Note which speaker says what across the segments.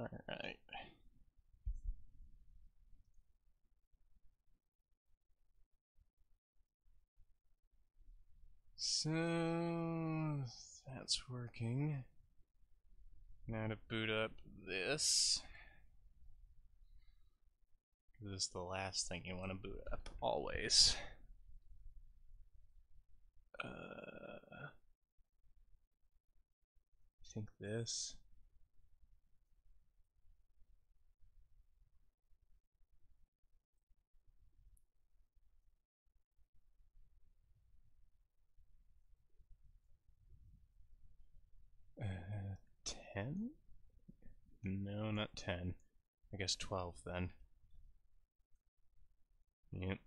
Speaker 1: Alright. So that's working. Now to boot up this. This is the last thing you want to boot up, always. I think this. Uh, 10? No, not 10. I guess 12 then. Yep.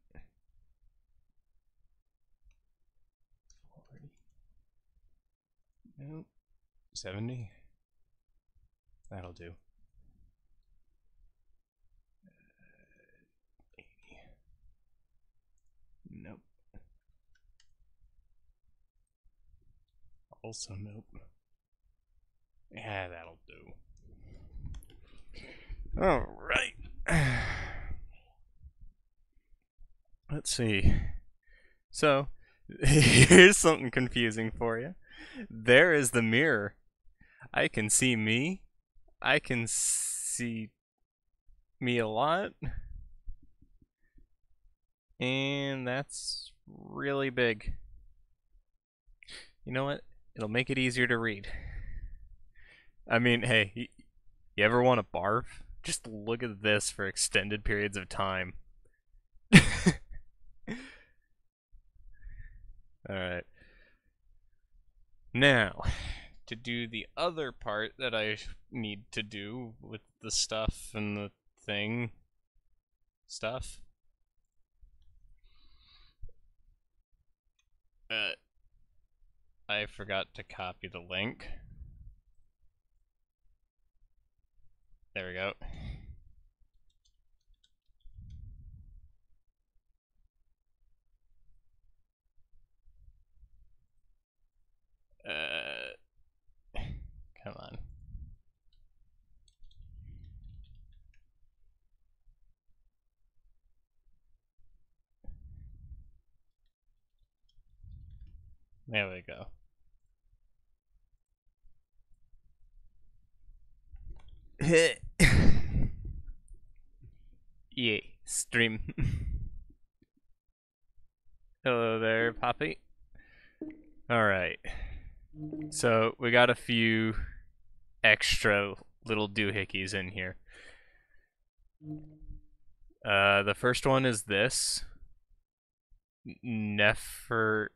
Speaker 1: 40. Nope. 70. That'll do. 80. Nope. Also nope. Yeah, that'll do. Alright. Let's see. So, here's something confusing for you. There is the mirror. I can see me. I can see me a lot. And that's really big. You know what? It'll make it easier to read. I mean, hey, you ever want to barf? Just look at this for extended periods of time. Alright. Now, to do the other part that I need to do with the stuff and the thing stuff. I forgot to copy the link. There we go. Come on. There we go. Yay, Strim. Hello there, Poppy. Alright. So, we got a few extra little doohickeys in here. The first one is this. Nefertari?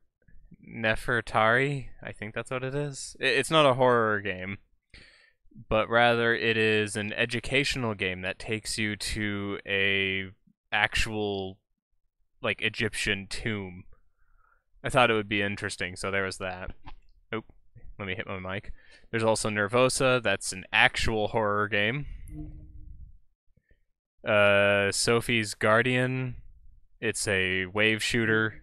Speaker 1: I think that's what it is. It's not a horror game, but rather it is an educational game that takes you to a actual, like, Egyptian tomb. I thought it would be interesting, so there was that. Oh, let me hit my mic. There's also Nervosa, that's an actual horror game. Sophie's Guardian, it's a wave shooter.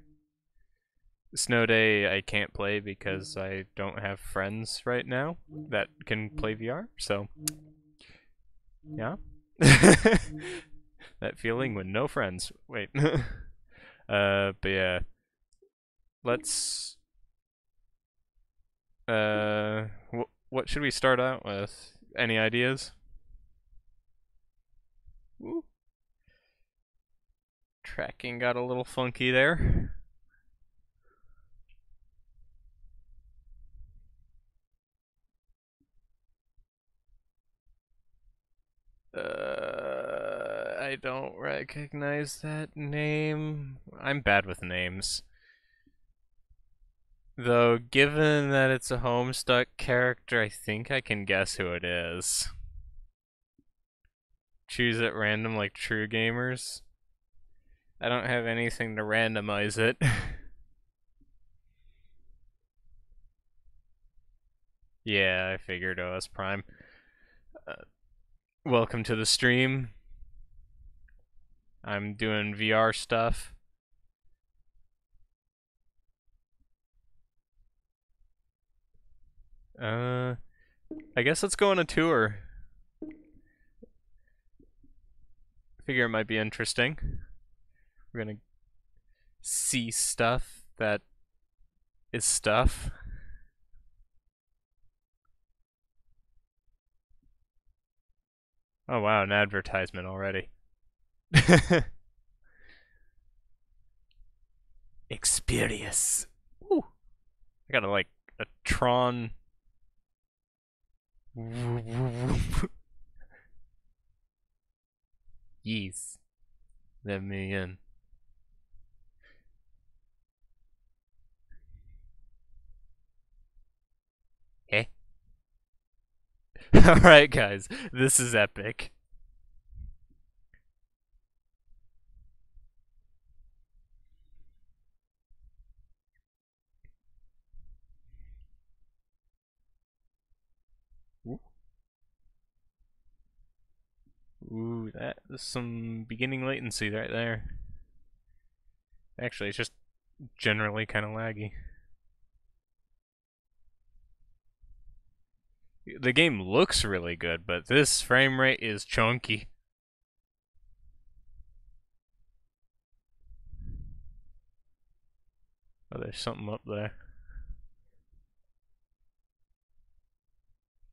Speaker 1: Snow Day I can't play because I don't have friends right now that can play VR, so yeah. That feeling with no friends. Wait. But yeah. Let's what should we start out with? Any ideas? Woo. Tracking got a little funky there. I don't recognize that name. I'm bad with names. Though, given that it's a Homestuck character, I think I can guess who it is. Choose at random like true gamers. I don't have anything to randomize it. Yeah, I figured OS Prime. Welcome to the stream. I'm doing VR stuff. I guess let's go on a tour. figure it might be interesting. We're gonna see stuff that is stuff. Oh wow, an advertisement already. Experience. Ooh. I got like a Tron. Yes. Let me in. Eh? Alright, guys. This is epic. Ooh, that's some beginning latency right there. Actually, it's just generally kind of laggy. The game looks really good, but this frame rate is chunky. Oh, there's something up there.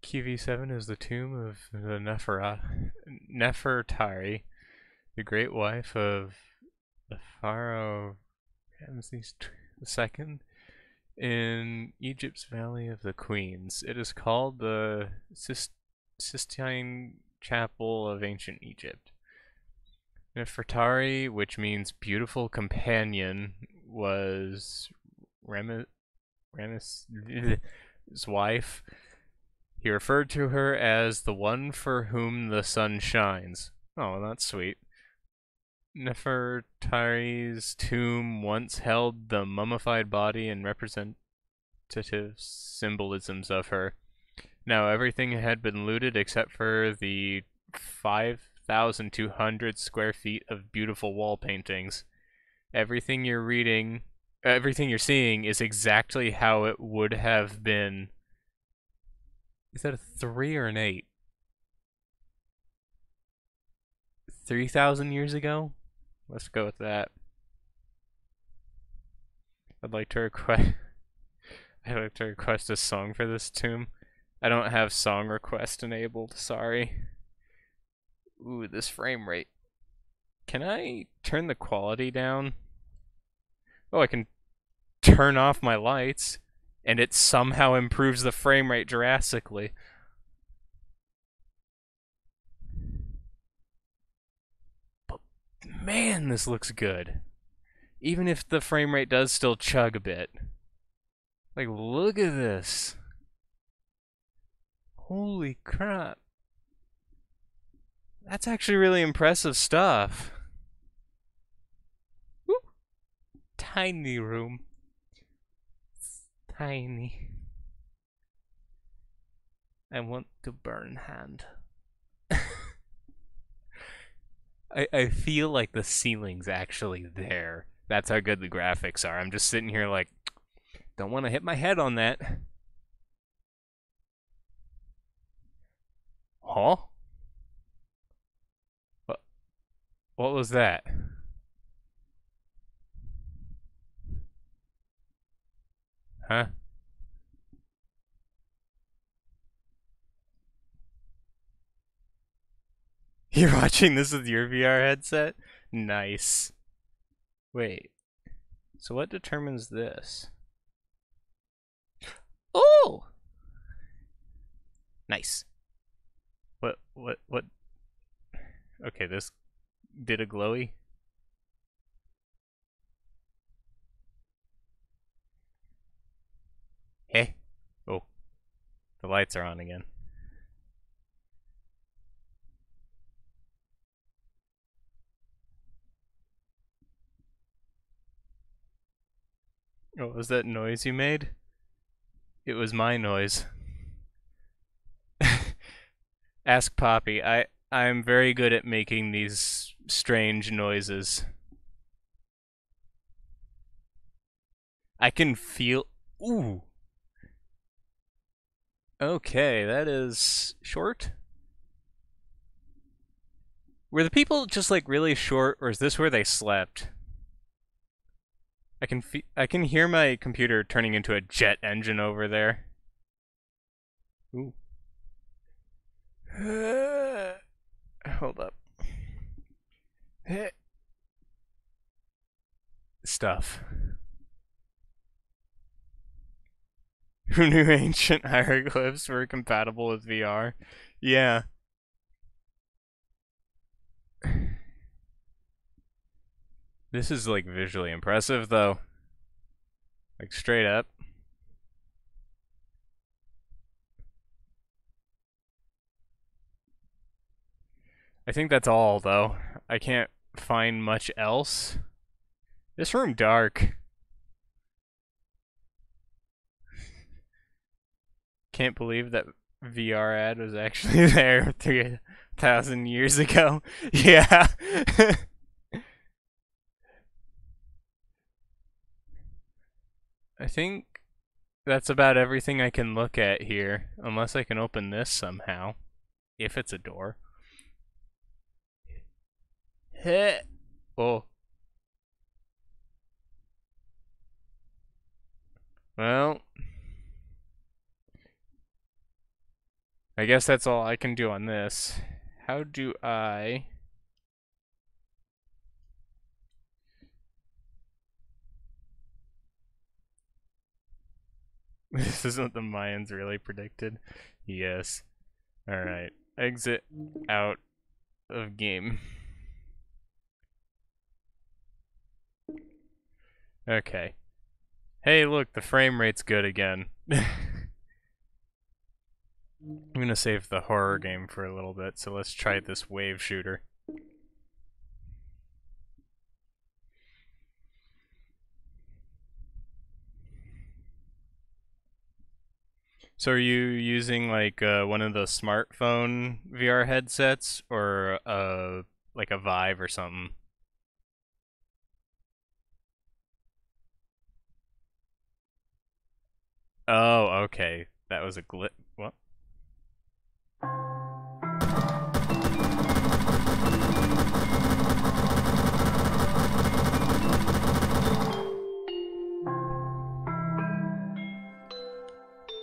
Speaker 1: QV7 is the tomb of the Nefertari, the great wife of the pharaoh Ramses II in Egypt's Valley of the Queens. It is called the Sistine Chapel of Ancient Egypt. Nefertari, which means beautiful companion, was Ramesses' wife. He referred to her as the one for whom the sun shines. Oh, that's sweet. Nefertari's tomb once held the mummified body and representative symbolisms of her. Now everything had been looted except for the 5,200 square feet of beautiful wall paintings. Everything you're seeing is exactly how it would have been. Is that a 3 or an 8? 3,000 years ago? Let's go with that. I'd like to request a song for this tomb. I don't have song request enabled, sorry. Ooh, this frame rate. Can I turn the quality down? Oh, I can turn off my lights, and it somehow improves the frame rate drastically. But man, this looks good. Even if the frame rate does still chug a bit. Like, look at this. Holy crap. That's actually really impressive stuff. Woo. Tiny room. Tiny. I want to burn hand. I feel like the ceiling's actually there. That's how good the graphics are. I'm just sitting here like, don't want to hit my head on that. Huh? What was that? Huh? You're watching this with your VR headset? Nice. Wait. So what determines this? Oh! Nice. What? Okay, this did a glowy. Hey. Oh. The lights are on again. What was that noise you made? It was my noise. Ask Poppy. I'm very good at making these strange noises. I can feel. Ooh. Okay, that is short. Were the people just like really short, or is this where they slept? I can hear my computer turning into a jet engine over there. Ooh. Hold up. Stuff. Who knew ancient hieroglyphs were compatible with VR? Yeah. This is like visually impressive though. Like straight up. I think that's all though. I can't find much else. This room dark. Can't believe that VR ad was actually there 3,000 years ago. Yeah. I think that's about everything I can look at here, unless I can open this somehow. If it's a door. Oh. Well, I guess that's all I can do on this. How do I... This isn't what the Mayans really predicted. Yes. Alright. Exit out of game. Okay. Hey, look, the frame rate's good again. I'm gonna save the horror game for a little bit, so let's try this wave shooter. So are you using like one of the smartphone VR headsets or like a Vive or something? Oh, okay. That was a glitch. What?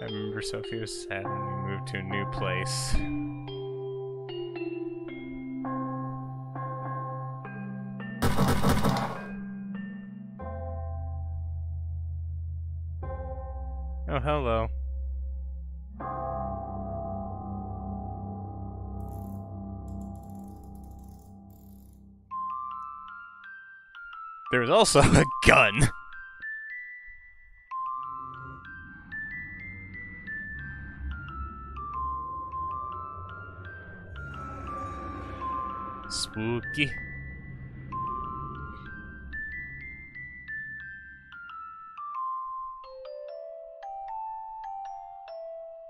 Speaker 1: I remember Sophie was sad when we moved to a new place. Oh, hello. There's also a gun. Spooky.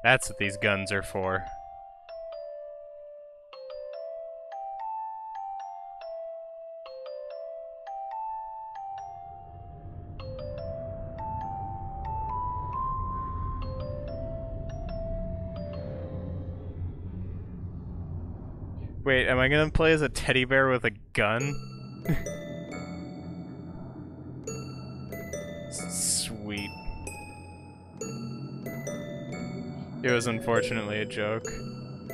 Speaker 1: That's what these guns are for. Wait, am I gonna play as a teddy bear with a gun? Sweet. It was unfortunately a joke,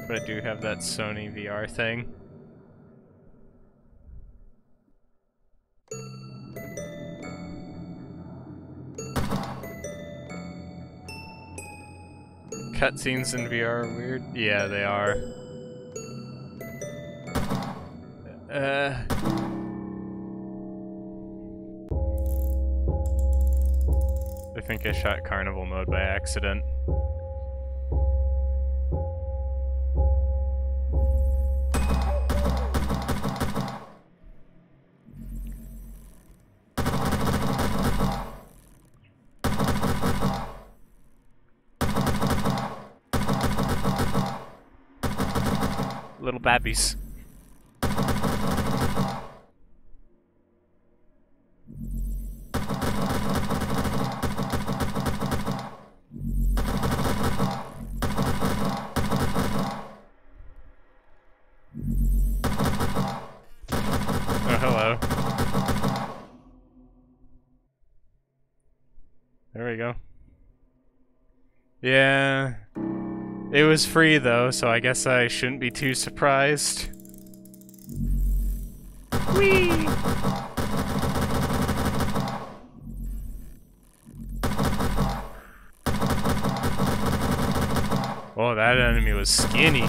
Speaker 1: but I do have that Sony VR thing. Cutscenes in VR are weird? Yeah, they are. I think I shot carnival mode by accident. Little babbies. Yeah. It was free though, so I guess I shouldn't be too surprised. Whee! Oh, that enemy was skinny.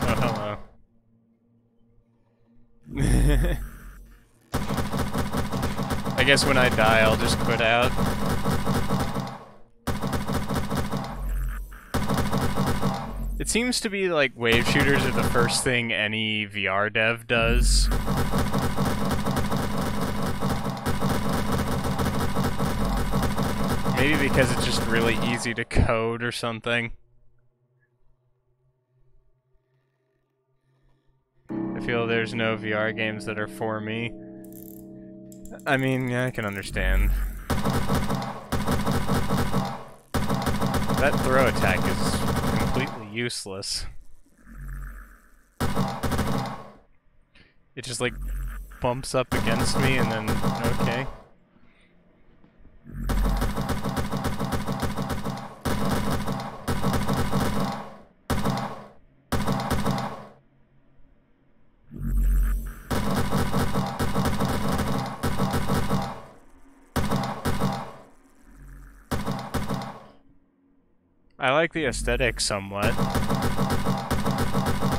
Speaker 1: Oh, hello. I guess when I die, I'll just quit out. It seems to be like wave shooters are the first thing any VR dev does. Maybe because it's just really easy to code or something. I feel there's no VR games that are for me. I mean, yeah, I can understand. That throw attack is completely useless. It just like bumps up against me and then, okay. I like the aesthetic somewhat,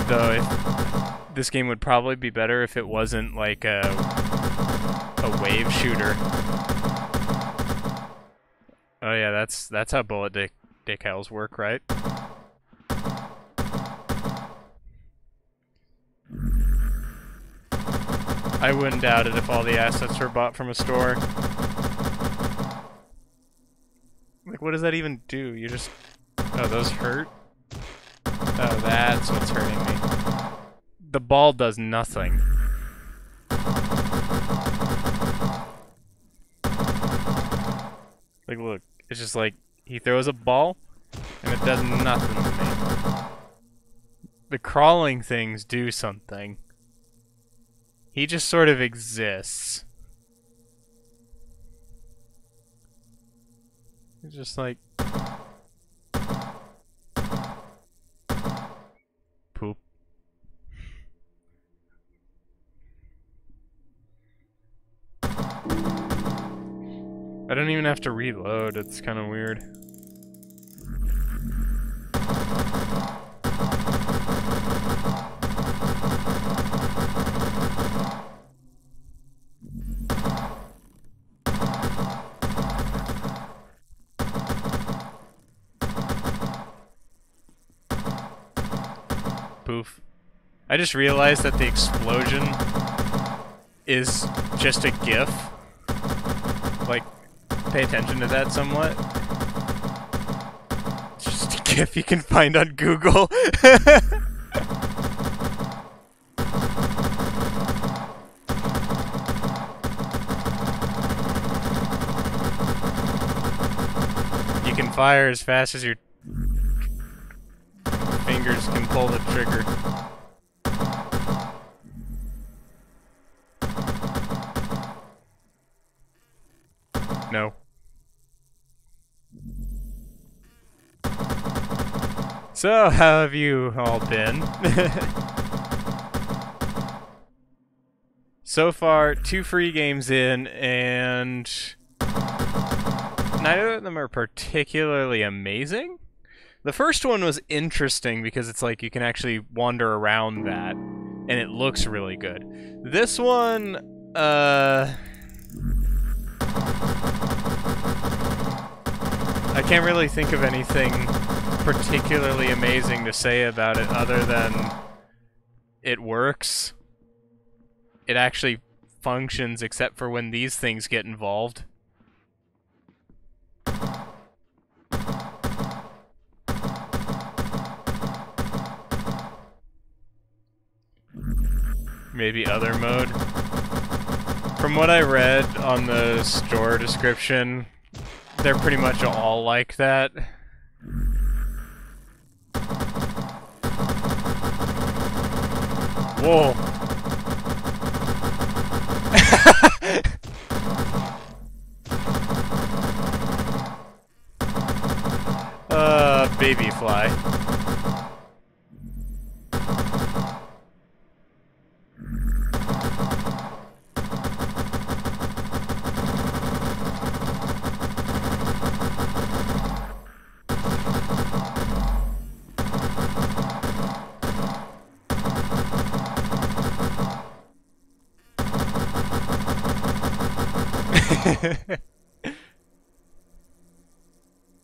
Speaker 1: though this game would probably be better if it wasn't like a wave shooter. Oh yeah, that's how bullet decals work, right? I wouldn't doubt it if all the assets were bought from a store. Like, what does that even do? You just... Oh, those hurt? Oh, that's what's hurting me. The ball does nothing. Like, look. It's just like, he throws a ball, and it does nothing to me. The crawling things do something. He just sort of exists. It's just like... poop. I don't even have to reload, it's kind of weird. Poof. I just realized that the explosion is just a GIF. Like, pay attention to that somewhat. It's just a GIF you can find on Google. You can fire as fast as your fingers can pull the trigger. No. So, how have you all been? So far, 2 free games in, and neither of them are particularly amazing. The first one was interesting because it's like you can actually wander around that, and it looks really good. This one, I can't really think of anything particularly amazing to say about it other than it works. It actually functions except for when these things get involved. Maybe other mode. From what I read on the store description, they're pretty much all like that. Whoa. baby fly.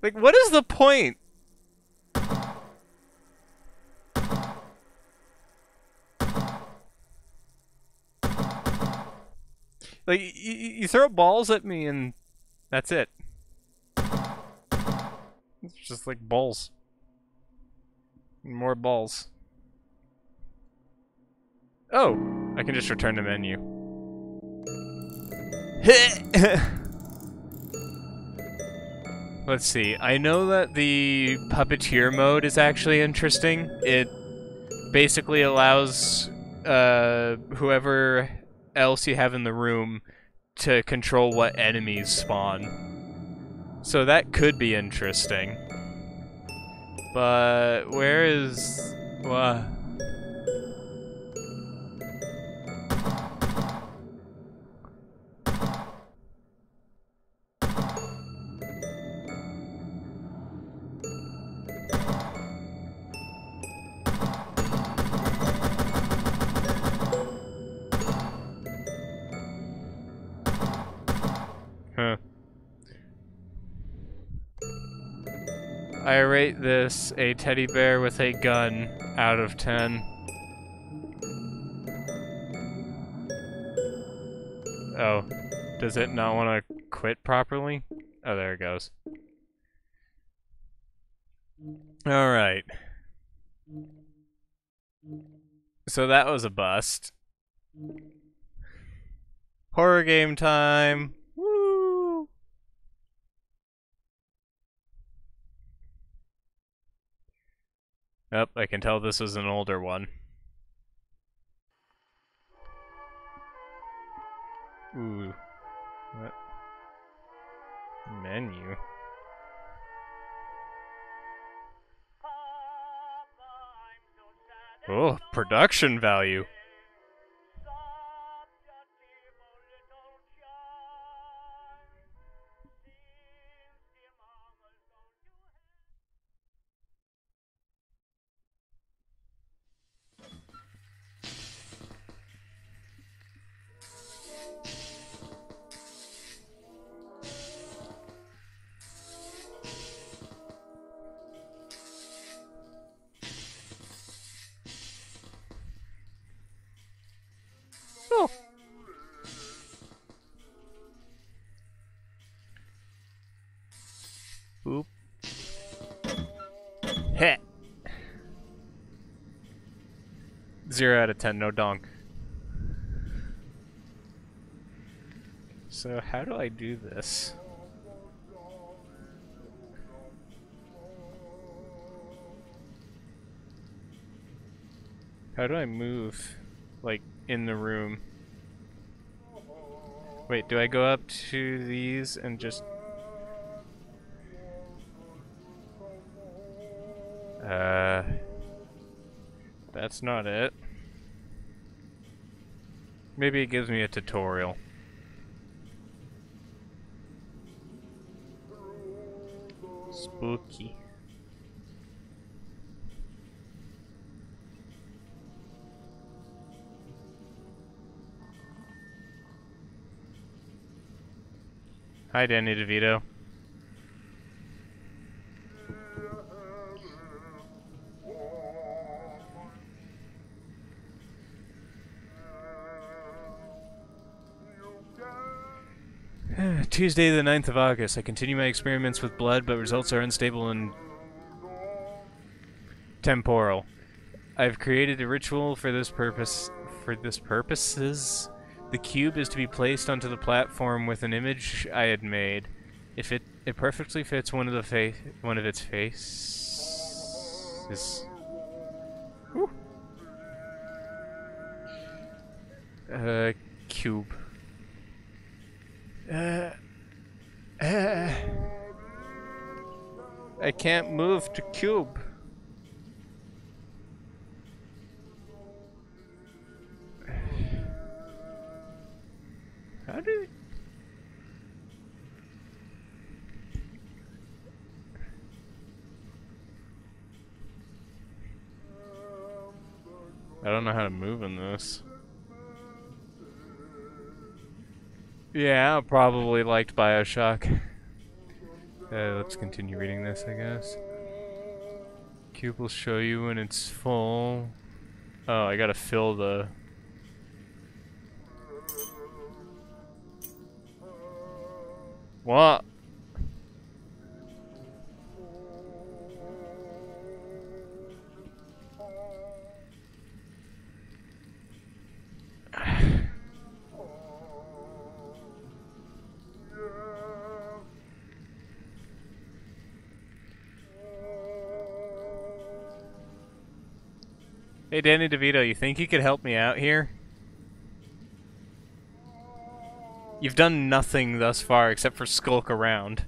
Speaker 1: Like, what is the point? Like, you throw balls at me and that's it. It's just like balls. More balls. Oh, I can just return to menu. Let's see. I know that the puppeteer mode is actually interesting. It basically allows whoever else you have in the room to control what enemies spawn. So that could be interesting. But where is... what? Huh. I rate this a teddy bear with a gun out of 10. Oh, does it not want to quit properly? Oh, there it goes. Alright. So that was a bust. Horror game time! Woo! Oh, I can tell this was an older one. Ooh. What? Menu. Oh, production value. Oh. Boop. Heh. 0 out of 10, no dong. So how do I do this? How do I move, like, in the room? Wait, do I go up to these and just... That's not it. Maybe it gives me a tutorial. Spooky. Hi, Danny DeVito. Tuesday the 9th of August. I continue my experiments with blood, but results are unstable and temporal. I've created a ritual for this purpose. Purposes, the cube is to be placed onto the platform with an image I had made. If it perfectly fits one of its faces. Whew. Cube. I can't move to cube. How do... I don't know how to move in this. Yeah, probably liked BioShock. Let's continue reading this, I guess. Cube will show you when it's full. Oh, I gotta fill the... What? Hey, Danny DeVito, you think you could help me out here? You've done nothing thus far except for skulk around.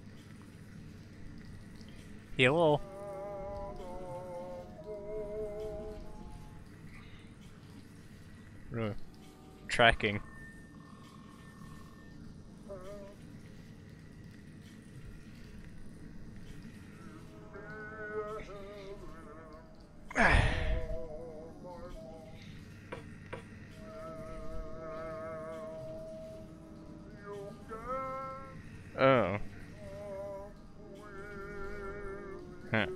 Speaker 1: Hello. Tracking. Oh. Huh.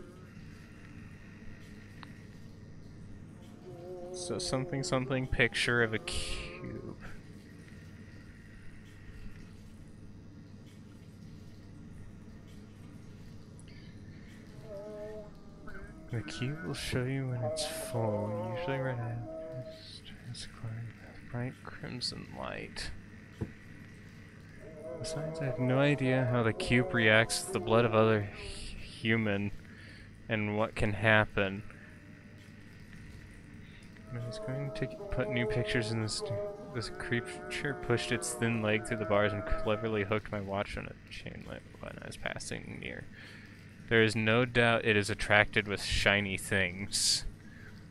Speaker 1: So something picture of a cube. The cube will show you when it's full, usually right after it's transformed with bright crimson light. Besides, I have no idea how the cube reacts to the blood of other human and what can happen. I was going to put new pictures in this. This creature pushed its thin leg through the bars and cleverly hooked my watch on a chain light when I was passing near. There is no doubt it is attracted with shiny things.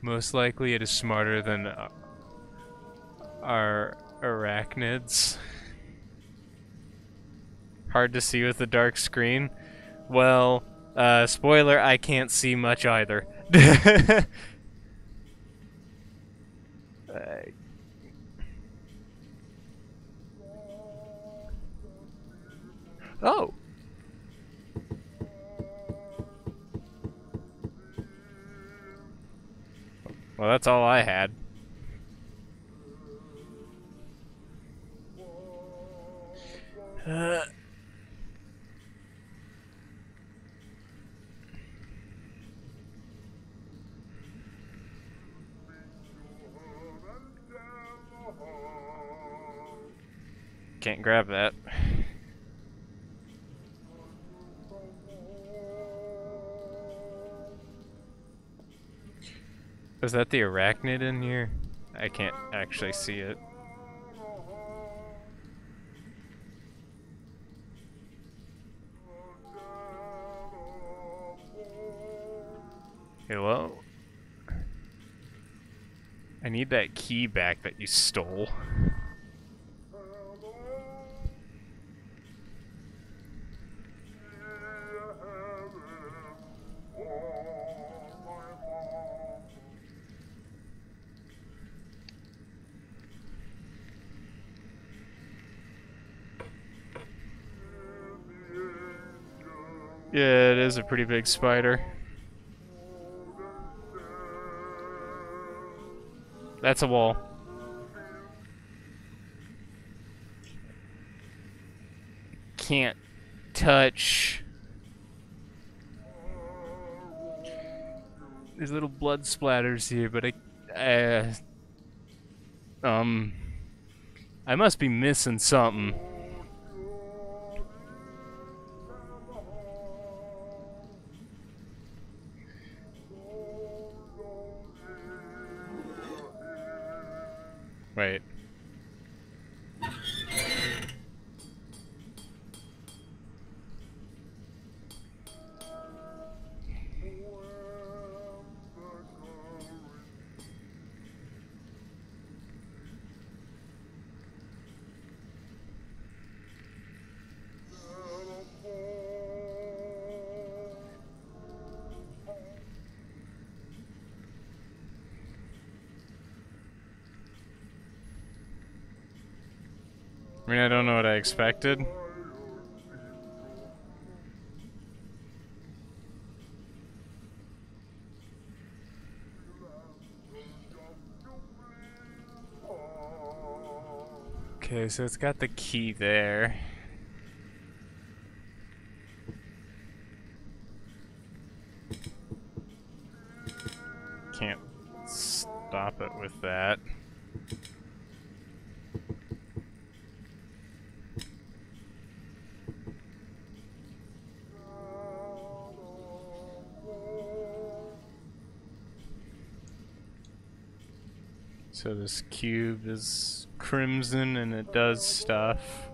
Speaker 1: Most likely it is smarter than our arachnids. Hard to see with the dark screen. Well, spoiler, I can't see much either. Oh! Well, that's all I had. Can't grab that. Is that the arachnid in here? I can't actually see it. Hello? I need that key back that you stole. Yeah, it is a pretty big spider. That's a wall. Can't touch. There's little blood splatters here, but I must be missing something. Wait. I mean, I don't know what I expected. Okay, so it's got the key there. Can't stop it with that. So this cube is crimson and it does stuff.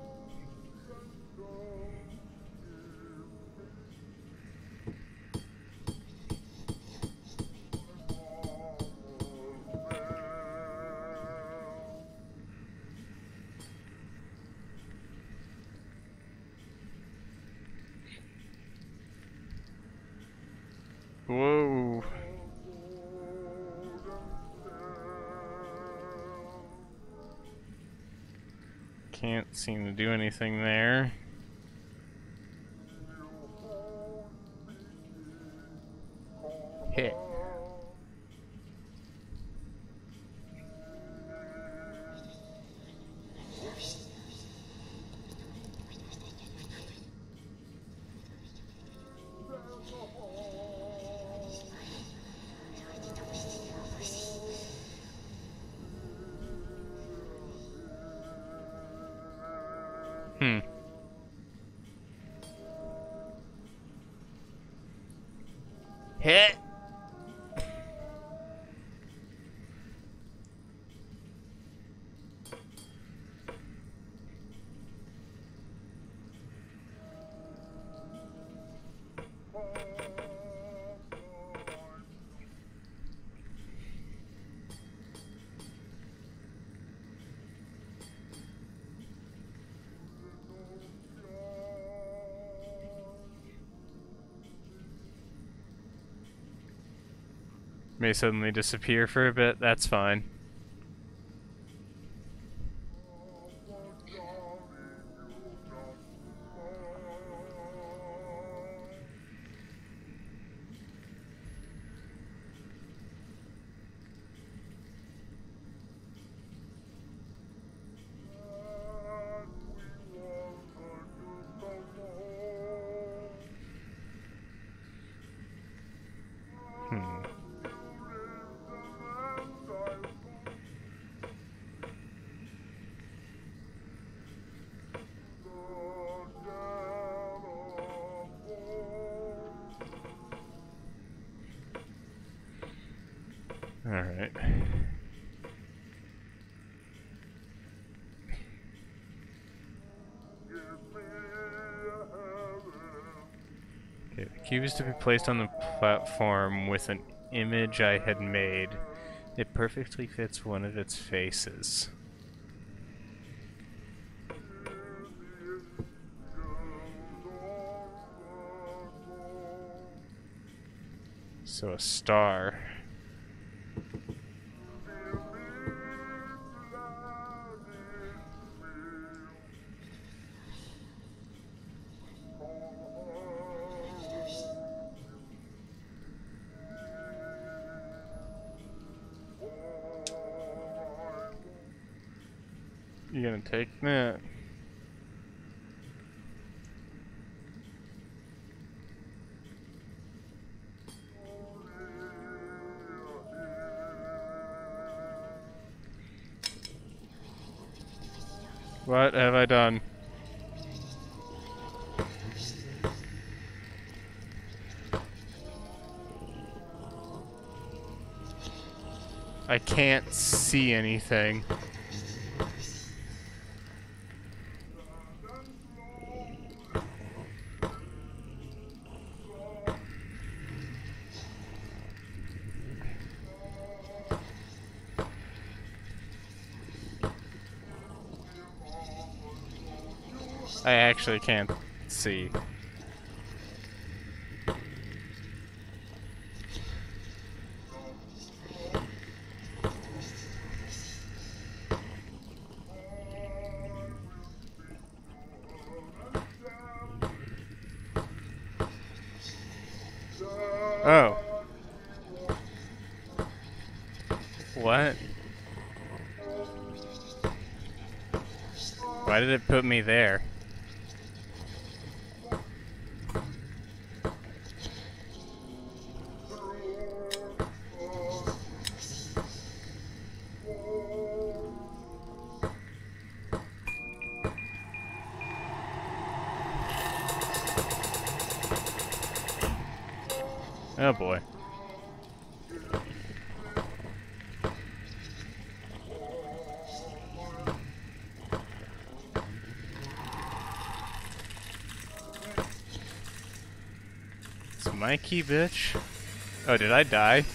Speaker 1: Whoa. Can't seem to do anything there. Hit. Hit. May suddenly disappear for a bit, that's fine. Alright. Okay, the cube is to be placed on the platform with an image I had made. It perfectly fits one of its faces. So a star. You gonna take that? What have I done? I can't see anything. I actually can't see. Oh. What? Why did it put me there? Oh boy. It's my key, bitch. Oh, did I die?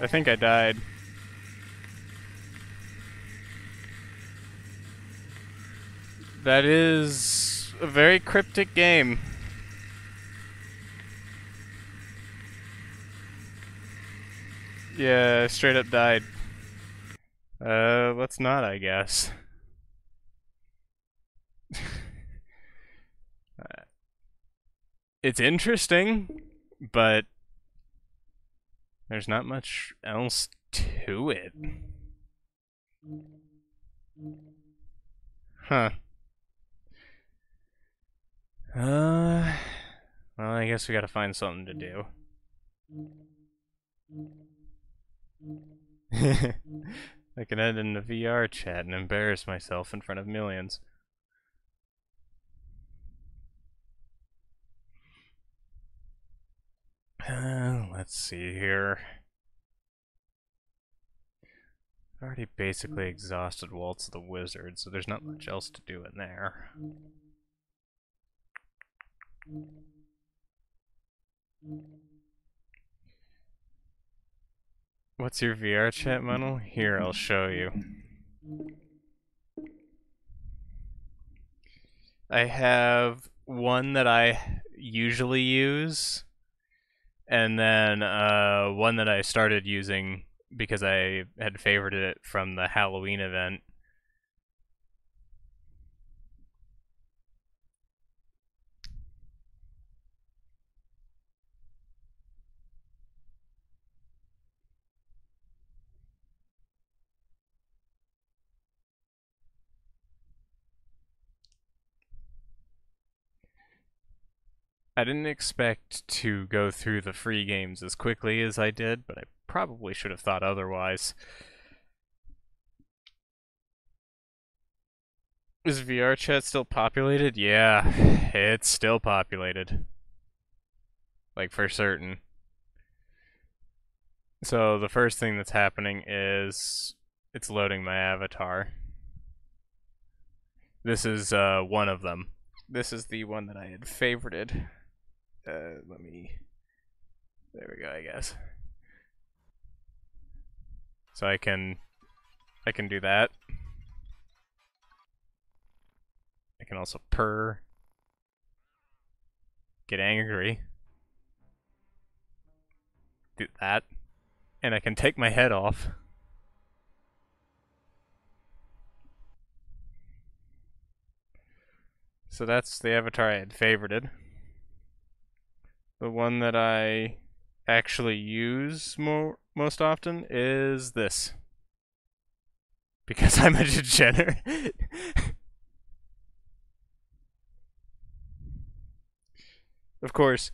Speaker 1: I think I died. That is a very cryptic game. Yeah, straight up died. Let's not, I guess. It's interesting, but there's not much else to it. Huh. Well, I guess we gotta find something to do. I can head into VR chat and embarrass myself in front of millions. Let's see here. I've already basically exhausted Waltz the Wizard, so there's not much else to do in there. What's your VR chat model? Here, I'll show you. I have one that I usually use, and then one that I started using because I had favorited it from the Halloween event. I didn't expect to go through the free games as quickly as I did, but I probably should have thought otherwise. Is VR chat still populated? Yeah, it's still populated. Like, for certain. So the first thing that's happening is it's loading my avatar. This is one of them. This is the one that I had favorited. Let me... There we go, I guess. So I can do that. I can also purr, get angry, do that, and I can take my head off. So that's the avatar I had favorited. The one that I actually use most often is this. Because I'm a degenerate. Of course,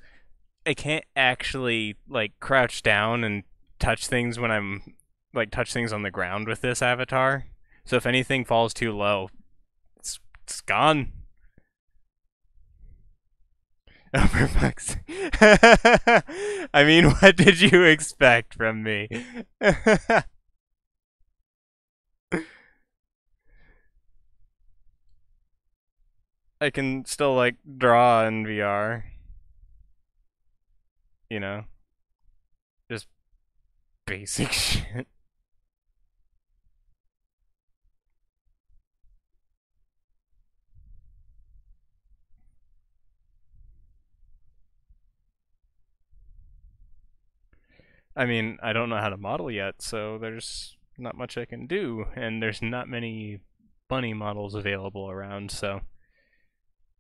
Speaker 1: I can't actually like crouch down and touch things when I'm like touch things on the ground with this avatar. So if anything falls too low, it's gone. Oh, for fuck's sake. I mean, what did you expect from me? I can still like draw in VR. You know, just basic shit. I mean, I don't know how to model yet, so there's not much I can do, and there's not many bunny models available around, so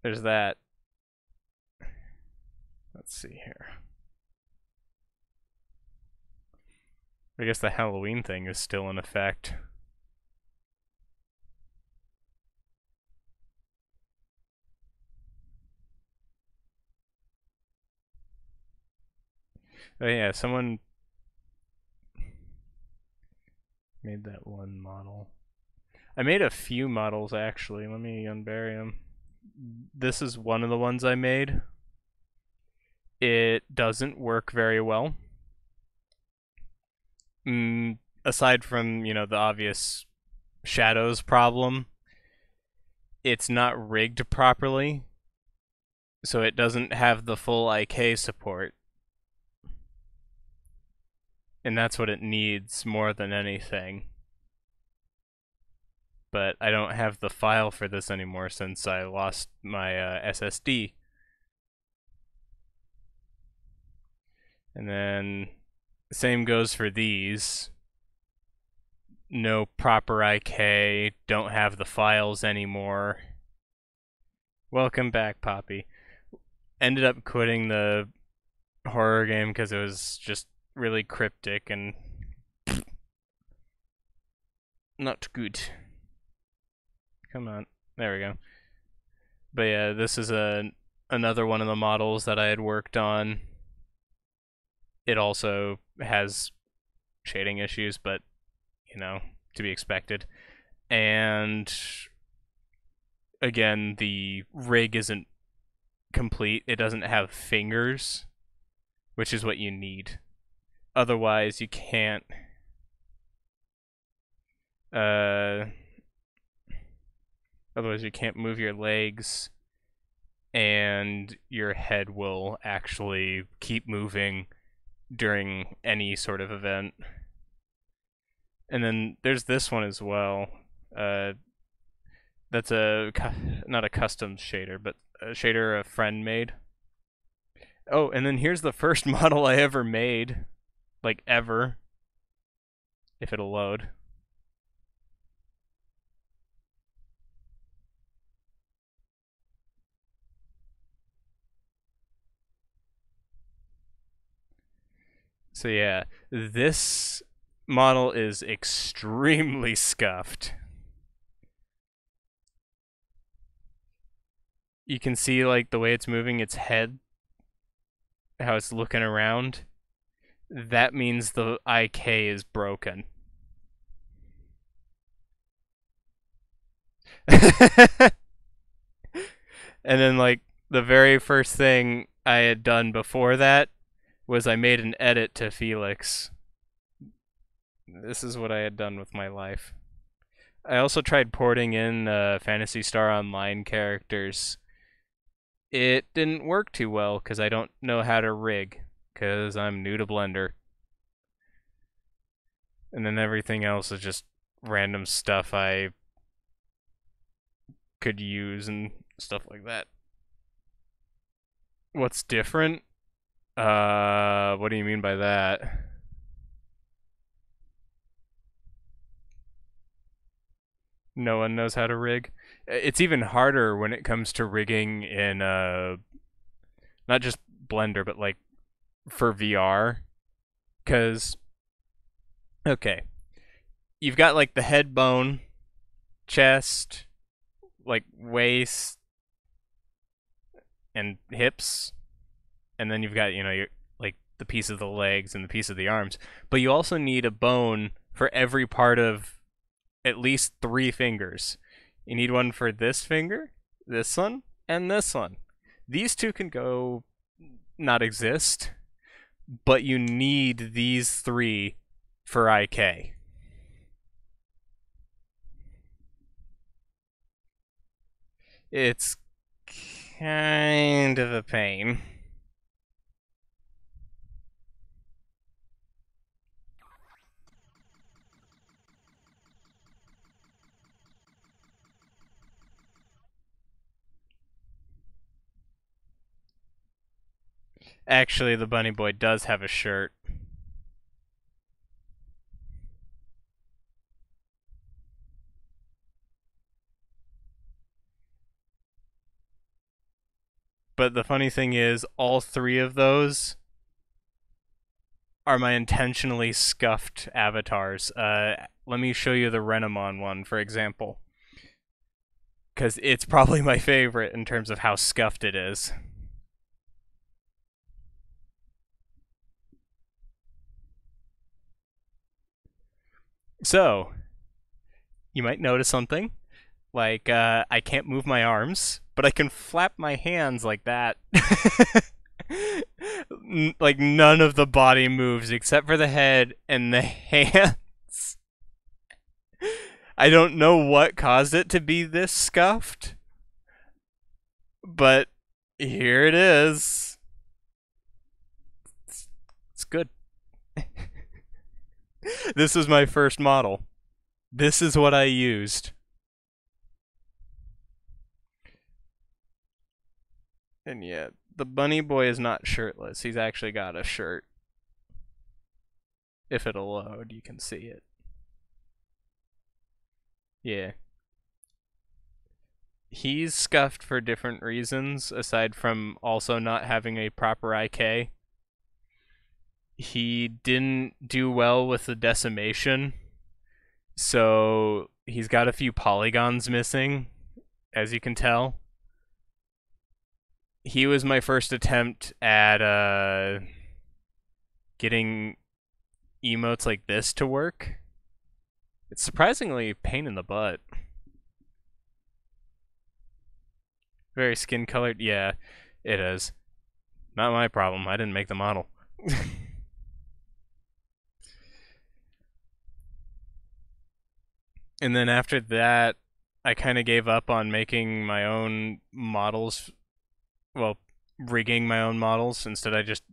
Speaker 1: there's that. Let's see here. I guess the Halloween thing is still in effect. Oh yeah, someone made that one model. I made a few models actually. Let me unbury them. This is one of the ones I made. It doesn't work very well. Aside from, the obvious shadows problem, it's not rigged properly, so it doesn't have the full IK support. And that's what it needs more than anything. But I don't have the file for this anymore since I lost my SSD. And then same goes for these. No proper IK, don't have the files anymore. Welcome back, Poppy. Ended up quitting the horror game because it was just really cryptic and not good. Come on. There we go. But yeah, this is another one of the models that I had worked on. It also has shading issues, but to be expected. And again, the rig isn't complete. It doesn't have fingers, which is what you need. Otherwise, you can't move your legs, and your head will actually keep moving during any sort of event. And then there's this one as well. That's not a custom shader, but a shader a friend made. Oh, and then here's the first model I ever made, like ever, if it'll load. So yeah, this model is extremely scuffed. You can see like the way it's moving its head, how it's looking around. That means the IK is broken. And then like the very first thing I had done before that was I made an edit to Felix. This is what I had done with my life. I also tried porting in Phantasy Star Online characters. It didn't work too well because I don't know how to rig, because I'm new to Blender. And then everything else is just random stuff I could use and stuff like that. What's different? What do you mean by that? No one knows how to rig. It's even harder when it comes to rigging in not just Blender, but like for VR. Cause okay, you've got like the head bone, chest, like waist, and hips, and then you've got your like the piece of the legs and the piece of the arms. But you also need a bone for every part of at least 3 fingers. You need one for this finger, this one, and this one. These two can go not exist, but you need these 3 for IK. It's kind of a pain. Actually, the bunny boy does have a shirt. But the funny thing is, all three of those are my intentionally scuffed avatars. Let me show you the Renamon one, for example, because it's probably my favorite in terms of how scuffed it is. So, you might notice something. Like, I can't move my arms, but I can flap my hands like that. Like, none of the body moves except for the head and the hands. I don't know what caused it to be this scuffed, but here it is. It's good. This is my first model. This is what I used. And yeah, the bunny boy is not shirtless. He's actually got a shirt. If it'll load, you can see it. Yeah. He's scuffed for different reasons, aside from also not having a proper IK. He didn't do well with the decimation, so he's got a few polygons missing, as you can tell. He was my first attempt at getting emotes like this to work. It's surprisingly a pain in the butt. Very skin colored. Yeah, it is. Not my problem. I didn't make the model. And then after that, I kind of gave up on making my own models. Well, rigging my own models. Instead, I just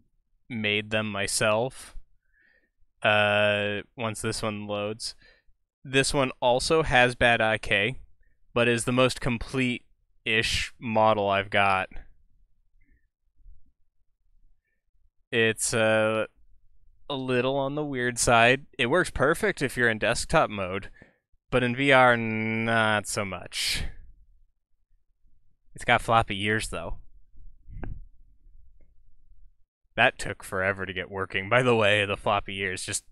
Speaker 1: made them myself. Once this one loads. This one also has bad IK, but is the most complete-ish model I've got. It's a little on the weird side. It works perfect if you're in desktop mode, but in VR, not so much. It's got floppy ears, though. That took forever to get working. By the way, the floppy ears just...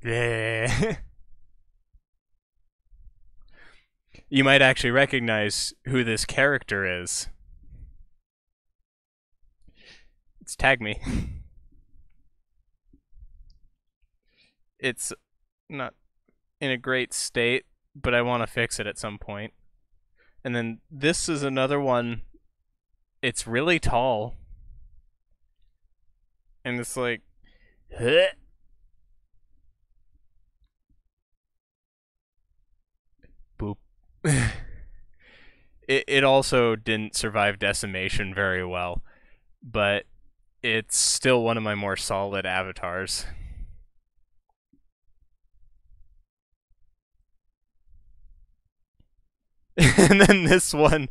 Speaker 1: You might actually recognize who this character is. It's Tag Me. It's not in a great state, but I want to fix it at some point. And then this is another one. It's really tall. And it's like... Huh? Boop. It also didn't survive decimation very well, but it's still one of my more solid avatars. And then this one,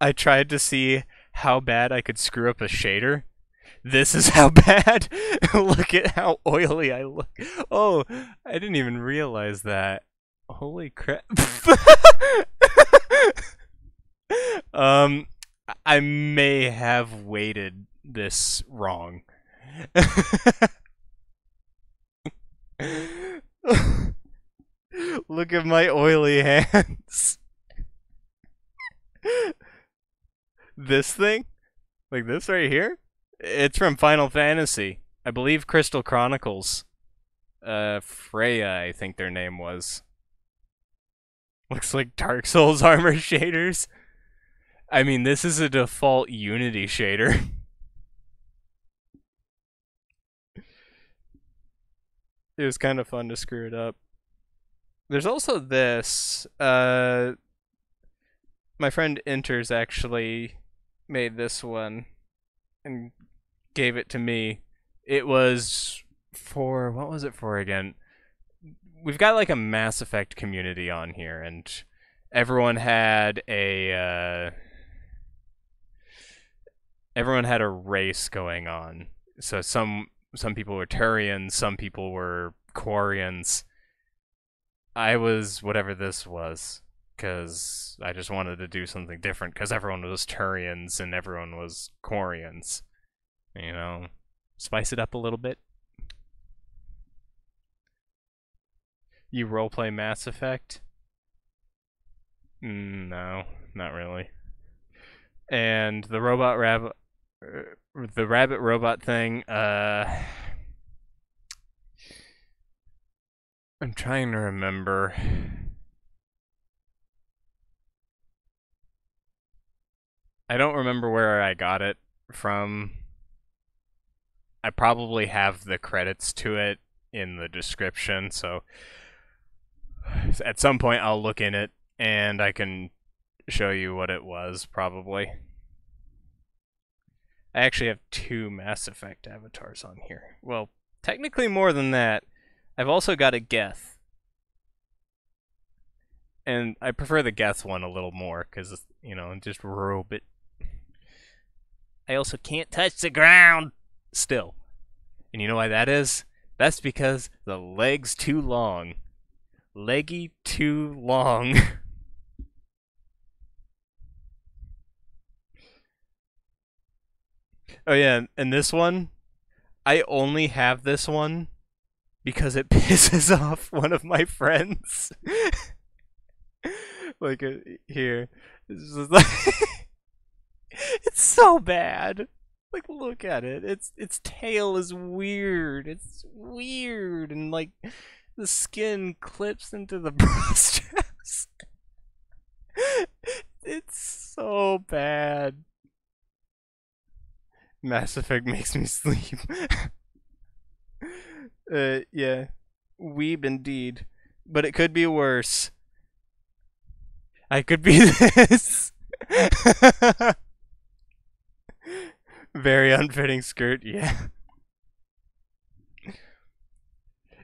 Speaker 1: I tried to see how bad I could screw up a shader. This is how bad. Look at how oily I look. Oh, I didn't even realize that. Holy crap. I may have weighted this wrong. Look at my oily hands. This thing? Like this right here? It's from Final Fantasy. I believe Crystal Chronicles. Freya, I think their name was. Looks like Dark Souls armor shaders. I mean, this is a default Unity shader. It was kind of fun to screw it up. There's also this. My friend Inters actually made this one and gave it to me. It was for... What was it for again? We've got like a Mass Effect community on here, and everyone had a race going on. So some people were Turians, some people were Quarians. I was whatever this was. because I just wanted to do something different because everyone was Turians and everyone was Quarians. You know, spice it up a little bit. You roleplay Mass Effect? No, not really. And the rabbit robot thing, I'm trying to remember. I don't remember where I got it from. I probably have the credits to it in the description, so at some point I'll look in it and I can show you what it was, probably. I actually have 2 Mass Effect avatars on here. Well, technically more than that. I've also got a Geth. And I prefer the Geth one a little more, because, you know, just robe it. I also can't touch the ground! Still. And you know why that is? That's because the leg's too long. Leggy too long. Oh yeah, and this one, I only have this one because it pisses off one of my friends. Like here, it's so bad. Like look at it. Its tail is weird. It's weird, and like the skin clips into the brush. It's so bad. Mass Effect makes me sleep. Yeah. Weeb indeed. But it could be worse. I could be this. Very unfitting skirt, yeah.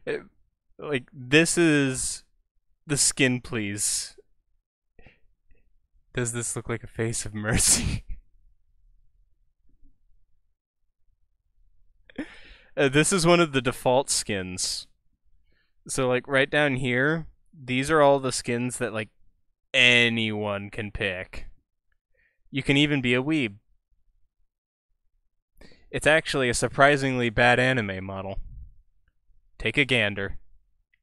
Speaker 1: It, like, this is the skin, please. Does this look like a face of mercy? This is one of the default skins. So, like, right down here, these are all the skins that, like, anyone can pick. You can even be a weeb. It's actually a surprisingly bad anime model. Take a gander.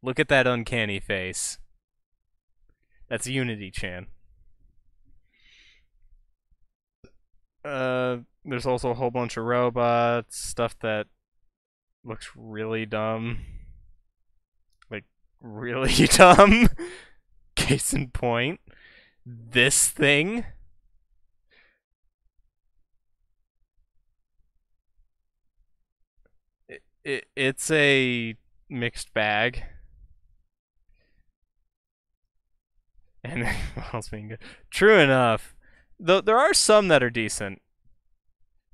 Speaker 1: Look at that uncanny face. That's Unity-chan. There's also a whole bunch of robots, stuff that looks really dumb. Like, really dumb. Case in point, this thing. It's a mixed bag. And what else being good? True enough. Though there are some that are decent.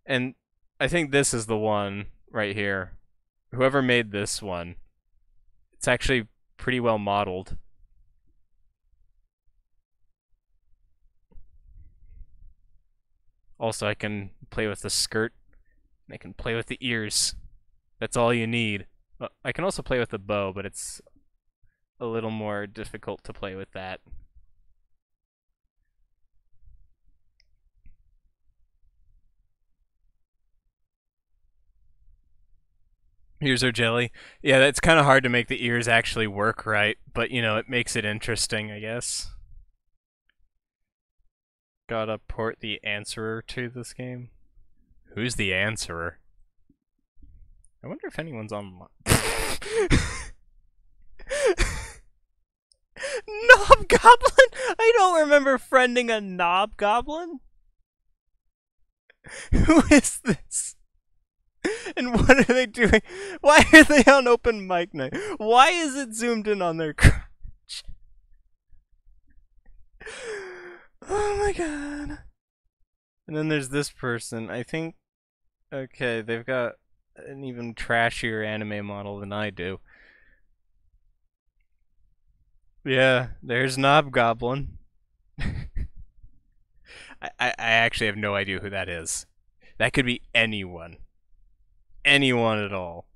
Speaker 1: And I think this is the one right here. Whoever made this one, it's actually pretty well modeled. Also, I can play with the skirt. I can play with the ears. That's all you need. I can also play with the bow, but it's a little more difficult to play with that. Ears are jelly. Yeah, that's kind of hard to make the ears actually work right, but you know, it makes it interesting, I guess. Gotta port the answerer to this game. Who's the answerer? I wonder if anyone's online. Knob Goblin? I don't remember friending a Knob Goblin. Who is this? And what are they doing? Why are they on open mic night? Why is it zoomed in on their crotch? Oh my god. And then there's this person. I think. Okay, they've got an even trashier anime model than I do. Yeah, there's Knob Goblin. I actually have no idea who that is. That could be anyone. Anyone at all.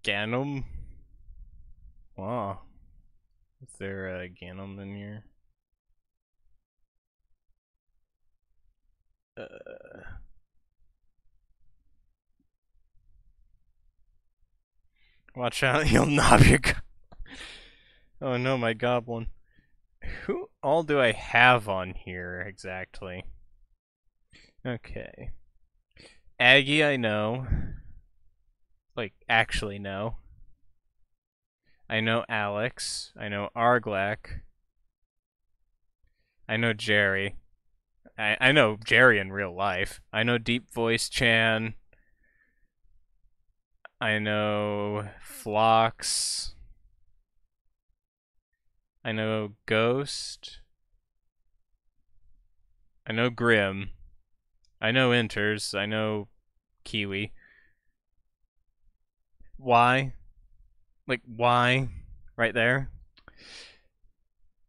Speaker 1: Ganem? Wow. Is there a Ganem in here? Watch out, you'll knob your. Oh no, my goblin. Who all do I have on here exactly? Okay. Aggie, I know. Like, actually know. I know Alex. I know Arglak. I know Jerry. I know Jerry in real life. I know Deep Voice Chan. I know Phlox. I know Ghost. I know Grim. I know Inters. I know Kiwi. Why? Like, why? Right there.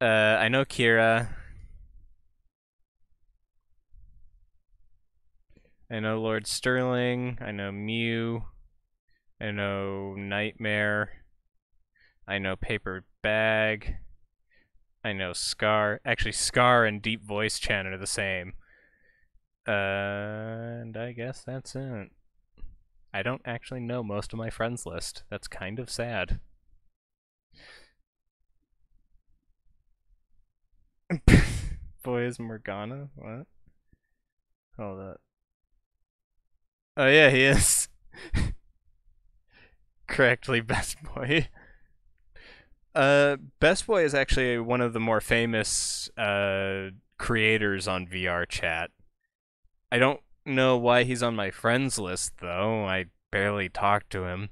Speaker 1: I know Kira. I know Lord Sterling. I know Mew. I know Nightmare. I know Paper Bag. I know Scar. Actually, Scar and Deep Voice Chan are the same. And I guess that's it. I don't actually know most of my friends list. That's kind of sad. Boy, is Morgana? What? Hold up. Oh yeah, he is. Correctly, Best Boy. Best Boy is actually one of the more famous creators on VR chat. I don't know why he's on my friends list though. I barely talk to him.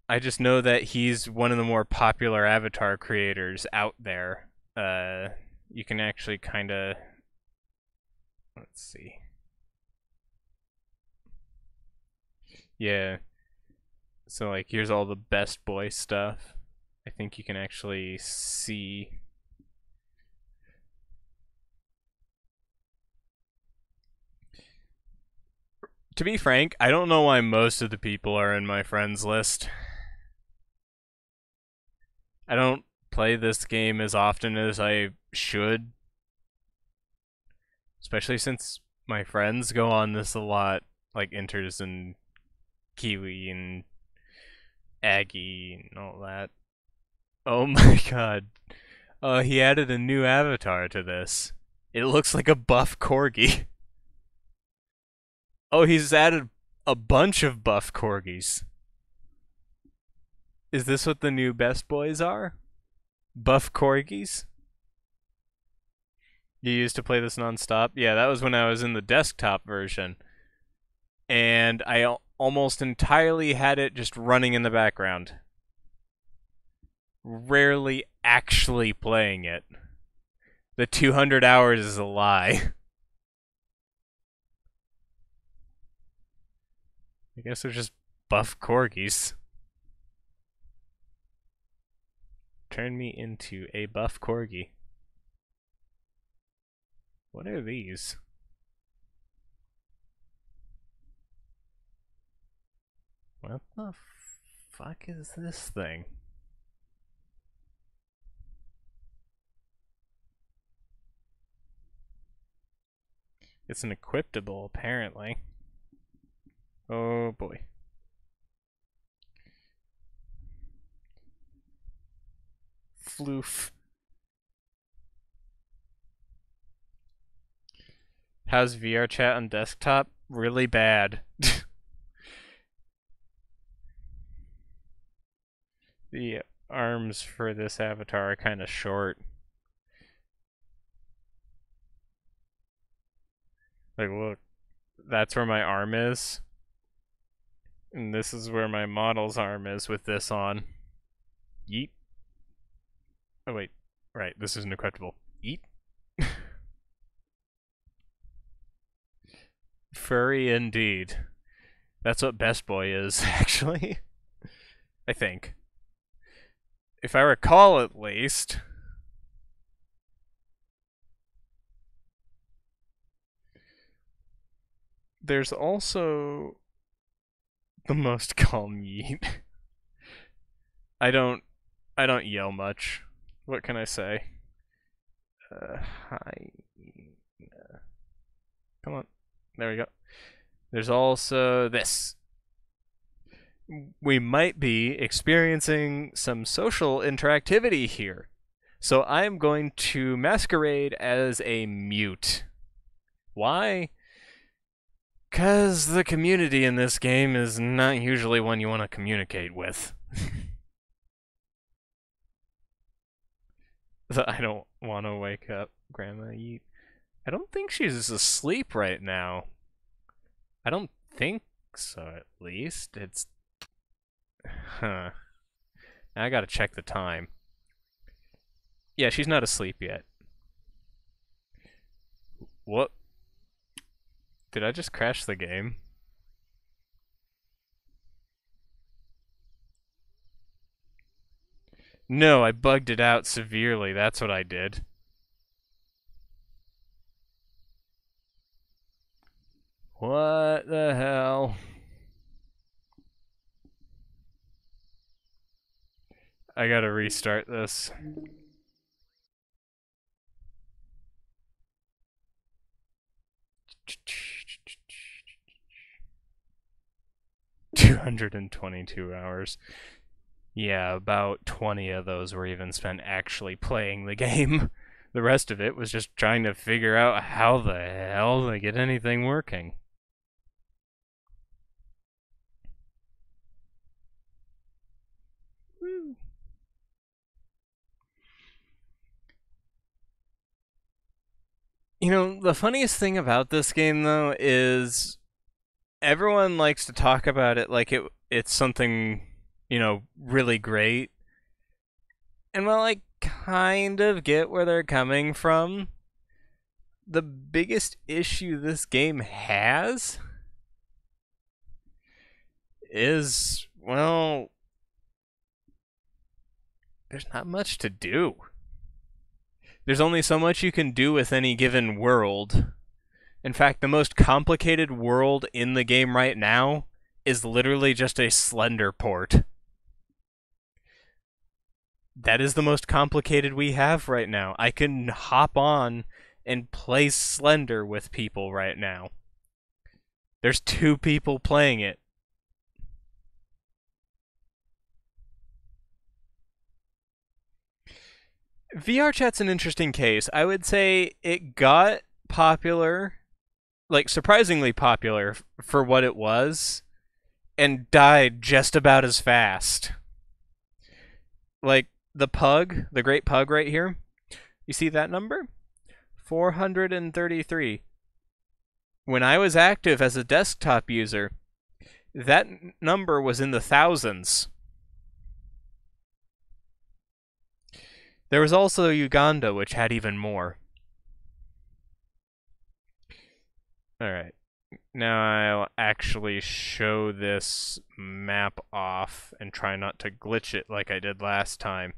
Speaker 1: I just know that he's one of the more popular avatar creators out there. You can actually kind of, let's see. Yeah. So like here's all the Best Boy stuff. I think you can actually see. To be frank, I don't know why most of the people are in my friends list. I don't play this game as often as I should, especially since my friends go on this a lot, like Inters and Kiwi and Aggie and all that. Oh my god. He added a new avatar to this. It looks like a buff corgi. Oh, he's added a bunch of buff corgis. Is this what the new Best Boys are? Buff corgis? You used to play this nonstop? Yeah, that was when I was in the desktop version. And I almost entirely had it just running in the background. Rarely actually playing it. The 200 hours is a lie. I guess they're just buff corgis. Turn me into a buff corgi. What are these? What the fuck is this thing? It's an equiptable, apparently. Oh boy. Floof. How's VR chat on desktop? Really bad. The arms for this avatar are kind of short. Like, look, that's where my arm is. And this is where my model's arm is with this on. Yeet. Oh, wait. Right, this isn't equiptable. Yeet. Furry indeed. That's what Best Boy is, actually. I think. If I recall, at least. There's also The most calm yeet. I don't yell much. What can I say? Hi. Come on. There we go. There's also this. We might be experiencing some social interactivity here. So I'm going to masquerade as a mute. Why? Because the community in this game is not usually one you want to communicate with. I don't want to wake up Grandma Yeet. I don't think she's asleep right now. I don't think so, at least. It's... Huh. Now I gotta check the time. Yeah, she's not asleep yet. What? Did I just crash the game? No, I bugged it out severely. That's what I did. What the hell? I gotta restart this. $222. Yeah, about 20 of those were even spent actually playing the game. The rest of it was just trying to figure out how the hell to get anything working. Woo. You know, the funniest thing about this game, though, is everyone likes to talk about it like it's something, you know, really great. And while I kind of get where they're coming from, the biggest issue this game has is, well, there's not much to do. There's only so much you can do with any given world. In fact, the most complicated world in the game right now is literally just a Slender port. That is the most complicated we have right now. I can hop on and play Slender with people right now. There's 2 people playing it. VR chat's an interesting case. I would say it got popular, like surprisingly popular for what it was, and died just about as fast. Like the pug, the great pug right here. You see that number? 433. When I was active as a desktop user, that number was in the thousands. There was also Uganda, which had even more. Alright. Now I'll actually show this map off and try not to glitch it like I did last time.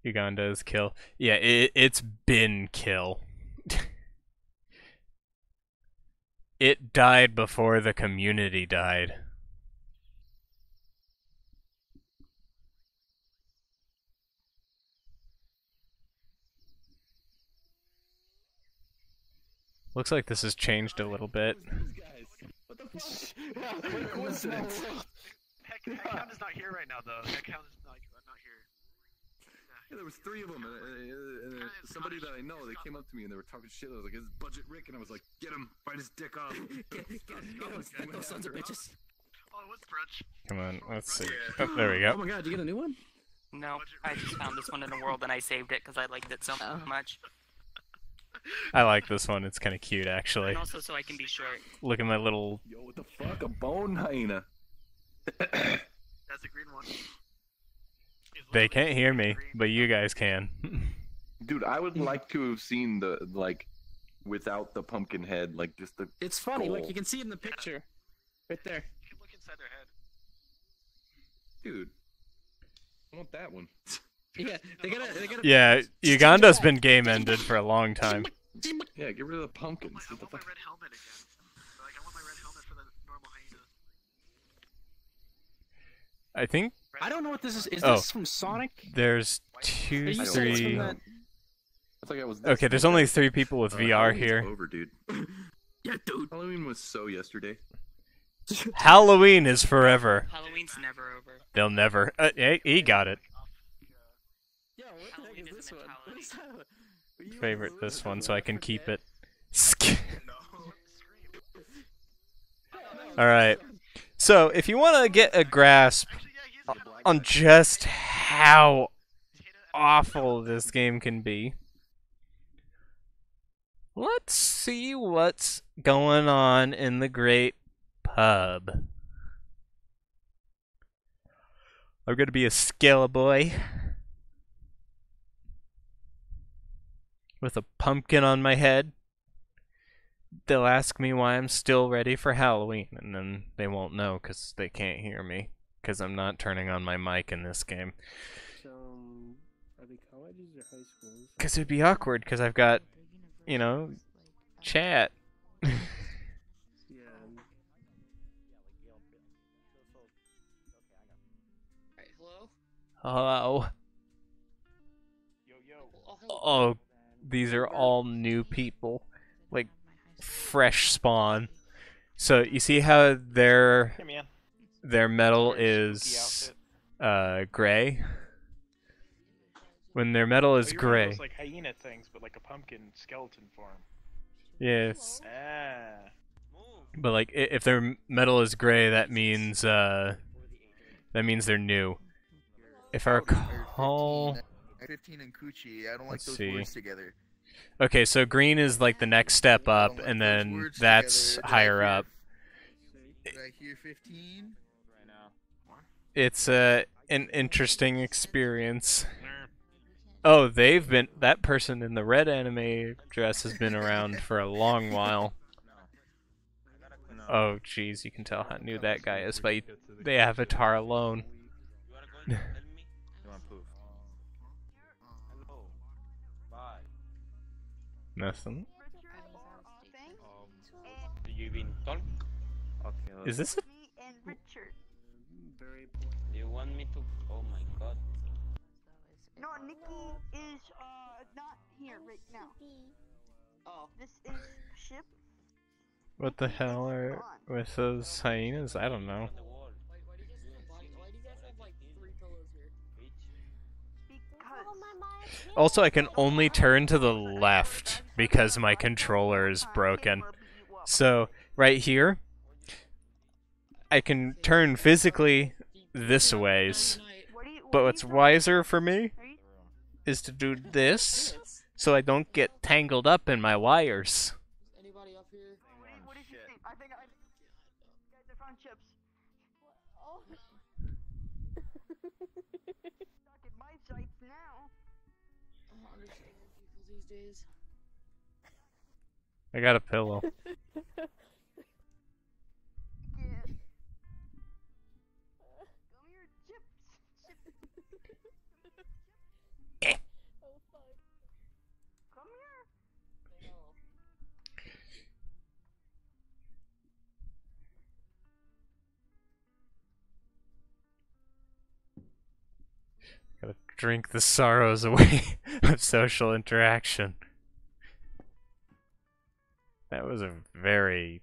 Speaker 1: Uganda is kill. Yeah, it's been kill. It died before the community died. Looks like this has changed a little bit.
Speaker 2: What the fuck? What coincidence? Heckhound is not here right now, though. Heckhound is not here.
Speaker 3: Yeah, there was 3 of them, and somebody that I know, they came up to me and they were talking shit. I was like, "Is Budget Rick?" And I was like, "Get him! Bite his dick off!"
Speaker 4: Get those sons of bitches.
Speaker 2: Oh, what's Brunch?
Speaker 1: Come on, let's see. Oh, there we go.
Speaker 4: Oh my god, did you get a new one?
Speaker 5: No, I just found this one in the world and I saved it because I liked it so much.
Speaker 1: I like this one. It's kind of cute, actually.
Speaker 5: And also so I can be short.
Speaker 1: Look at my little...
Speaker 3: Yo, what the fuck? A bone hyena.
Speaker 2: That's a green one.
Speaker 1: They can't hear me, but you guys can.
Speaker 3: Dude, I would like to have seen the, like, without the pumpkin head, like, just the...
Speaker 4: It's funny,
Speaker 3: goal.
Speaker 4: look, you can see it in the picture. Right there.
Speaker 2: You can look inside their head.
Speaker 3: Dude. I want that one.
Speaker 4: Yeah, they gotta.
Speaker 1: Yeah, Uganda's been game ended for a long time.
Speaker 3: Yeah, get rid of the pumpkins.
Speaker 2: I
Speaker 3: What the
Speaker 2: want my
Speaker 3: fuck?
Speaker 2: red helmet again. Like, I want my red helmet for the normal hyena.
Speaker 1: I think
Speaker 4: I don't know what this is. Is
Speaker 1: Oh.
Speaker 4: this from Sonic?
Speaker 1: there's
Speaker 4: Are
Speaker 1: 2,
Speaker 4: you saying it's from
Speaker 1: 3.
Speaker 4: that?
Speaker 3: I thought I was
Speaker 1: Okay, there's only 3 people with VR
Speaker 3: Halloween's
Speaker 1: here.
Speaker 3: over, dude.
Speaker 4: Yeah, dude.
Speaker 3: Halloween was so yesterday.
Speaker 1: Halloween is forever.
Speaker 5: Halloween's never over.
Speaker 1: They'll never. He got it.
Speaker 4: Yeah, what the heck
Speaker 5: Halloween
Speaker 4: is
Speaker 5: is a
Speaker 4: this one?
Speaker 5: mentality.
Speaker 4: What is that?
Speaker 1: Favorite this one so I can keep it. Alright. So, if you want to get a grasp on just how awful this game can be, let's see what's going on in the Great Pub. I'm gonna be a Scala boy with a pumpkin on my head. They'll ask me why I'm still ready for Halloween, and then they won't know because they can't hear me because I'm not turning on my mic in this game.
Speaker 4: So, are they colleges or high schools?
Speaker 1: Because it'd be awkward because I've got, chat.
Speaker 4: Yeah.
Speaker 5: Alright, hello?
Speaker 1: Hello. Oh, these are all new people. Like, fresh spawn. So, you see how their metal is gray? When their metal is gray.
Speaker 6: Those, like hyena things, but like a pumpkin skeleton form.
Speaker 1: Yes.
Speaker 6: Ah.
Speaker 1: But like, if their metal is gray, that means they're new. If I recall,
Speaker 7: 15 and Coochie. I don't like
Speaker 1: Let's
Speaker 7: those
Speaker 1: see.
Speaker 7: words together.
Speaker 1: okay, so green is like the next step
Speaker 7: I
Speaker 1: up,
Speaker 7: don't like
Speaker 1: and
Speaker 7: those
Speaker 1: then
Speaker 7: words
Speaker 1: that's
Speaker 7: together.
Speaker 1: higher up.
Speaker 7: Did I hear 15?
Speaker 1: It's an interesting experience. Oh, that person in the red anime dress has been around for a long while. Oh, jeez, you can tell how new that guy is by the avatar alone. Nothing.
Speaker 8: You been talk? Okay.
Speaker 1: Is this a...
Speaker 9: Me and Richard.
Speaker 4: Very
Speaker 8: You want me to? Oh my god.
Speaker 9: No, Nikki is not here right now. Oh, this is ship.
Speaker 1: What the hell are with those hyenas? I don't know.
Speaker 9: Because
Speaker 1: Also, I can only turn to the left because my controller is broken. So, right here, I can turn physically this ways. But what's wiser for me is to do this so I don't get tangled up in my wires.
Speaker 9: What is his name? I think guys, I found chips. Stuck in my sights now.
Speaker 1: I got a pillow.
Speaker 9: Yeah. Come here, chips. Come here.
Speaker 1: Gotta drink the sorrows away of social interaction. That was a very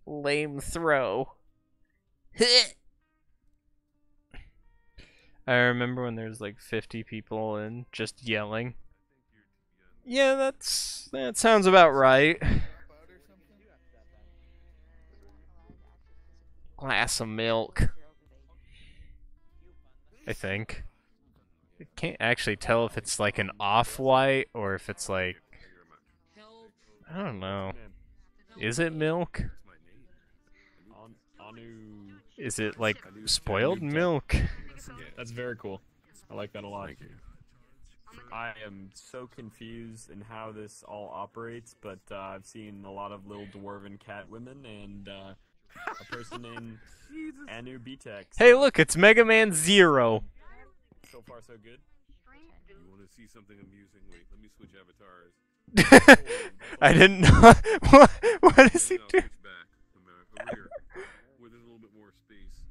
Speaker 1: lame throw. I remember when there's like 50 people and just yelling. Yeah, that sounds about right. Glass of milk. I think. I can't actually tell if it's like an off-white or if it's like... I don't know. Is it milk? Is it like spoiled milk?
Speaker 10: That's very cool. I like that a lot. I am so confused in how this all operates, but I've seen a lot of little dwarven cat women and a person named Anu Btex.
Speaker 1: Hey, look, it's Mega Man Zero.
Speaker 10: So far, so good.
Speaker 3: to see something amusing. Wait, let me switch avatars.
Speaker 1: I didn't know. What is he
Speaker 3: No,
Speaker 1: doing?
Speaker 3: switch back. Over here, where there's a little bit more space.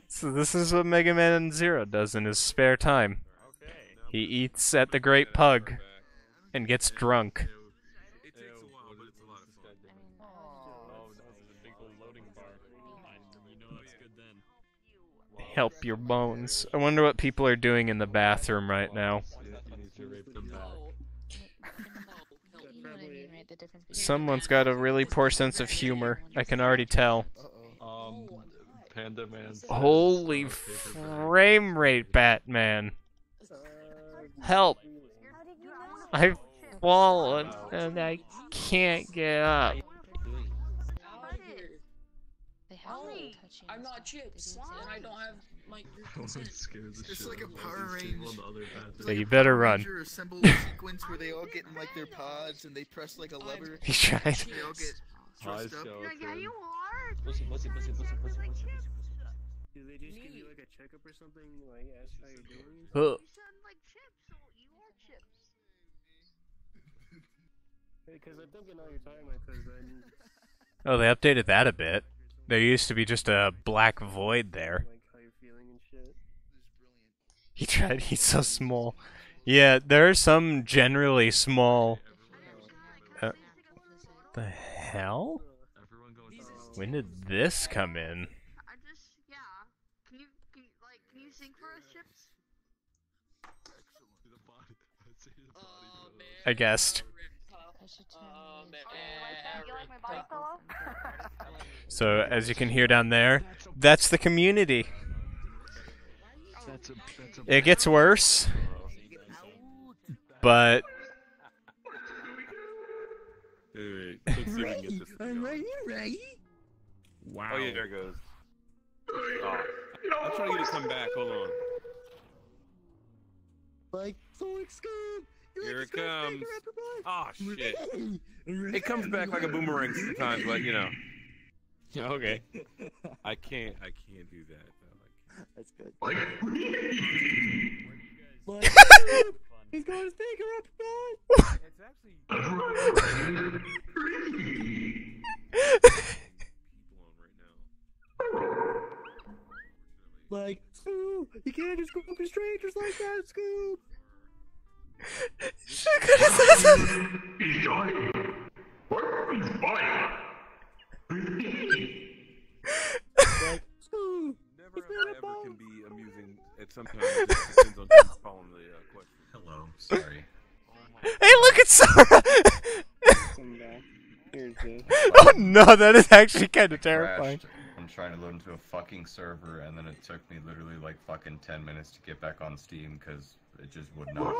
Speaker 1: So this is what Mega Man Zero does in his spare time. He eats at the Great Pug and gets drunk.
Speaker 3: It takes a while, but it's a lot of fun.
Speaker 10: Oh, no, the big old loading bar. You know that's good then.
Speaker 1: Help your bones. I wonder what people are doing in the bathroom right now.
Speaker 10: You need to rape them back.
Speaker 1: Someone's got a really poor sense of humor. I can already tell.
Speaker 11: Panda Man.
Speaker 1: Holy frame rate, Batman. Help. I've fallen and I can't get up.
Speaker 12: I'm not Chips, and I don't have my
Speaker 7: It's like a Power Range.
Speaker 1: So you better run.
Speaker 7: Ranger assembled sequence where they all get in like their pods and they press like a lever.
Speaker 1: He tried.
Speaker 7: They all get trussed up.
Speaker 9: Yeah, you are.
Speaker 8: Pussy.
Speaker 4: Do they just give you like a checkup or something? Like ask how you're doing?
Speaker 1: Huh.
Speaker 9: You sound like Chips, so you are Chips.
Speaker 4: Because I think I know what you're talking about. Because then.
Speaker 1: Oh, they updated that a bit. There used to be just a black void there.
Speaker 4: Like how you're feeling and shit.
Speaker 1: He tried. He's so small. Yeah, there are some generally small. The hell? When did this come in?
Speaker 9: I just, yeah. Can you sing for us, Chips?
Speaker 1: I guessed.
Speaker 9: You like my body pillow?
Speaker 1: So, as you can hear down there, that's the community. It gets worse, but
Speaker 3: Wait, let's see if we can get this thing going.
Speaker 10: Wow.
Speaker 3: Oh yeah, there it goes. Oh. I'm trying to get it to come back. Hold on.
Speaker 7: Like, Scoop!
Speaker 3: Here it comes. Oh shit! It comes back like a boomerang sometimes, but you know.
Speaker 10: Okay.
Speaker 3: I can't do that.
Speaker 7: That's good.
Speaker 10: He's
Speaker 7: going to take her up,
Speaker 3: It's actually people on right now.
Speaker 7: Like, Scoop! You can't just go up to strangers like that, Scoop!
Speaker 13: He's dying. What? He's fine.
Speaker 7: Scoop!
Speaker 3: Never ever can be amusing at some time. It just depends on who's following the question.
Speaker 11: Hello, sorry.
Speaker 1: hey, look at Sora!
Speaker 4: Come back. Here's this.
Speaker 1: Oh no, that is actually kind of terrifying.
Speaker 11: Crashed. I'm trying to load into a fucking server, and then it took me literally like fucking 10 minutes to get back on Steam because it just would not.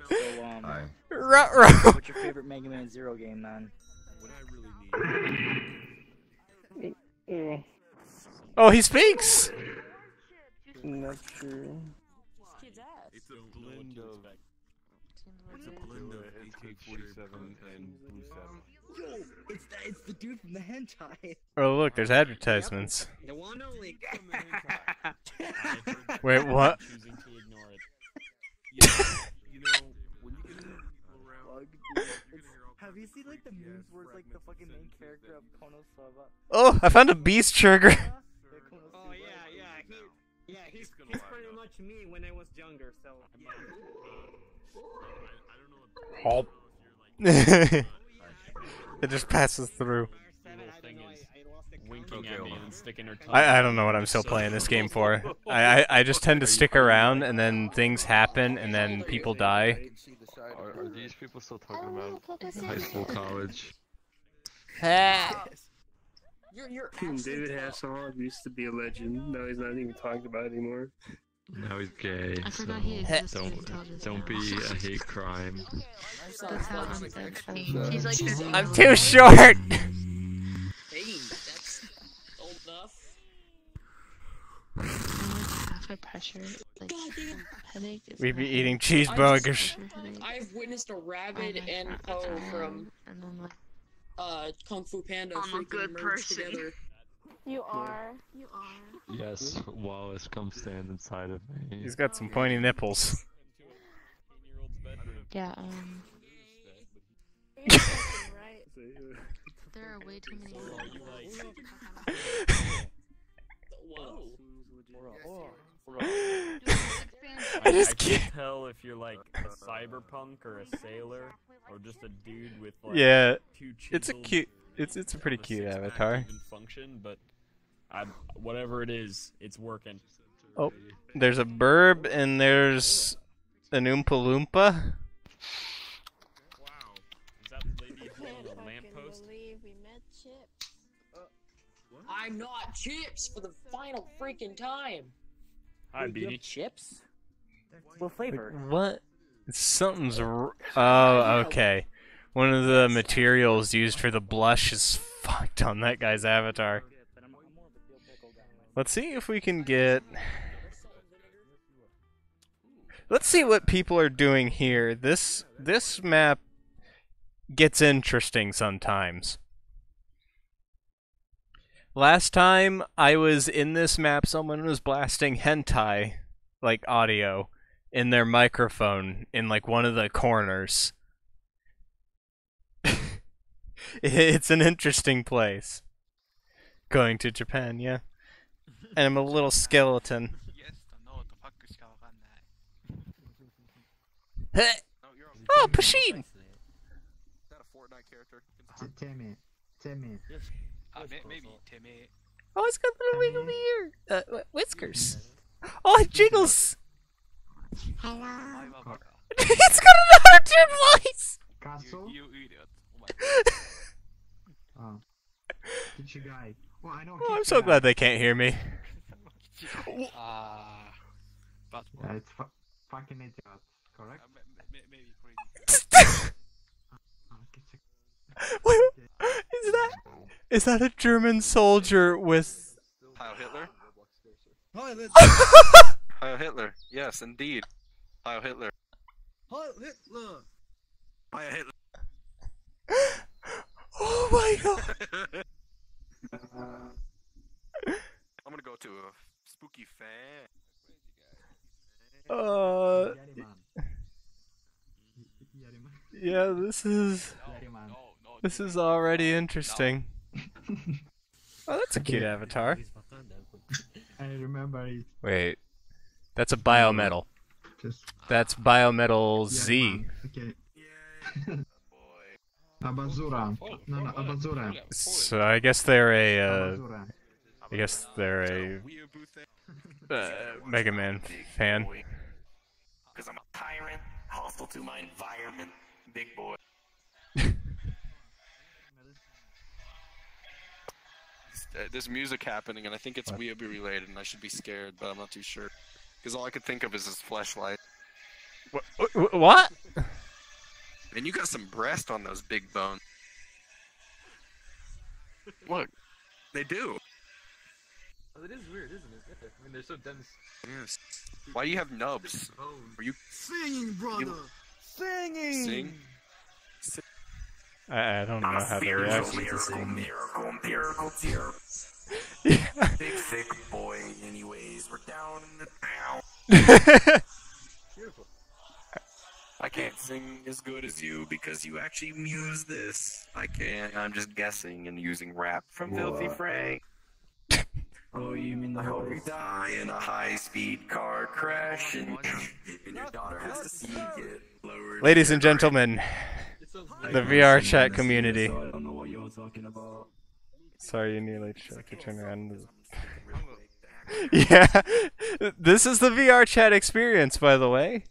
Speaker 14: So,
Speaker 11: Hi.
Speaker 14: what's your favorite Mega Man Zero game, man?
Speaker 3: What I really need.
Speaker 1: Oh, he speaks!
Speaker 4: Not true.
Speaker 3: It's a blend of. It's a blend of AK-47 and Blue 7.
Speaker 7: Yo, it's the dude from the hentai.
Speaker 1: Oh, look, there's advertisements.
Speaker 7: The one only.
Speaker 1: Wait, what?
Speaker 10: Choosing to ignore it.
Speaker 3: Yeah, you know, when you get around,
Speaker 7: Have you seen like the memes where it's like the fucking main character of Konosuba?
Speaker 1: Oh, I found a beast trigger.
Speaker 6: Oh yeah, he's pretty much me when I was younger, so yeah.
Speaker 1: Halt. It just passes through.
Speaker 10: Winking at me and sticking her tongue.
Speaker 1: I don't know what I'm still playing this game for. I just tend to stick around and then things happen and then people die.
Speaker 11: Are these people still talking about high school, college?
Speaker 4: David Hasselhoff used to be a legend. Now he's not even talked about anymore.
Speaker 11: Now he's gay.
Speaker 15: I forgot he existed
Speaker 11: Don't be a hate crime.
Speaker 15: That's how he's like
Speaker 1: I'm too short!
Speaker 12: Hey, that's old enough.
Speaker 15: half my pressure. Like, headache is
Speaker 1: We be
Speaker 15: my
Speaker 1: eating
Speaker 15: headache.
Speaker 1: cheeseburgers.
Speaker 12: I've witnessed a rabbit and Po from
Speaker 15: and then like
Speaker 12: Kung Fu Panda
Speaker 9: I'm a
Speaker 12: freaking
Speaker 9: good
Speaker 12: merge
Speaker 9: person.
Speaker 12: together.
Speaker 15: You are. You are.
Speaker 16: Yes, Wallace, come stand inside of me.
Speaker 1: He's got some pointy nipples.
Speaker 15: Yeah,
Speaker 6: You're fucking right.
Speaker 15: there are way too many.
Speaker 10: I
Speaker 1: just
Speaker 10: can't
Speaker 1: can't.
Speaker 10: tell if you're like a cyberpunk or a sailor or just a dude with like
Speaker 1: Yeah,
Speaker 10: two
Speaker 1: it's a
Speaker 10: chisels
Speaker 1: cute. It's a pretty
Speaker 10: of a
Speaker 1: cute
Speaker 10: six-pack
Speaker 1: avatar.
Speaker 10: even function, but whatever it is, it's working.
Speaker 1: Oh, there's a burb and there's an Oompa Loompa.
Speaker 10: Wow, is that the lady holding a lamppost?
Speaker 15: Believe we met Chips.
Speaker 12: I'm not Chips for the final freaking time.
Speaker 10: Hi, Beanie.
Speaker 14: Chips? What flavor?
Speaker 1: What? Something's. Oh, okay. One of the materials used for the blush is fucked on that guy's avatar. Let's see if we can get. Let's see what people are doing here. This map gets interesting sometimes. Last time I was in this map, someone was blasting hentai, like audio, in their microphone in like one of the corners. It's an interesting place. Going to Japan, yeah. And I'm a little skeleton. Oh, Pasheen!
Speaker 3: Is that a Fortnite character?
Speaker 7: Timmy.
Speaker 2: Maybe Timmy.
Speaker 1: Oh, it's got little wiggly ear. Whiskers. Oh, it jiggles.
Speaker 9: Hello.
Speaker 1: It's got an auto-tune voice.
Speaker 7: Castle?
Speaker 2: You idiot.
Speaker 7: Oh. Kichigai. Well, I know
Speaker 1: Oh, I'm so glad they can't hear me.
Speaker 2: But
Speaker 7: Yeah, it's fucking idiot, correct?
Speaker 2: maybe crazy.
Speaker 1: Wait, is that a German soldier with?
Speaker 3: Heil Hitler?
Speaker 7: Heil Hitler!
Speaker 3: Heil Hitler. Yes, indeed. Heil Hitler.
Speaker 7: Heil Hitler!
Speaker 3: Heil Hitler.
Speaker 1: Oh my god!
Speaker 3: I'm gonna go to a spooky fan.
Speaker 1: Yeah, this is already interesting. Oh, that's a cute avatar.
Speaker 7: I remember it.
Speaker 1: Wait, that's a biometal. That's biometal Z.
Speaker 7: Okay. Abazura. No, Abazura.
Speaker 1: So I guess they're a. I guess they're a Mega Man fan.
Speaker 13: Because I'm a tyrant, hostile to my environment, big boy.
Speaker 3: There's music happening, and I think it's weeaboo related, and I should be scared, but I'm not too sure. Because all I could think of is his fleshlight.
Speaker 1: What?
Speaker 3: And you got some breast on those big bones. Look, they do.
Speaker 17: It is weird, isn't it? I mean, they're so dense.
Speaker 3: Yes. Why do you have nubs? Are you
Speaker 7: singing, brother? Singing!
Speaker 3: Sing?
Speaker 1: I don't know how to react.
Speaker 13: Miracle tear. Big thick boy, anyways, we're down in the town.
Speaker 3: Beautiful. I can't sing as good as you because you actually muse this. I can't. I'm just guessing and using rap from Filthy Frank.
Speaker 13: Oh, you mean I hope you die in a high-speed car crash and your daughter has to see it lowered.
Speaker 1: Ladies and gentlemen, the VR chat community.
Speaker 13: I don't know what you're talking about.
Speaker 1: Sorry, you nearly tried to turn around. Yeah, this is the VR chat experience, by the way.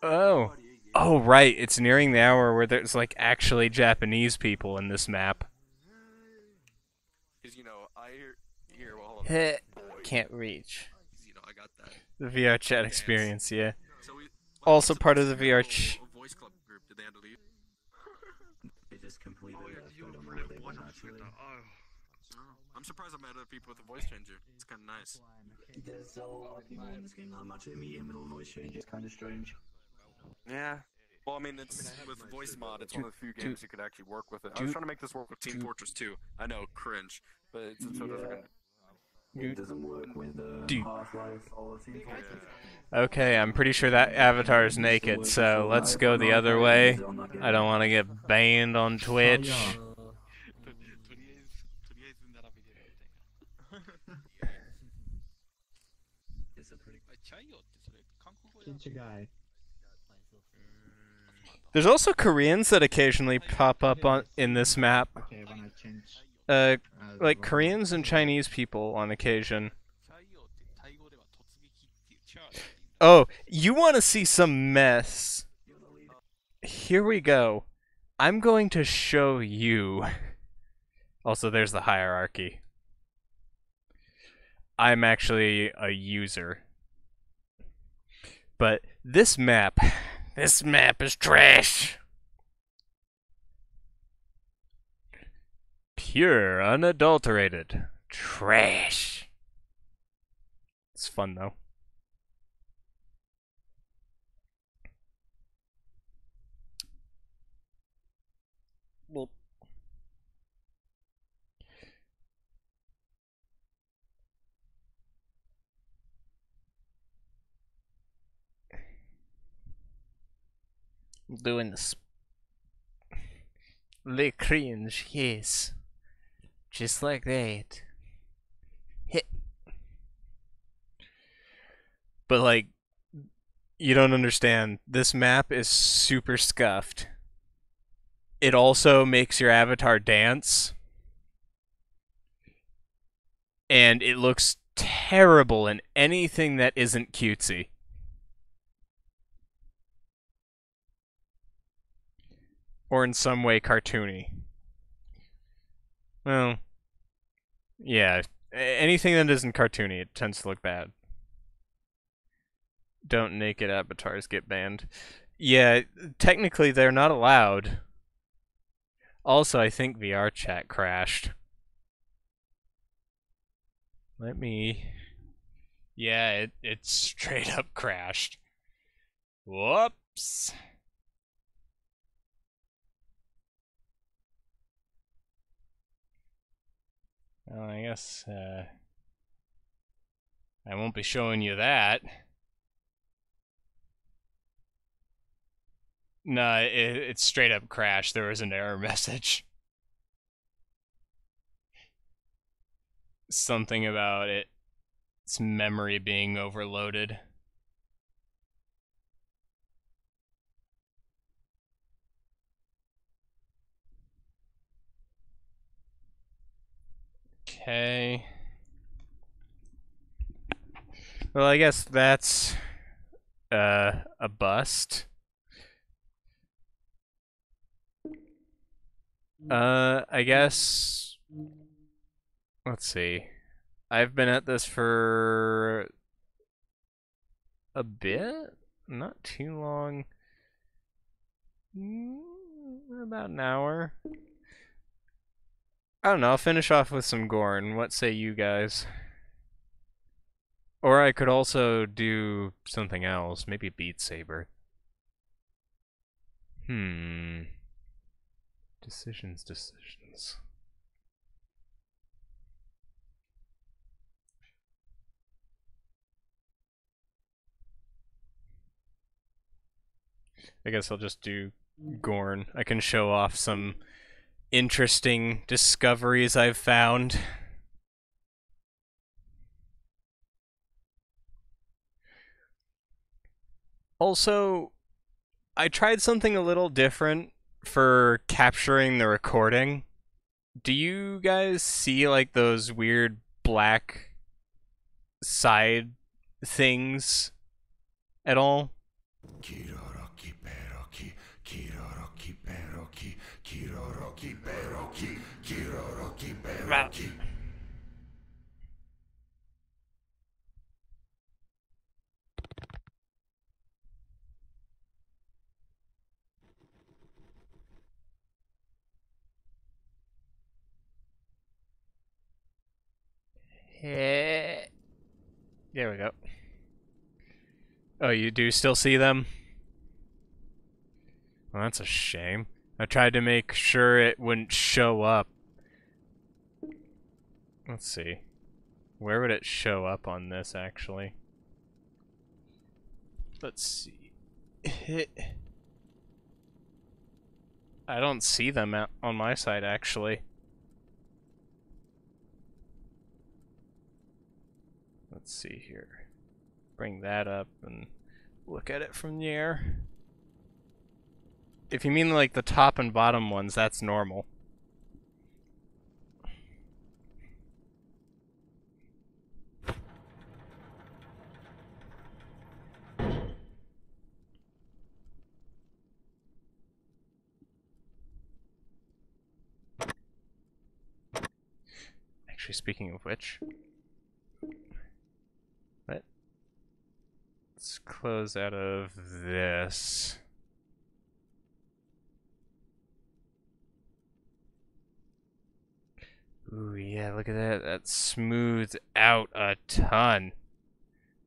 Speaker 1: Oh. Oh, right. It's nearing the hour where there's, like, actually Japanese people in this map.
Speaker 3: Because, you know, I hear well, hold on.
Speaker 1: Can't reach.
Speaker 3: You know, I got that.
Speaker 1: The VR chat experience, yeah. Also part of the VR
Speaker 3: Voice club group, did they have to leave?
Speaker 13: They just completely
Speaker 3: I'm surprised I met other people with a voice changer. It's kind of nice.
Speaker 13: There's a lot of people in this game not much of me in middle voice change. It's kind of strange.
Speaker 3: Yeah. Well, I mean, it's with voice mod. It's one of the few games you could actually work with it. I was trying to make this work with Team Fortress 2. I know, cringe, but it's so doesn't.
Speaker 13: It doesn't work with Half-Life or Team Fortress.
Speaker 1: Okay, I'm pretty sure that avatar is naked, so let's go the other way. I don't want to get banned on Twitch.
Speaker 7: guy.
Speaker 1: There's also Koreans that occasionally pop up in this map. Like Koreans and Chinese people on occasion. Oh, you want to see some mess? Here we go. I'm going to show you. Also, there's the hierarchy. I'm actually a user. But this map is trash. Pure, unadulterated trash. It's fun though. Well, doing this. Le cringe, yes. Just like that. Hit. But like, you don't understand. This map is super scuffed. It also makes your avatar dance. And it looks terrible in anything that isn't cutesy. Or in some way cartoony. Well, yeah. Anything that isn't cartoony, it tends to look bad. Don't naked avatars get banned? Yeah, technically they're not allowed. Also, I think VR chat crashed. Let me... Yeah, it straight up crashed. Whoops. Well, I guess, I won't be showing you that. No, it straight up crashed. There was an error message. Something about its memory being overloaded. Okay. Well, I guess that's a bust. I guess, let's see. I've been at this for a bit, not too long. About an hour. I don't know, I'll finish off with some Gorn. What say you guys? Or I could also do something else, maybe Beat Saber. Decisions. I guess I'll just do Gorn. I can show off some interesting discoveries I've found. Also, I tried something a little different for capturing the recording. Do you guys see like those weird black side things at all? There we go. Oh, you do still see them? Well, that's a shame. I tried to make sure it wouldn't show up. Let's see. Where would it show up on this, actually? Let's see. I don't see them on my side, actually. Let's see here. Bring that up and look at it from the air. If you mean like the top and bottom ones, that's normal. Actually, speaking of which, let's close out of this. Ooh, yeah, look at that. That smooths out a ton.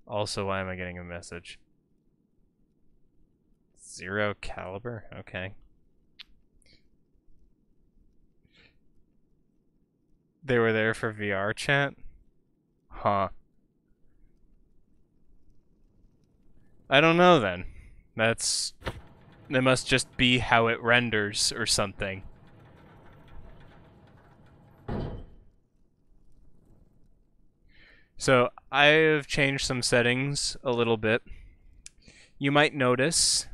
Speaker 1: Also, why am I getting a message? 0 caliber? Okay. They were there for VR chat? Huh. I don't know then. That must just be how it renders or something. So, I have changed some settings a little bit. You might notice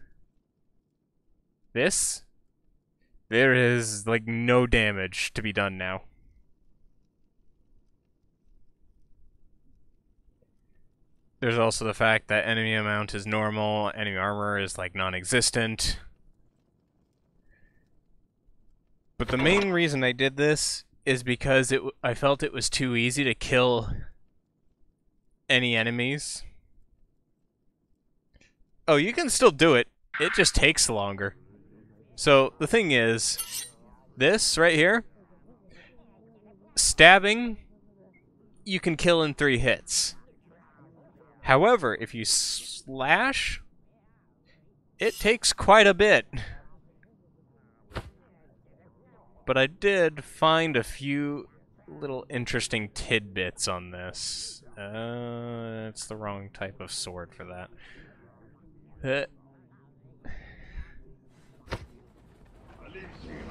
Speaker 1: this. There is like no damage to be done now. There's also the fact that enemy amount is normal, enemy armor is like non-existent. But the main reason I did this is because I felt it was too easy to kill any enemies. Oh, you can still do it. It just takes longer. So the thing is, this right here, stabbing, you can kill in 3 hits. However, if you slash, it takes quite a bit. But I did find a few little interesting tidbits on this. It's the wrong type of sword for that.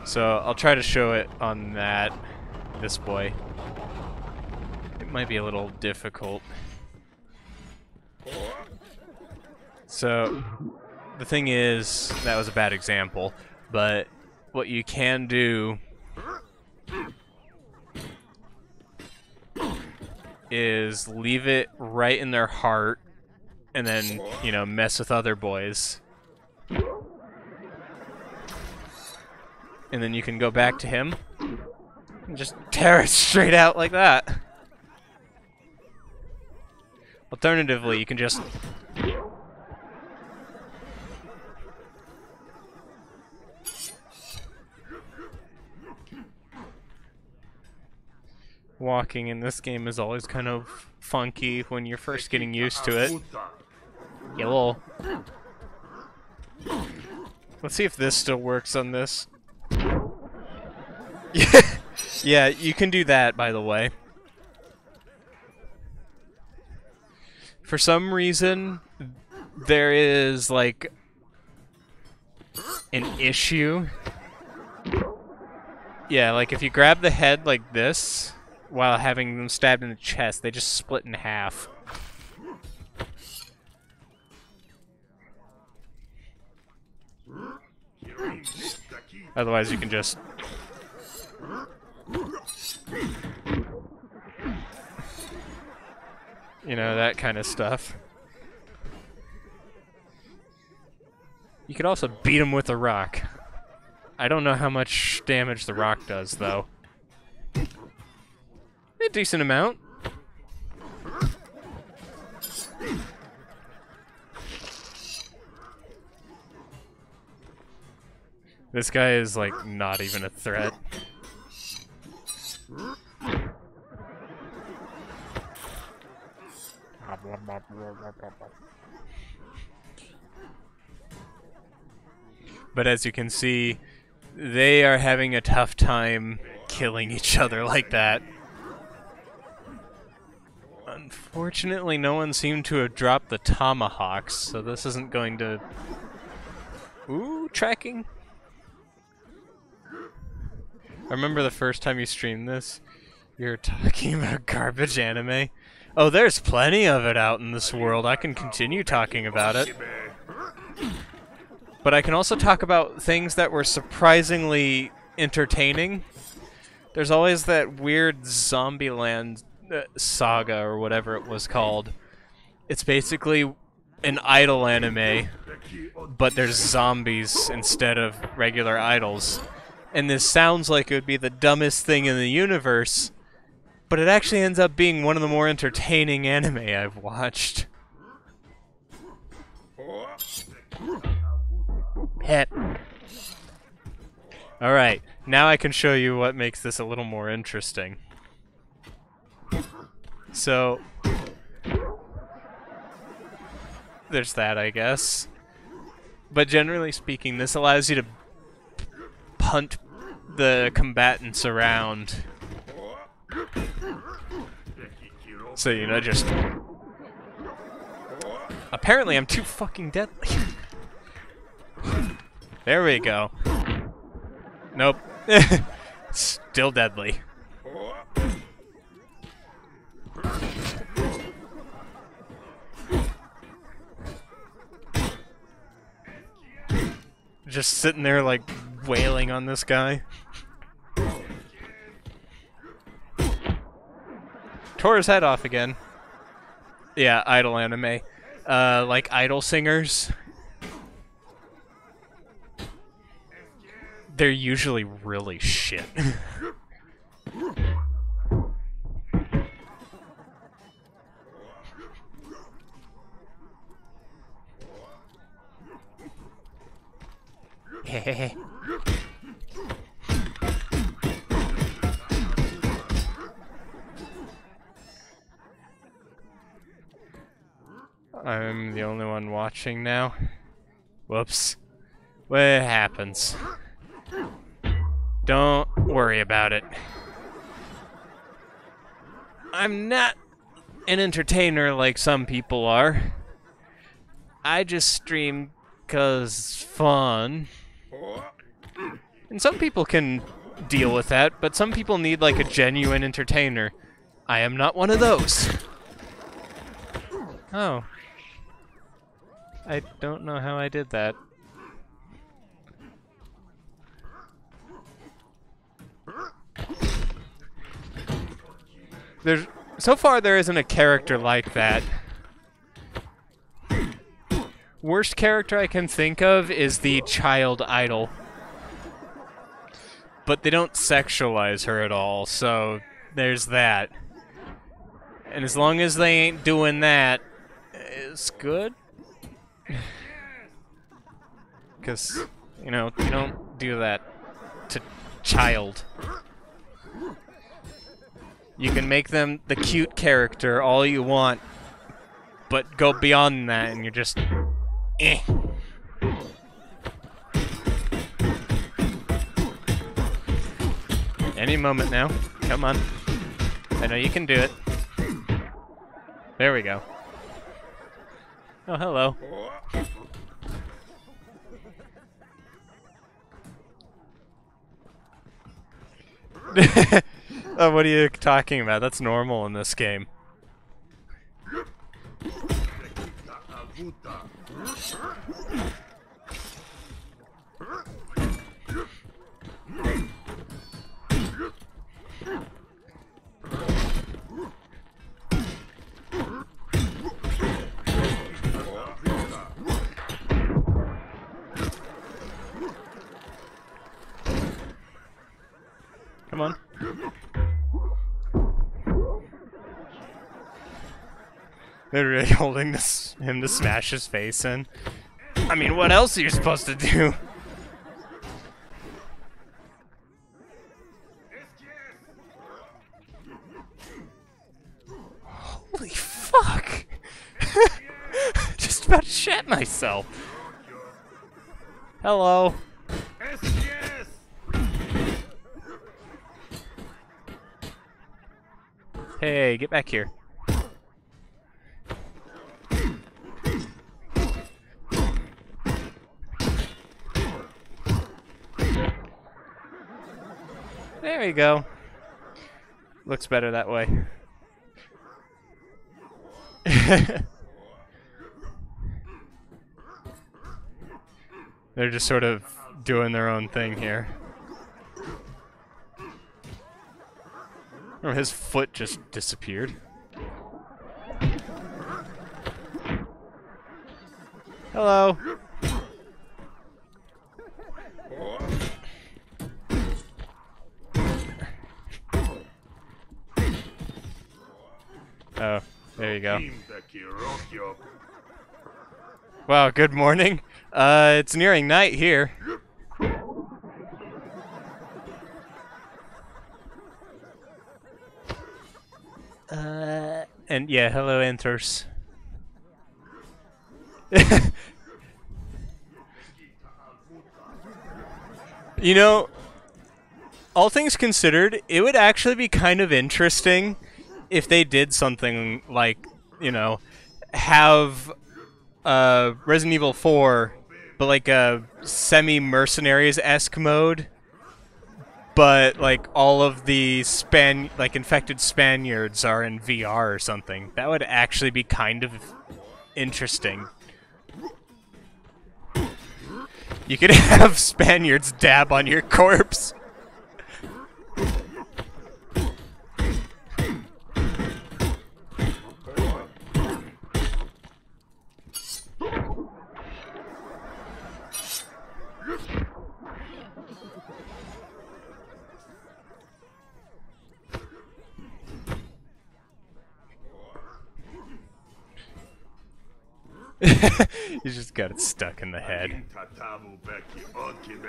Speaker 1: So I'll try to show it on this boy. It might be a little difficult. So, the thing is, that was a bad example, but what you can do is leave it right in their heart and then, you know, mess with other boys. And then you can go back to him and just tear it straight out like that. Alternatively, you can just walking in this game is always kind of funky when you're first getting used to it. Hello. Let's see if this still works on this. Yeah, you can do that, by the way. For some reason, there is, like, an issue. Yeah, like, if you grab the head like this, while having them stabbed in the chest, they just split in half. Otherwise, you can just... you know, that kind of stuff. You could also beat him with a rock. I don't know how much damage the rock does, though. A decent amount. This guy is, like, not even a threat. But as you can see, they are having a tough time killing each other like that. Unfortunately, no one seemed to have dropped the tomahawks, so this isn't going to... Ooh, tracking? I remember the first time you streamed this, you were talking about garbage anime. Oh, there's plenty of it out in this world. I can continue talking about it. But I can also talk about things that were surprisingly entertaining. There's always that weird Zombieland saga, or whatever it was called. It's basically an idol anime, but there's zombies instead of regular idols. And this sounds like it would be the dumbest thing in the universe, but it actually ends up being one of the more entertaining anime I've watched. Pet. Alright, now I can show you what makes this a little more interesting. So, there's that, I guess. But generally speaking, this allows you to punt the combatants around. So, you know, just... Apparently I'm too fucking deadly. There we go. Nope. Still deadly. Just sitting there, like, wailing on this guy. Tore his head off again. Yeah, idol anime. Like idol singers. They're usually really shit. Hehehe. I'm the only one watching now. Whoops. What happens? Don't worry about it. I'm not an entertainer like some people are. I just stream 'cause fun. And some people can deal with that, but some people need like a genuine entertainer. I am not one of those. Oh. I don't know how I did that. So far there isn't a character like that. Worst character I can think of is the child idol. But they don't sexualize her at all, so there's that. And as long as they ain't doing that, it's good. Because, you know, you don't do that to child. You can make them the cute character all you want, but go beyond that and you're just... eh. Any moment now. Come on. I know you can do it. There we go. Oh, hello. Oh, what are you talking about? That's normal in this game. Come on. They're really holding him to smash his face in. I mean, what else are you supposed to do? Holy fuck! Just about to shat myself. Hello. Hey, get back here. There we go. Looks better that way. They're just sort of doing their own thing here. Oh, his foot just disappeared. Hello. Oh, there you go. Wow, good morning. It's nearing night here. And yeah, hello, Anthers. You know, all things considered, it would actually be kind of interesting if they did something like, you know, have Resident Evil 4, but like a semi-mercenaries-esque mode, but like all of the infected Spaniards are in VR or something. That would actually be kind of interesting. You could have Spaniards dab on your corpse. You just got it stuck in the head.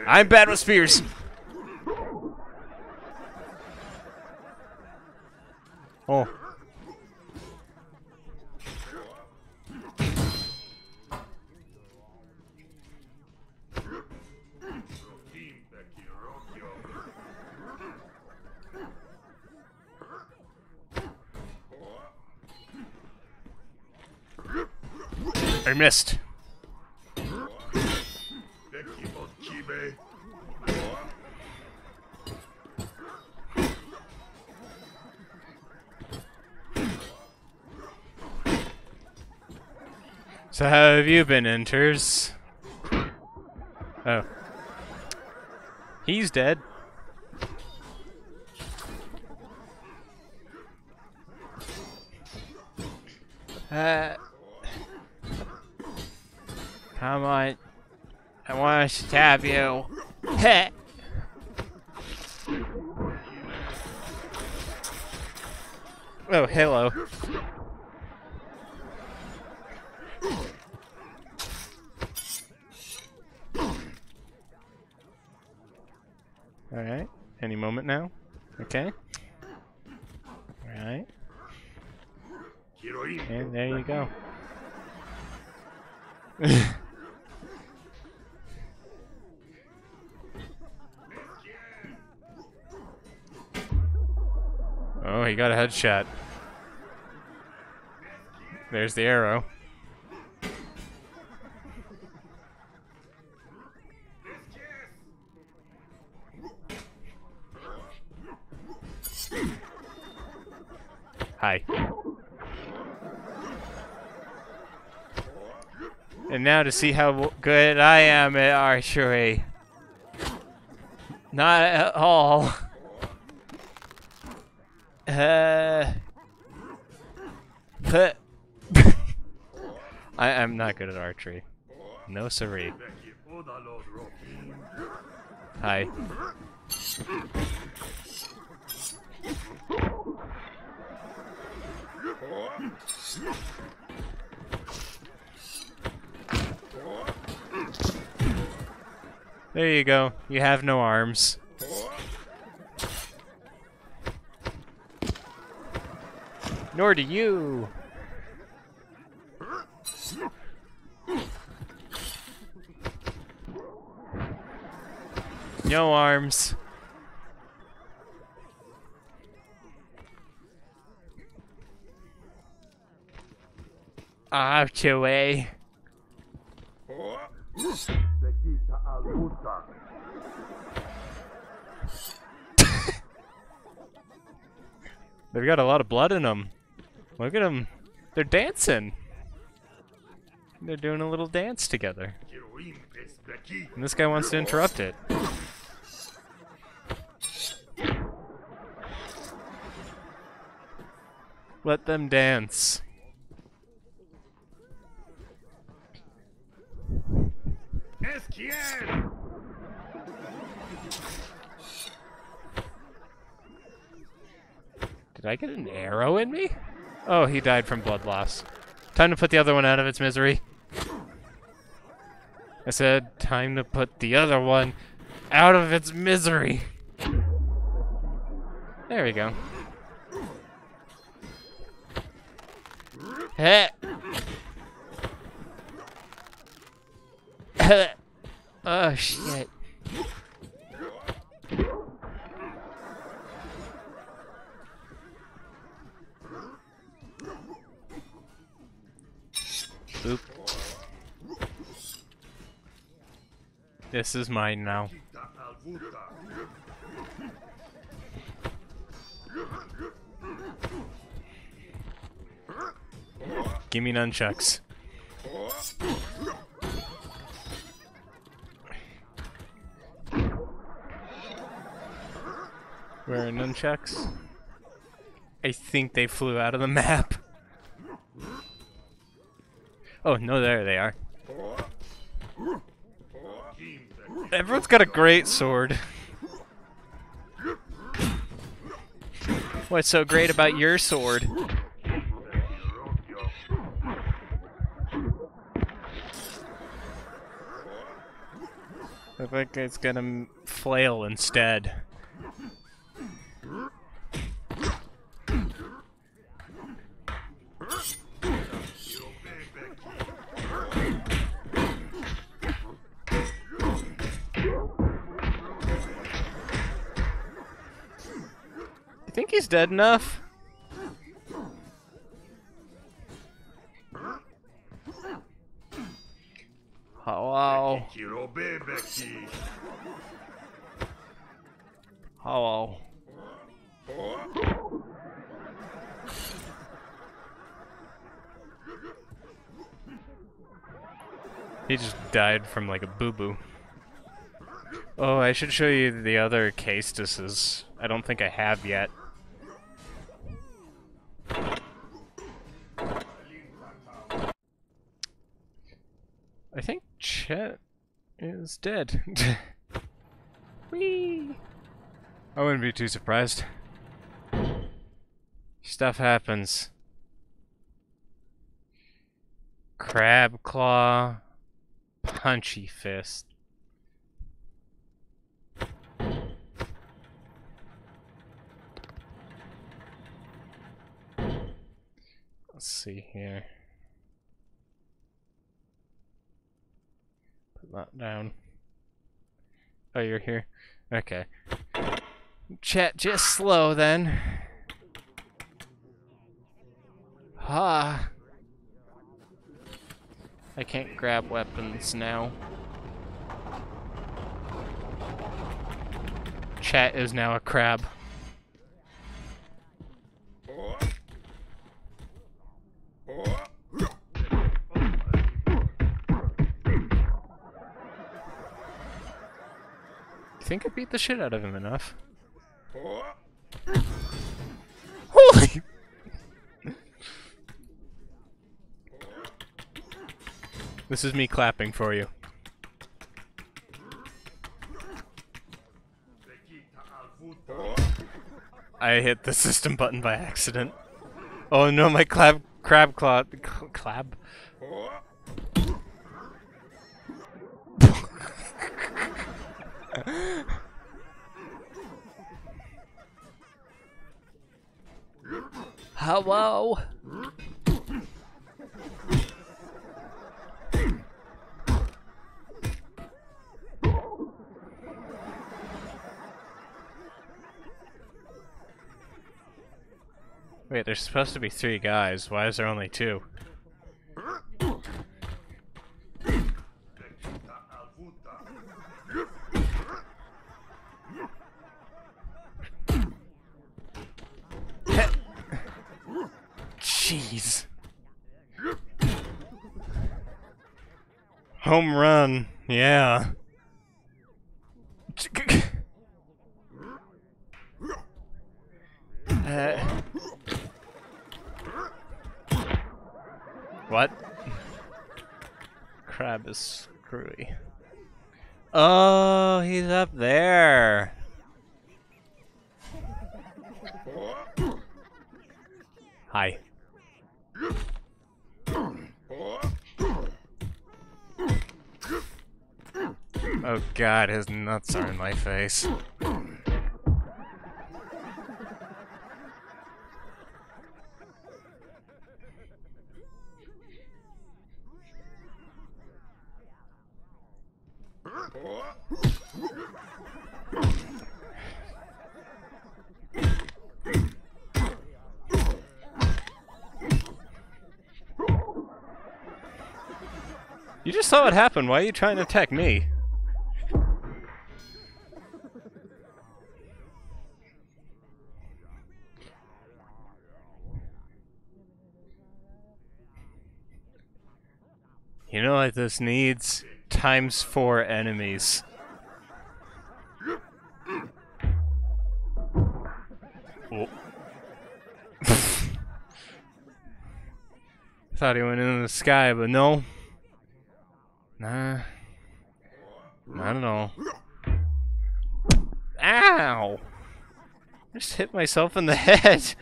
Speaker 1: I'm bad with spears. Oh. I missed. So how have you been, Enters? Oh. He's dead. Come on. I want to stab you. Heh. Oh, hello. Alright. Any moment now. Okay. Alright. And there you go. Oh, he got a headshot. There's the arrow. Hi. And now to see how good I am at archery. Not at all. I'm not good at archery. No siree. Hi. There you go. You have no arms. Nor do you. No arms. Out your way. They've got a lot of blood in them. Look at them. They're dancing. They're doing a little dance together. And this guy wants to interrupt it. Let them dance. Did I get an arrow in me? Oh, he died from blood loss. Time to put the other one out of its misery. I said, time to put the other one out of its misery. There we go. Heh. Oh, shit. Oop. This is mine now. Give me nunchucks. Where are nunchucks? I think they flew out of the map. Oh, no, there they are. Everyone's got a great sword. What's so great about your sword? I think it's gonna flail instead. You think he's dead enough? Hello. Hello. He just died from like a boo-boo. Oh, I should show you the other castices. I don't think I have yet. I think Chet is dead. Whee! I wouldn't be too surprised. Stuff happens. Crab claw, punchy fist. Let's see here. Put that down. Oh, you're here? Okay. Chat, just slow then. Ha! I can't grab weapons now. Chat is now a crab. I think I beat the shit out of him enough. Holy! This is me clapping for you. I hit the system button by accident. Oh no, my crab claw. Clab? Hello? Wait, there's supposed to be 3 guys. Why is there only 2? Jeez. Home run. Yeah. What? Crab is screwy. Oh, he's up there. Hi. Oh god, his nuts are in my face. You just saw what happened. Why are you trying to attack me? You know what this needs? ×4 enemies. Oh. Thought he went into the sky, but no. Nah. Not at all. Ow! I just hit myself in the head.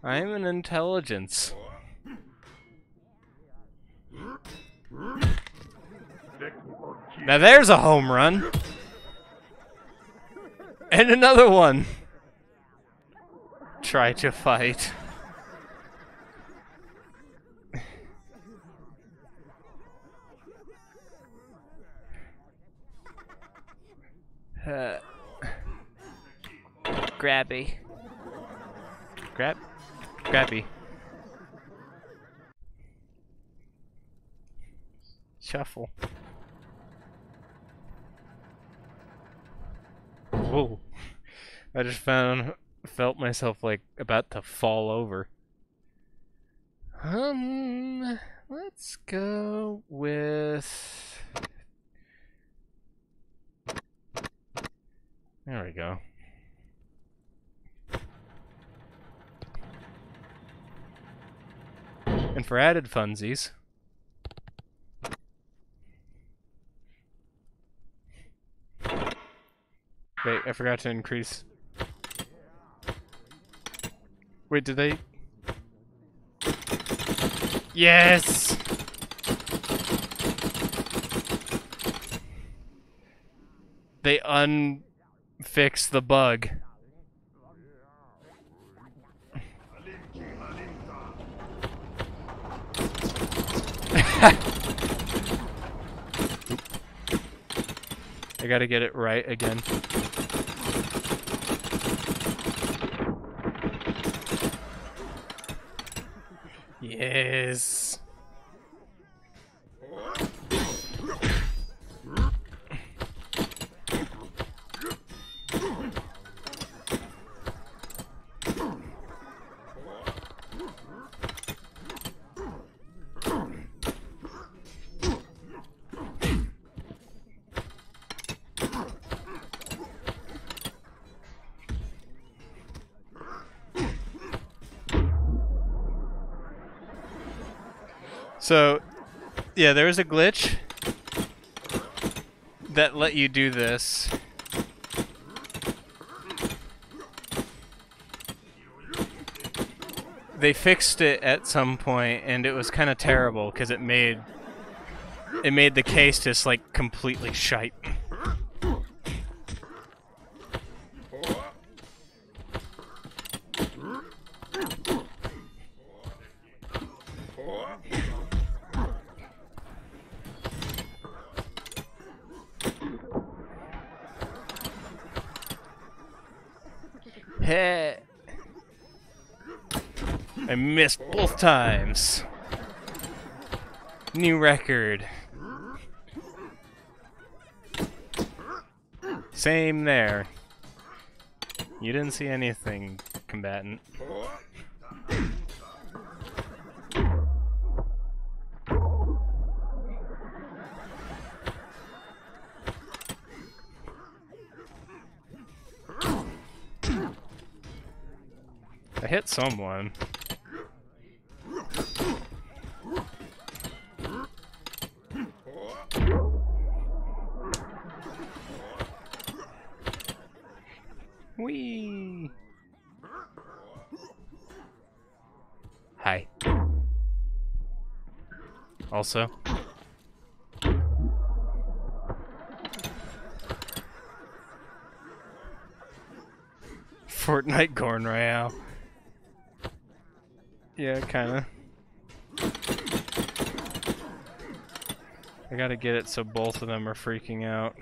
Speaker 1: I'm an intelligence. Now there's a home run. And another one. Try to fight. Grabby. Grabby. Shuffle. Whoa. I just felt myself like about to fall over. Let's go with... There we go. And for added funsies... Wait, I forgot to increase... Wait, did they... Yes! They unfixed the bug. I gotta get it right again. Yes. So, yeah, there was a glitch that let you do this. They fixed it at some point, and it was kind of terrible because it made the case just like completely shite. I missed both times. New record. Same there. You didn't see anything, combatant. I hit someone. Whee! Hi. Also. Fortnite Gorn Royale. Yeah, kinda. I gotta get it so both of them are freaking out.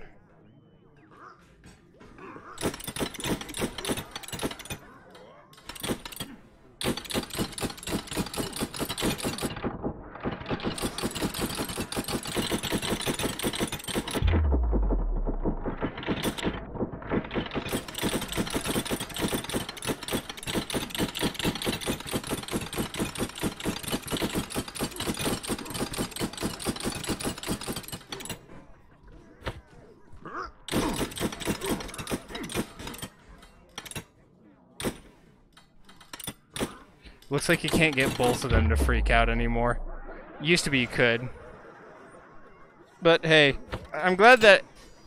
Speaker 1: Looks like you can't get both of them to freak out anymore. Used to be you could. But hey, I'm glad that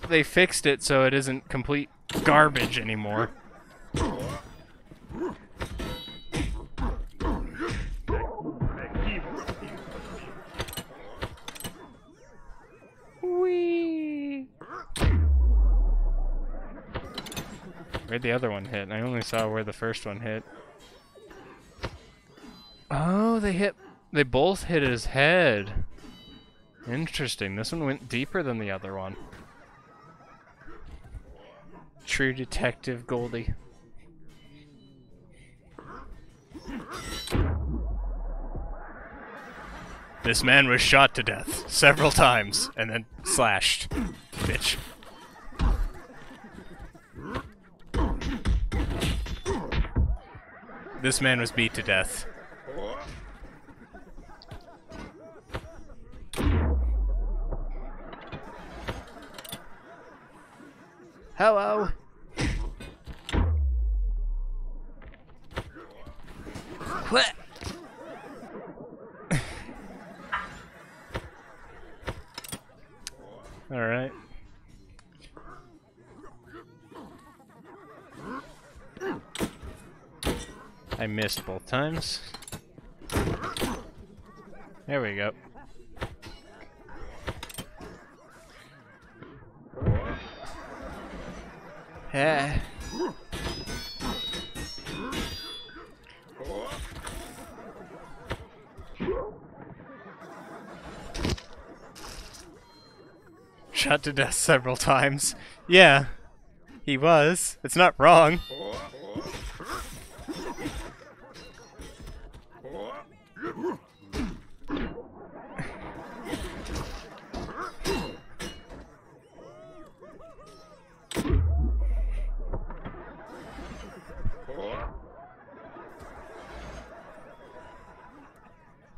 Speaker 1: they fixed it so it isn't complete garbage anymore. Whee! Where'd the other one hit? I only saw where the first one hit. Oh, they both hit his head. Interesting. This one went deeper than the other one. True detective Goldie. This man was shot to death several times and then slashed. Bitch. This man was beat to death. Hello. What? All right. I missed both times. There we go. Yeah. Shot to death several times. Yeah, he was. It's not wrong.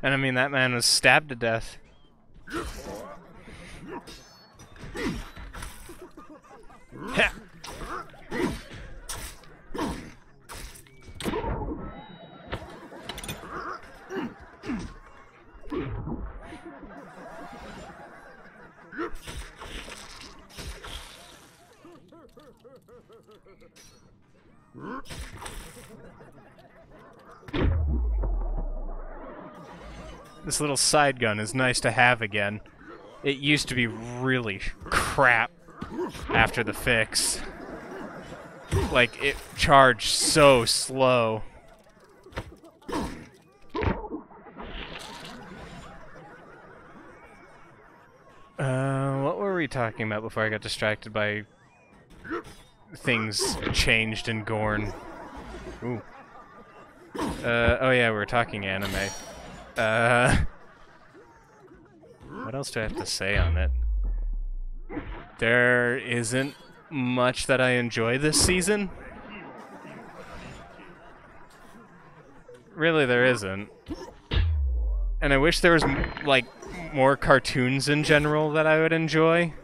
Speaker 1: And I mean, that man was stabbed to death. Ha! This little side gun is nice to have again. It used to be really crap after the fix. Like, it charged so slow. What were we talking about before I got distracted by things changed in Gorn? Ooh. Oh yeah, we're talking anime. What else do I have to say on it? There isn't much that I enjoy this season. Really, there isn't. And I wish there was, like, more cartoons in general that I would enjoy.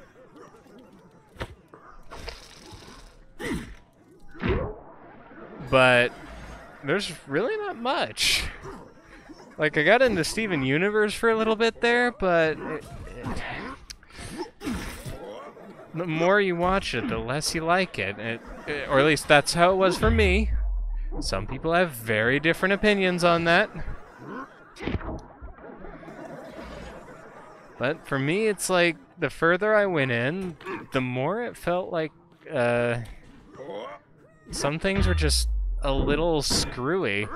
Speaker 1: But there's really not much. Like, I got into Steven Universe for a little bit there, but the more you watch it, the less you like it. Or at least that's how it was for me. Some people have very different opinions on that. But for me, it's like, the further I went in, the more it felt like, some things were just a little screwy.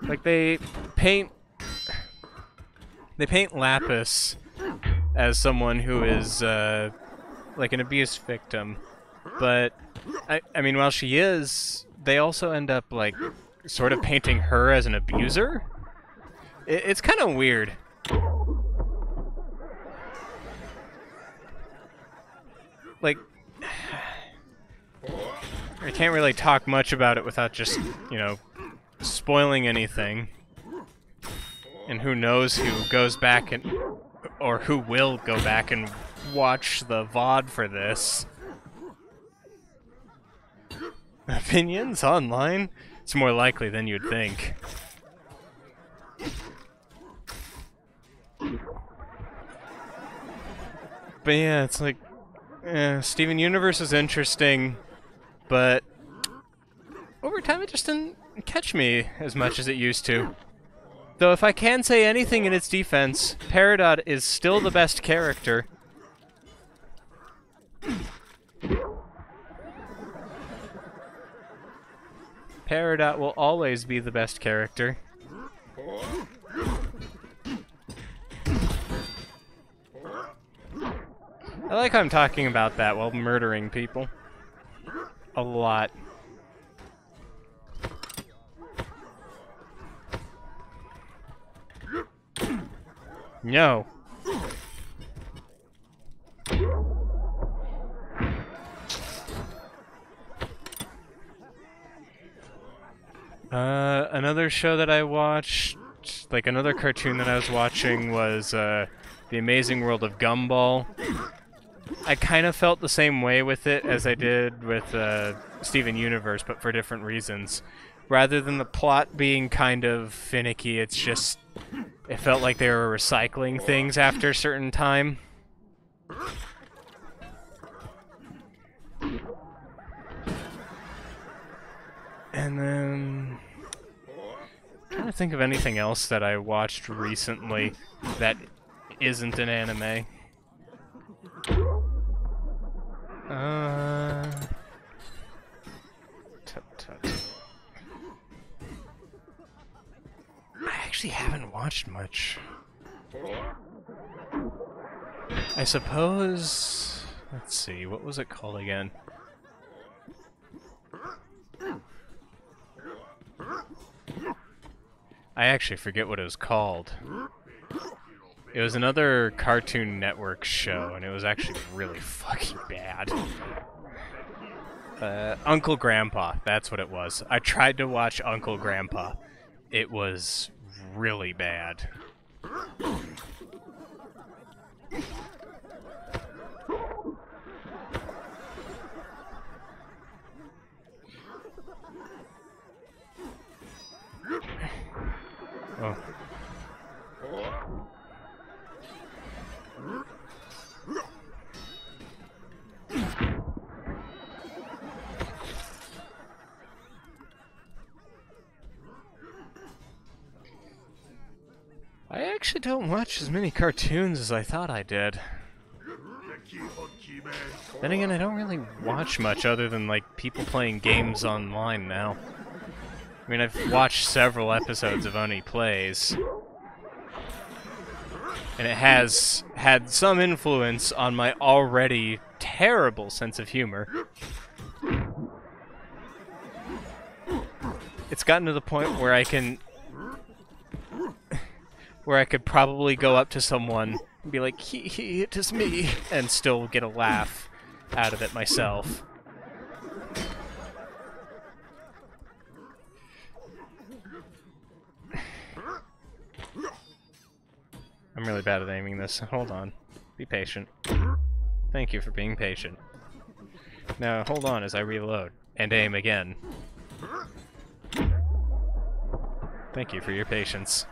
Speaker 1: Like, they paint Lapis as someone who is, like an abuse victim. But, I mean, while she is, they also end up, like, sort of painting her as an abuser. It's kind of weird. Like, I can't really talk much about it without just, you know, spoiling anything. And who knows who goes back and, or who will go back and watch the VOD for this. Opinions online? It's more likely than you'd think. But yeah, it's like, Steven Universe is interesting, but over time it just didn't catch me as much as it used to. Though if I can say anything in its defense, Peridot is still the best character. Peridot will always be the best character. I like how I'm talking about that while murdering people. A lot. No. Another show that I watched, like another cartoon that I was watching was, The Amazing World of Gumball. I kind of felt the same way with it as I did with Steven Universe, but for different reasons. Rather than the plot being kind of finicky, it's just, it felt like they were recycling things after a certain time. And then, I'm trying to think of anything else that I watched recently that isn't an anime. I actually haven't watched much. I suppose, let's see, what was it called again? I actually forget what it was called. It was another Cartoon Network show, and it was actually really fucking bad. Uncle Grandpa, that's what it was. I tried to watch Uncle Grandpa. It was really bad. Oh. I actually don't watch as many cartoons as I thought I did. Then again, I don't really watch much other than, like, people playing games online now. I mean, I've watched several episodes of Oni Plays, and it has had some influence on my already terrible sense of humor. It's it's gotten to the point where I can, where I could probably go up to someone and be like, "He, it is me," and still get a laugh out of it myself. I'm really bad at aiming this. Hold on. Be patient. Thank you for being patient. Now, hold on as I reload and aim again. Thank you for your patience.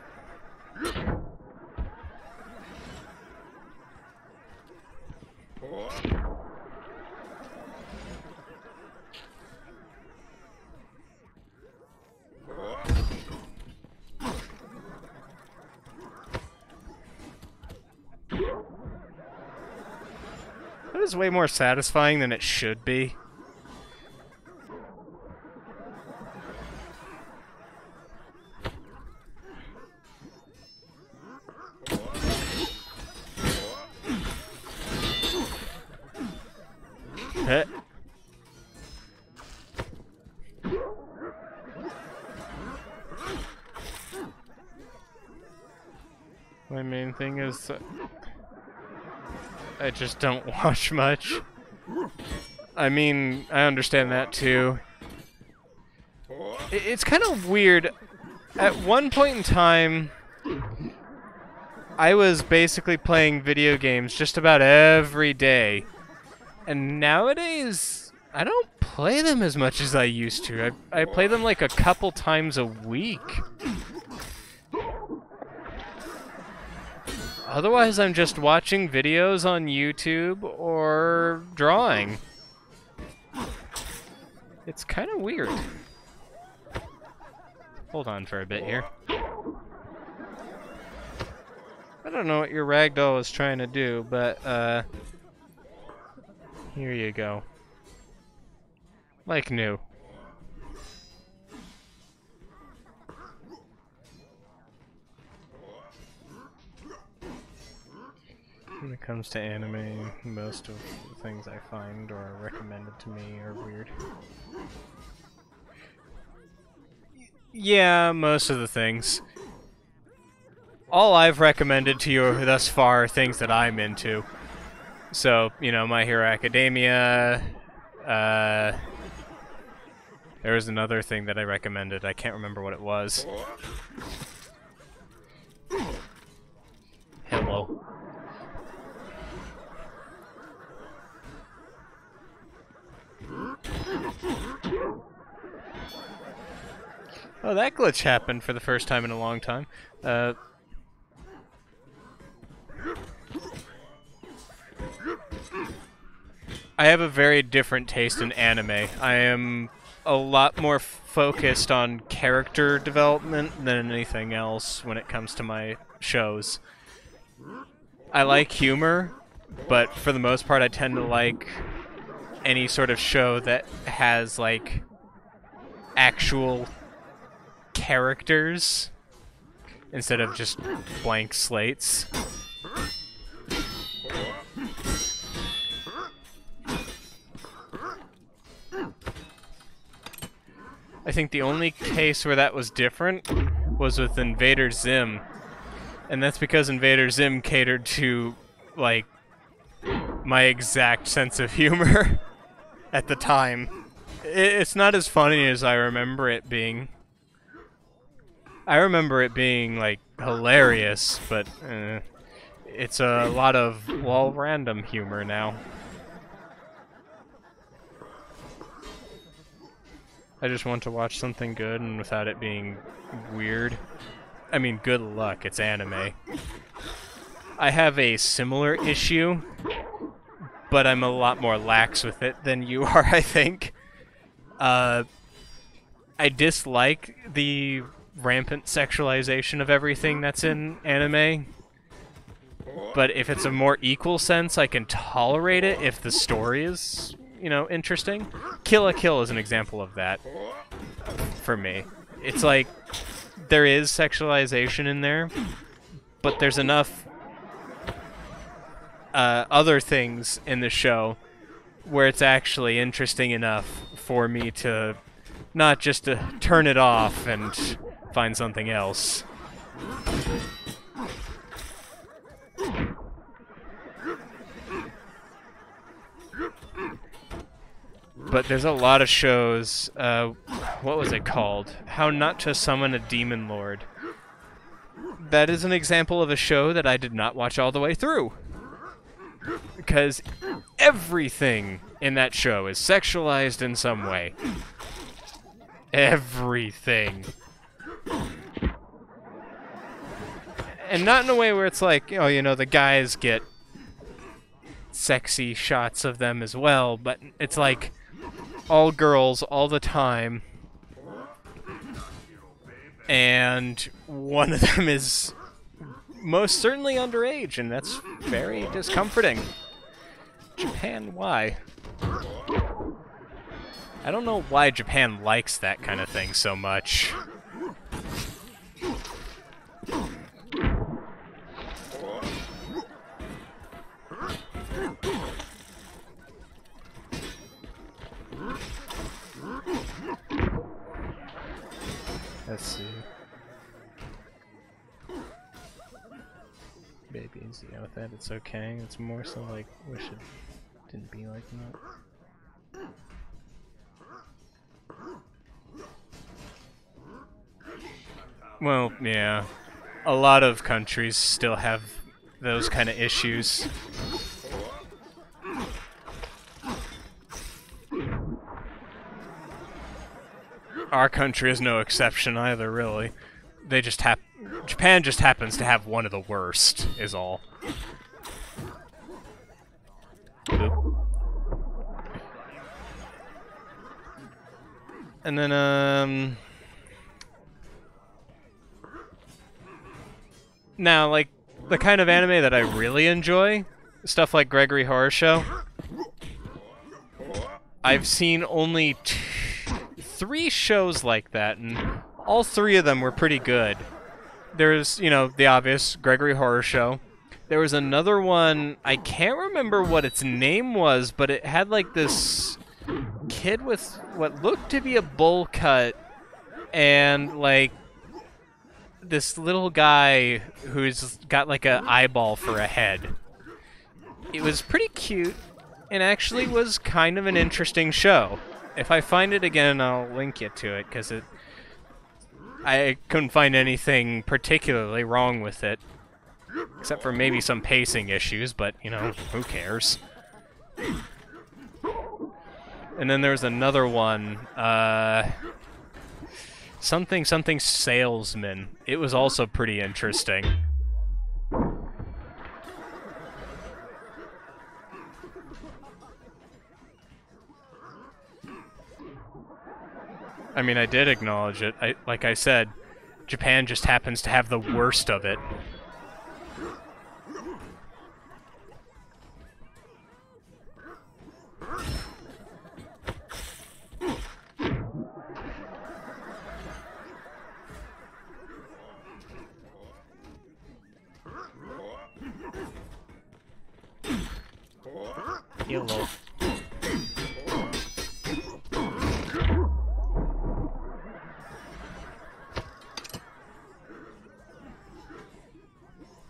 Speaker 1: That is way more satisfying than it should be. Heh. My main thing is I just don't watch much. I mean, I understand that too. It's kind of weird. At one point in time, I was basically playing video games just about every day. And nowadays, I don't play them as much as I used to. I play them like a couple times a week. Otherwise, I'm just watching videos on YouTube or drawing. It's kind of weird. Hold on for a bit here. I don't know what your ragdoll is trying to do, but, here you go. Like new. When it comes to anime, most of the things I find or are recommended to me are weird. Yeah, most of the things. All I've recommended to you thus far are things that I'm into. So, you know, My Hero Academia, there was another thing that I recommended, I can't remember what it was. Hello. Oh, that glitch happened for the first time in a long time. I have a very different taste in anime. I am a lot more focused on character development than anything else when it comes to my shows. I like humor, but for the most part I tend to like any sort of show that has, like, actual characters instead of just blank slates. I think the only case where that was different was with Invader Zim, and that's because Invader Zim catered to, like, my exact sense of humor at the time. It's not as funny as I remember it being. I remember it being, like, hilarious, but it's a lot of, well, random humor now. I just want to watch something good and without it being weird. I mean, good luck, it's anime. I have a similar issue, but I'm a lot more lax with it than you are, I think. I dislike the rampant sexualization of everything that's in anime, but if it's a more equal sense, I can tolerate it if the story is, you know, interesting. Kill la Kill is an example of that for me. It's like there is sexualization in there, but there's enough other things in the show where it's actually interesting enough for me to not just to turn it off and find something else. But there's a lot of shows, what was it called? How Not to Summon a Demon Lord. That is an example of a show that I did not watch all the way through. Because everything in that show is sexualized in some way. Everything. And not in a way where it's like, oh, you know, the guys get sexy shots of them as well, but it's like all girls all the time. And one of them is most certainly underage, and that's very discomforting. Japan, why? I don't know why Japan likes that kind of thing so much. Let's see. Babies, yeah, with that it's okay. It's more so like, wish it didn't be like that. Well, yeah. A lot of countries still have those kind of issues. Our country is no exception either, really. They just Japan just happens to have one of the worst, is all. And then, now, like, the kind of anime that I really enjoy, stuff like Gregory Horror Show, I've seen only 3 shows like that, and all 3 of them were pretty good. There's, you know, the obvious Gregory Horror Show. There was another one, I can't remember what its name was, but it had like this kid with what looked to be a bowl cut and like this little guy who's got like an eyeball for a head. It was pretty cute and actually was kind of an interesting show. If I find it again, I'll link you to it, because I couldn't find anything particularly wrong with it. Except for maybe some pacing issues, but, you know, who cares? And then there's another one, something salesman. It was also pretty interesting. I mean, I did acknowledge it. Like I said, Japan just happens to have the worst of it. Hello.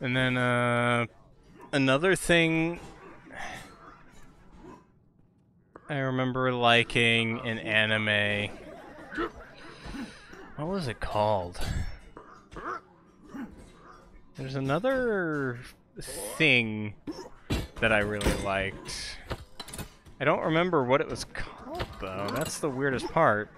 Speaker 1: And then, another thing I remember liking in anime. What was it called? There's another thing that I really liked. I don't remember what it was called, though. That's the weirdest part.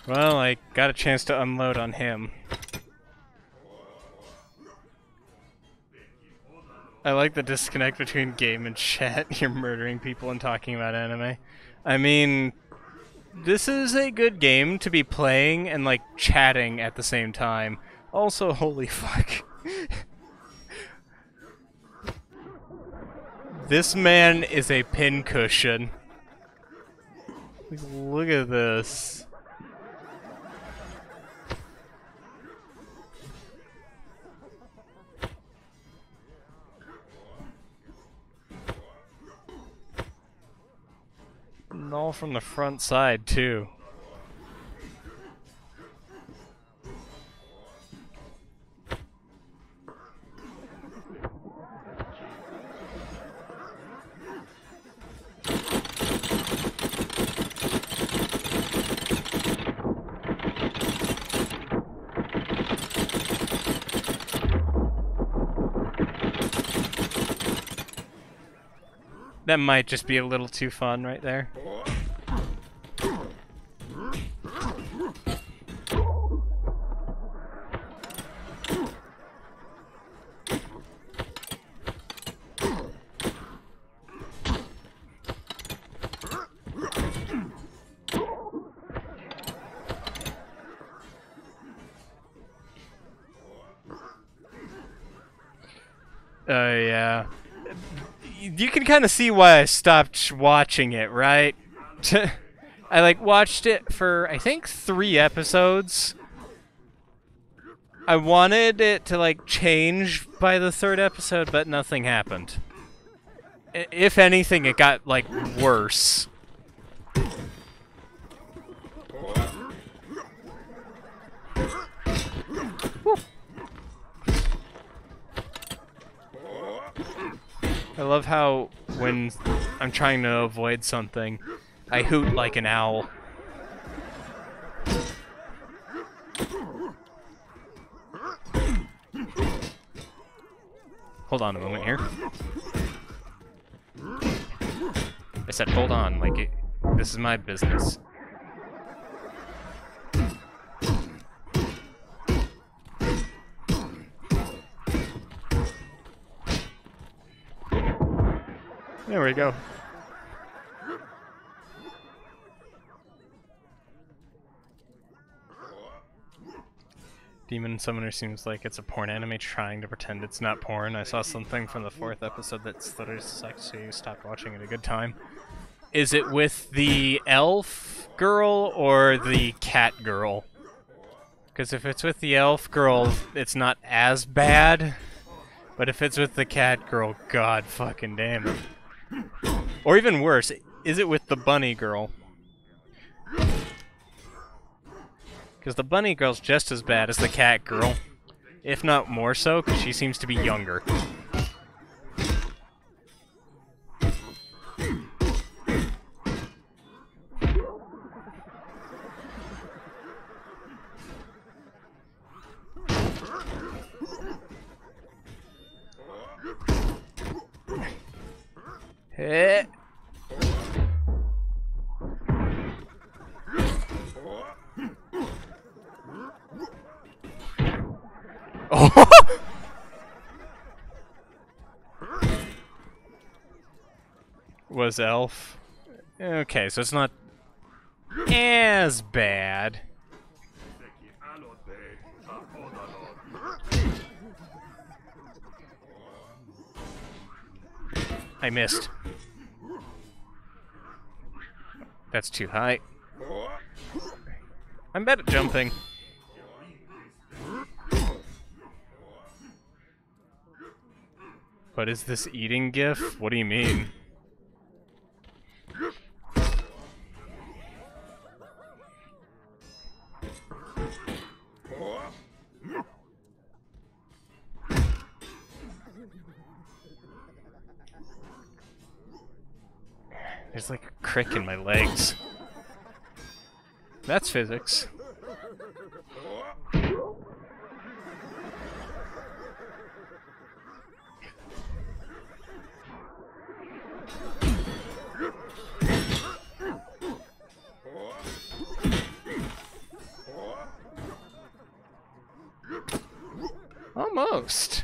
Speaker 1: Well, I got a chance to unload on him. I like the disconnect between game and chat. You're murdering people and talking about anime. I mean, this is a good game to be playing and, like, chatting at the same time. Also, holy fuck. This man is a pincushion. Look at this. And all from the front side, too. That might just be a little too fun right there. Yeah. You can kind of see why I stopped watching it, right? I like watched it for I think 3 episodes. I wanted it to like change by the 3rd episode, but nothing happened. If anything, it got like worse. Woo. I love how when I'm trying to avoid something, I hoot like an owl. Hold on a moment here. I said hold on, like this is my business. There we go. Demon Summoner seems like it's a porn anime trying to pretend it's not porn. I saw something from the 4th episode that's literally sucks, so you stopped watching at a good time. Is it with the elf girl or the cat girl? Because if it's with the elf girl, it's not as bad. But if it's with the cat girl, god fucking damn it. Or even worse, is it with the bunny girl? Because the bunny girl's just as bad as the cat girl. If not more so, because she seems to be younger. Hey. Oh. Was elf? Okay, so it's not as bad. I missed. That's too high. I'm bad at jumping. What is this eating gif? What do you mean? There's like a crick in my legs. That's physics. Almost.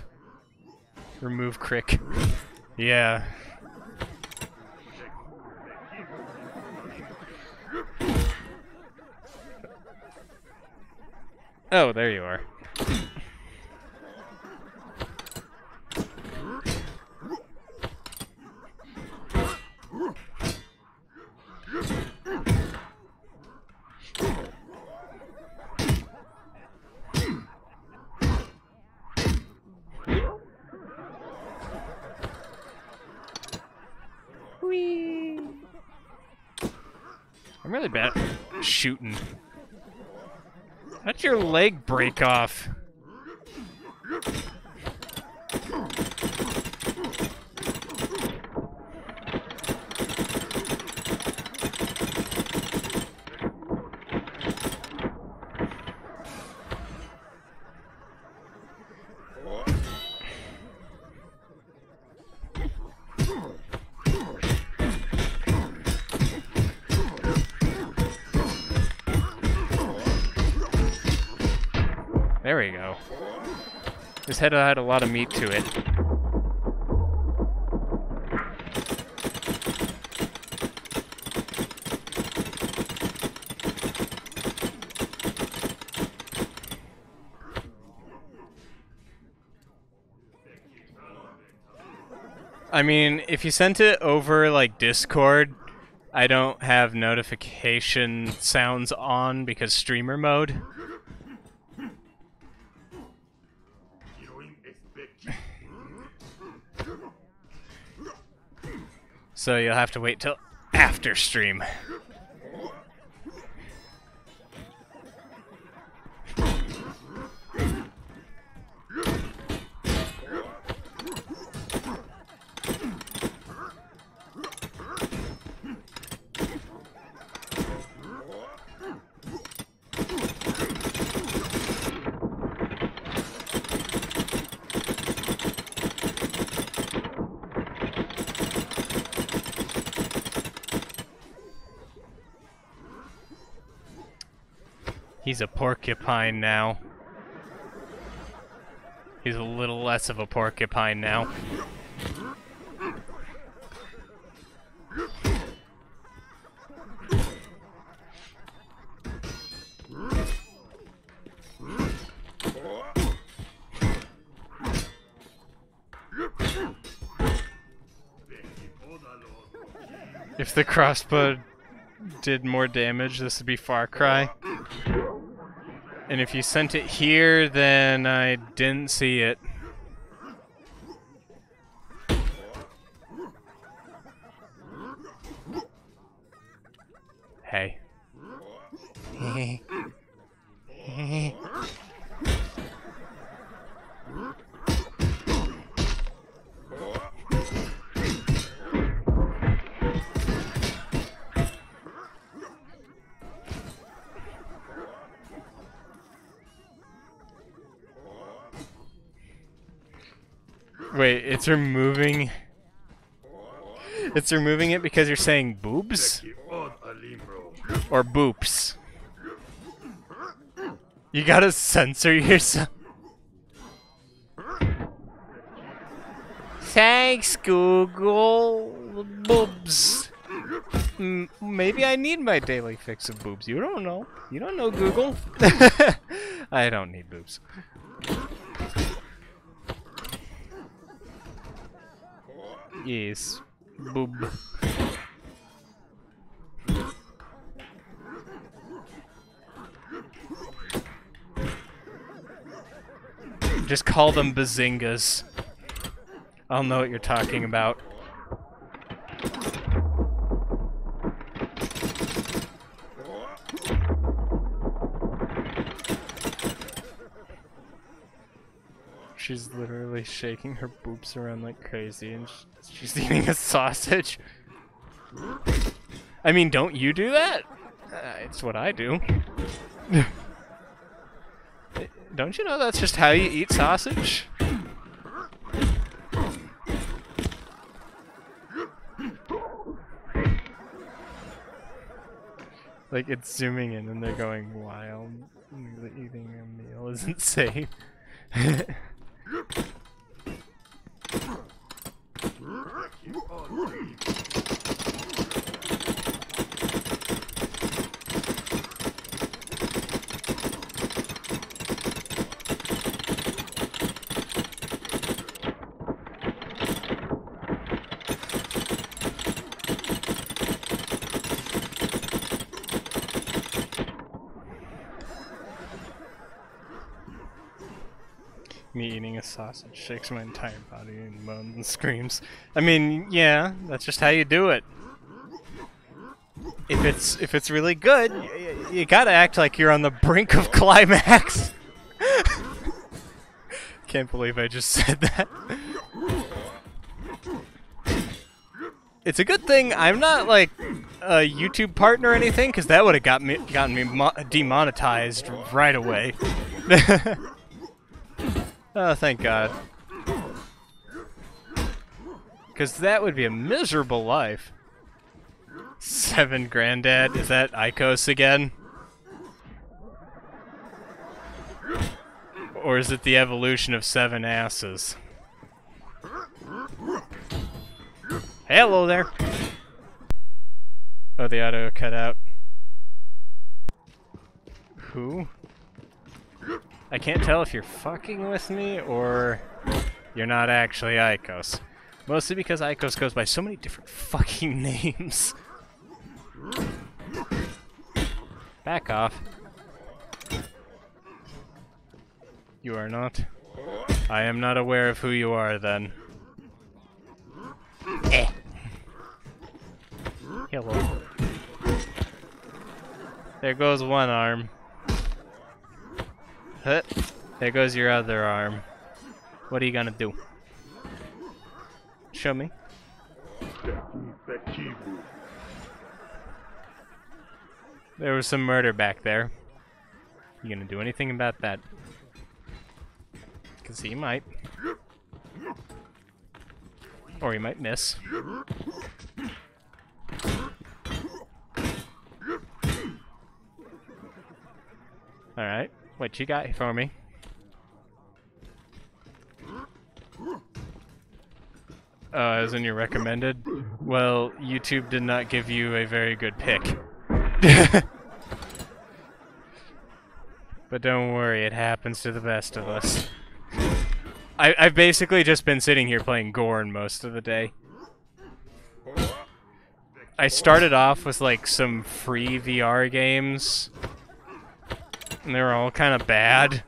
Speaker 1: Remove crick. Yeah. Oh, there you are. I'm really bad at shooting. How'd your leg break off? There we go. This head had a lot of meat to it. I mean, if you sent it over like Discord, I don't have notification sounds on because streamer mode. So you'll have to wait till after stream. He's a porcupine now. He's a little less of a porcupine now. If the crossbow did more damage, this would be Far Cry. And if you sent it here, then I didn't see it. Hey. Wait, it's removing... It's removing it because you're saying boobs? Or boops? You gotta censor yourself. Thanks, Google. Boobs. Maybe I need my daily fix of boobs. You don't know. You don't know, Google. I don't need boobs. Yes. Boob. Just call them bazingas. I'll know what you're talking about. She's literally shaking her boobs around like crazy and she's eating a sausage. I mean, don't you do that? It's what I do. Don't you know that's just how you eat sausage? Like, it's zooming in and they're going wild. Eating a meal isn't safe. Me eating a sausage shakes my entire body and moans and screams. I mean, yeah, that's just how you do it. if it's really good, you gotta act like you're on the brink of climax. Can't believe I just said that. It's a good thing I'm not like a YouTube partner or anything, because that would have gotten me demonetized right away. Oh, thank God. Because that would be a miserable life. 7 Granddad? Is that Icos again? Or is it the evolution of 7 asses? Hello there! Oh, the auto cut out. Who? I can't tell if you're fucking with me or you're not actually Icos. Mostly because Icos goes by so many different fucking names. Back off. You are not? I am not aware of who you are then. Eh. Hello. There goes one arm. Huh. There goes your other arm. What are you gonna do? Show me. There was some murder back there. You gonna do anything about that? Cause he might. Or he might miss. Alright, what you got for me? As in your recommended? Well, YouTube did not give you a very good pick. But don't worry, it happens to the best of us. I've basically just been sitting here playing Gorn most of the day. I started off with like some free VR games, and they were all kind of bad.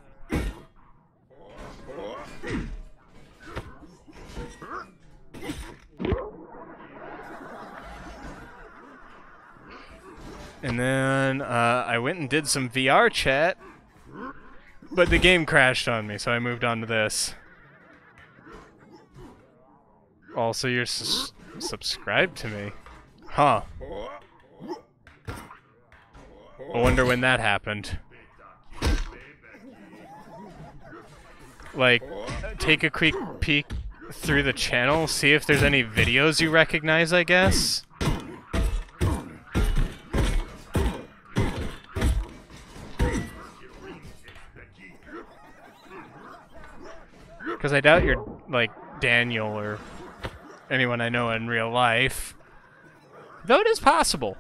Speaker 1: And then I went and did some VR chat, but the game crashed on me, so I moved on to this. Also, you're subscribed to me. Huh. I wonder when that happened. Like, take a quick peek through the channel, see if there's any videos you recognize, I guess. Because I doubt you're, like, Daniel or anyone I know in real life. Though it is possible.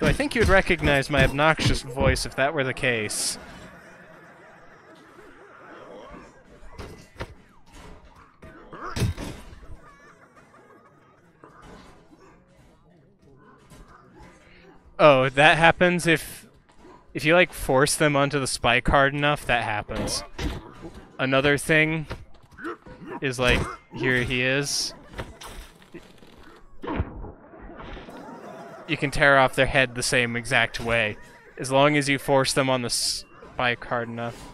Speaker 1: Though I think you'd recognize my obnoxious voice if that were the case. Oh, that happens if you like force them onto the spike hard enough, that happens. Another thing is like, here he is. You can tear off their head the same exact way, as long as you force them on the spike hard enough.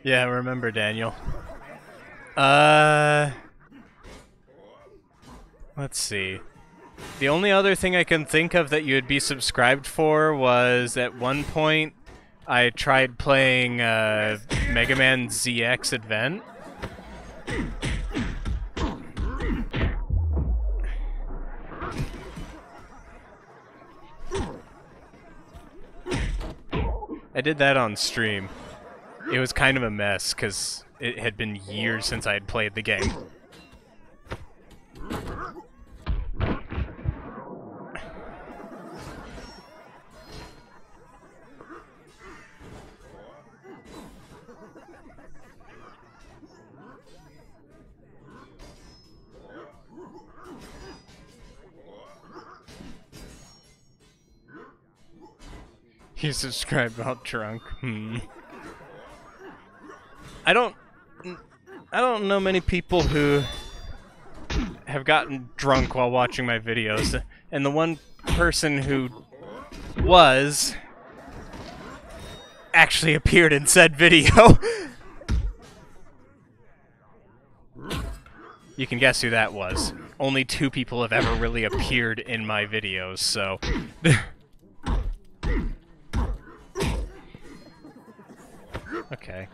Speaker 1: Yeah, remember, Daniel. Let's see. The only other thing I can think of that you would be subscribed for was at one point I tried playing Mega Man ZX Advent. I did that on stream. It was kind of a mess because it had been years since I had played the game. You subscribed while drunk. I don't know many people who have gotten drunk while watching my videos, and the one person who was actually appeared in said video. You can guess who that was. Only 2 people have ever really appeared in my videos, so... Okay.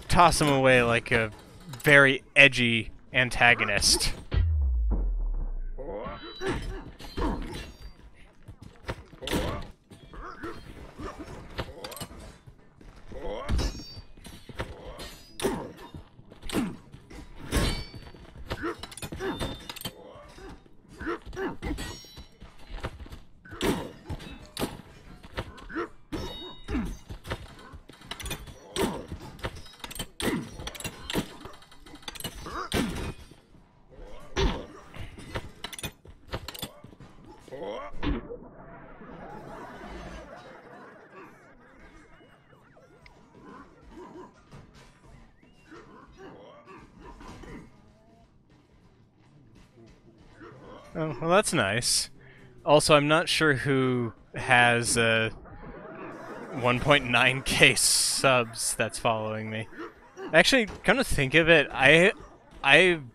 Speaker 1: Toss him away like a very edgy antagonist. Oh, well, that's nice. Also, I'm not sure who has 1.9k subs that's following me. Actually, come to think of it, I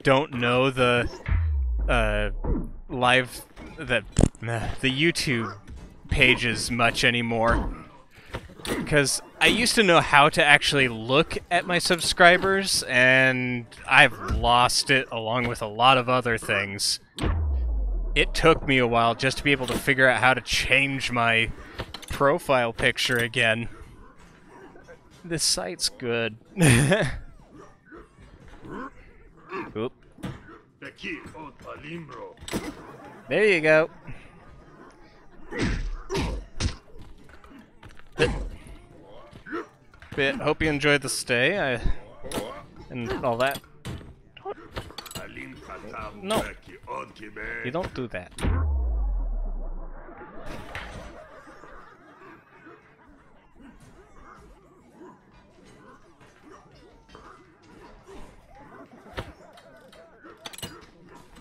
Speaker 1: don't know the the YouTube pages much anymore, because I used to know how to actually look at my subscribers, and I've lost it along with a lot of other things. It took me a while just to be able to figure out how to change my profile picture again. This site's good. Oop. There you go. But hope you enjoyed the stay and all that. No, you don't do that.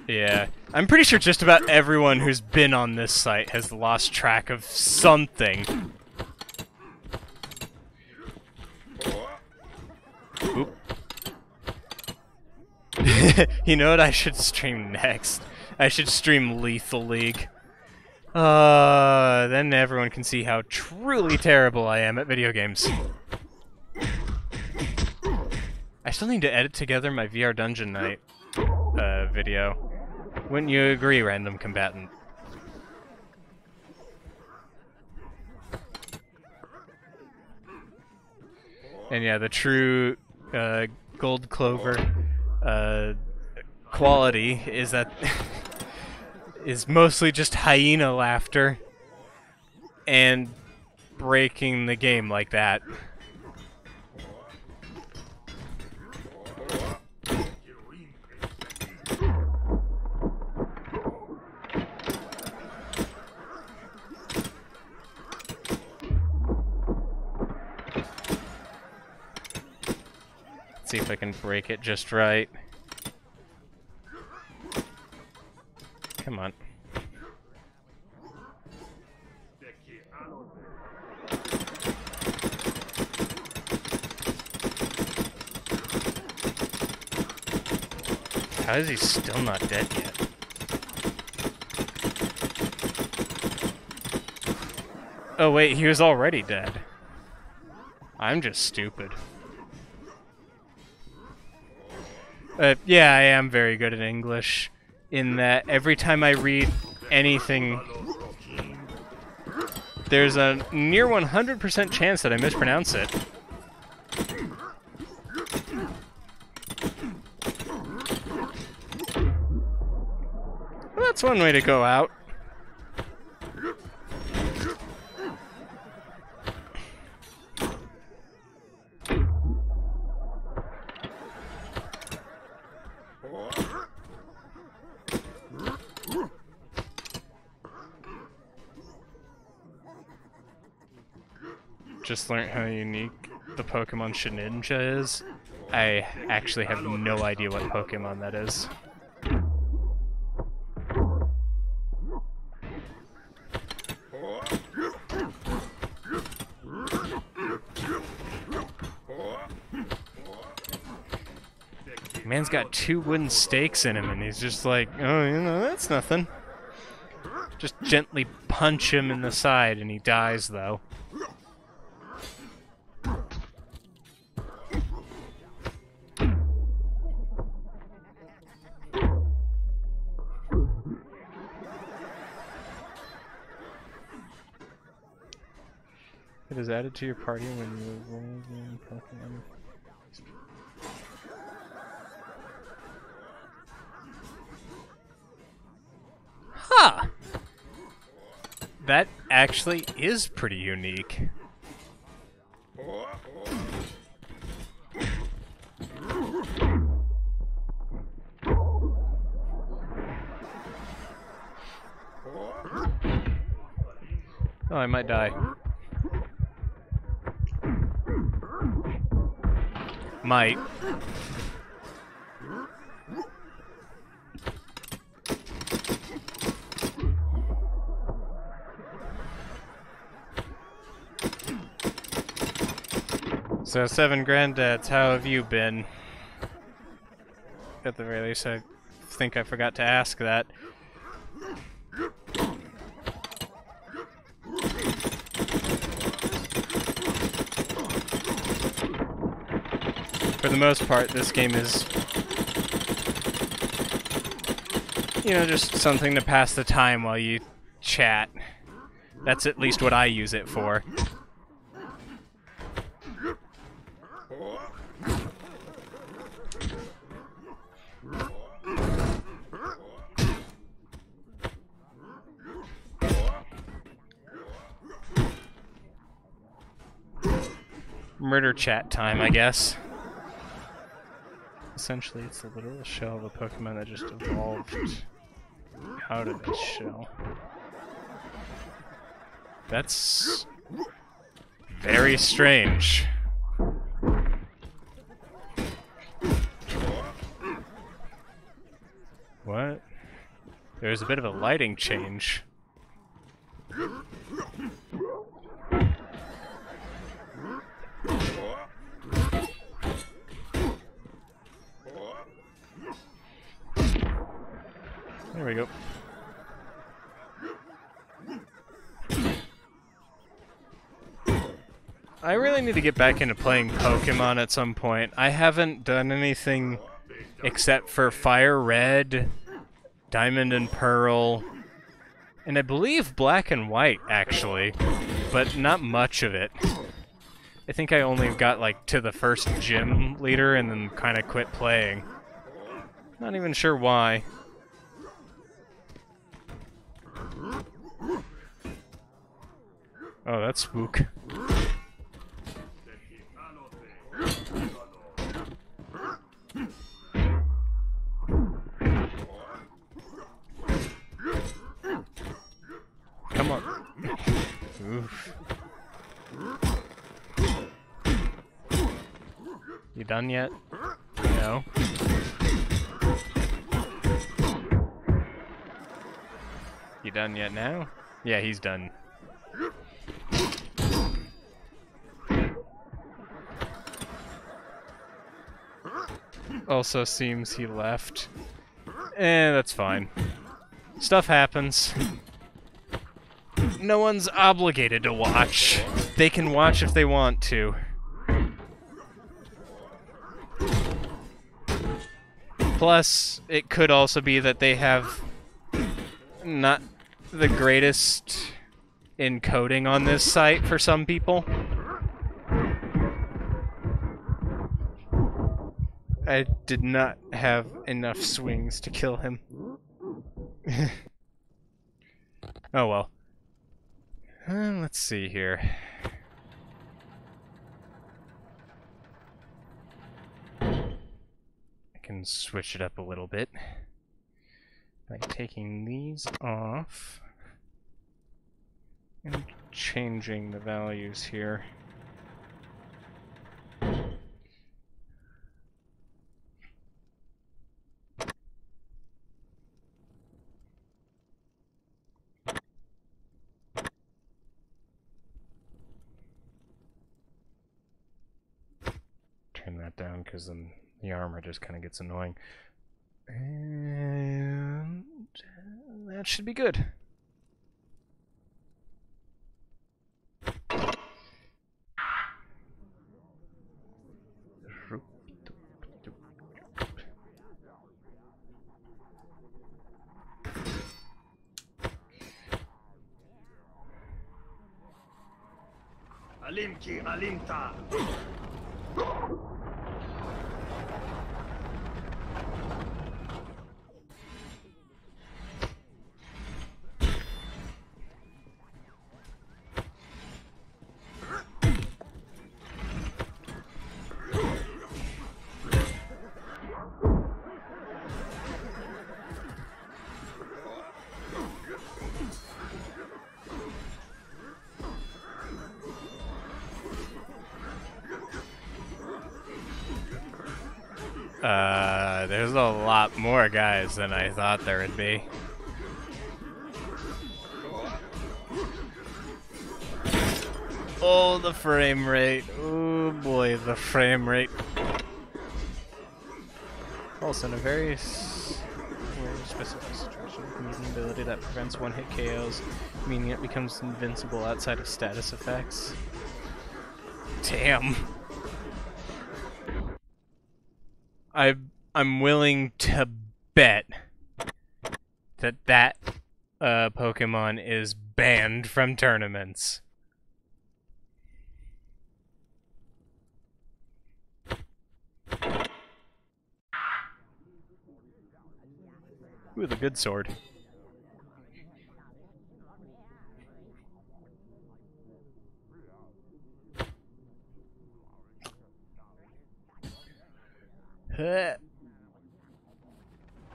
Speaker 1: Yeah, I'm pretty sure just about everyone who's been on this site has lost track of something. Oop. You know what I should stream next? I should stream Lethal League. Then everyone can see how truly terrible I am at video games. I still need to edit together my VR Dungeon Night video. Wouldn't you agree, random combatant? And yeah, the true Gold Clover quality is that is mostly just hyena laughter and breaking the game like that. See if I can break it just right. Come on. How is he still not dead yet? Oh wait, he was already dead. I'm just stupid. Yeah, I am very good at English, in that every time I read anything, there's a near 100% chance that I mispronounce it. That's one way to go out. Just learned how unique the Pokemon Shedinja is. I actually have no idea what Pokemon that is. Man's got 2 wooden stakes in him, and he's just like, oh, you know, that's nothing. Just gently punch him in the side, and he dies, though. It is added to your party when you roll in Pokemon. Huh! That actually is pretty unique. Oh, I might die. Might. So, 7 Granddads, how have you been? At the very least, I think I forgot to ask that. For the most part, this game is, you know, just something to pass the time while you chat. That's at least what I use it for. Murder chat time, I guess. Essentially, it's a literal shell of a Pokemon that just evolved out of its shell. That's very strange. What? There's a bit of a lighting change. There we go. I really need to get back into playing Pokemon at some point. I haven't done anything except for Fire Red, Diamond and Pearl, and I believe Black and White, actually, but not much of it. I think I only got, like, to the first gym leader and then kind of quit playing. Not even sure why. Oh, that's spook. Come on. Oof. You done yet? No. You done yet now? Yeah, he's done. Also seems he left. That's fine. Stuff happens. No one's obligated to watch. They can watch if they want to. Plus, it could also be that they have not the greatest encoding on this site for some people. I did not have enough swings to kill him. Oh well. Let's see here. I can switch it up a little bit by taking these off and changing the values here. Turn that down because then the armor just kind of gets annoying. And that should be good.
Speaker 6: Alimki Alimta.
Speaker 1: There's a lot more guys than I thought there would be. Oh, the frame rate. Oh boy, the frame rate. Also, in a very specific situation, you need an ability that prevents one-hit KOs, meaning it becomes invincible outside of status effects. Damn. I'm willing to bet that Pokemon is banned from tournaments. Ooh, the good sword.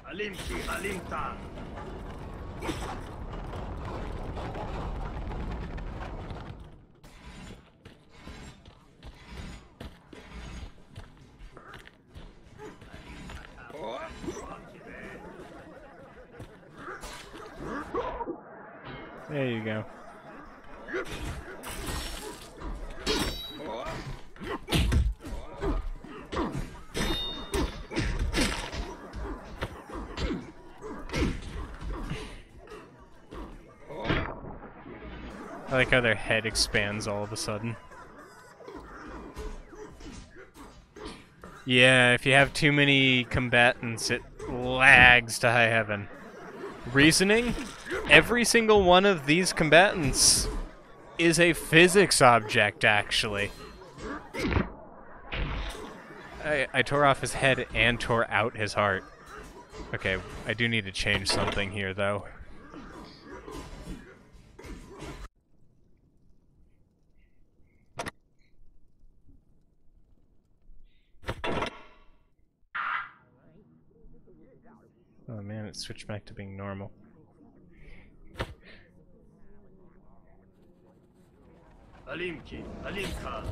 Speaker 6: Alimki Alimta.
Speaker 1: There you go. I like how their head expands all of a sudden. Yeah, if you have too many combatants, it lags to high heaven. Reasoning? Every single one of these combatants is a physics object, actually. I tore off his head and tore out his heart. Okay, I do need to change something here, though. Oh man, it switched back to being normal.
Speaker 6: Alimki Alimka.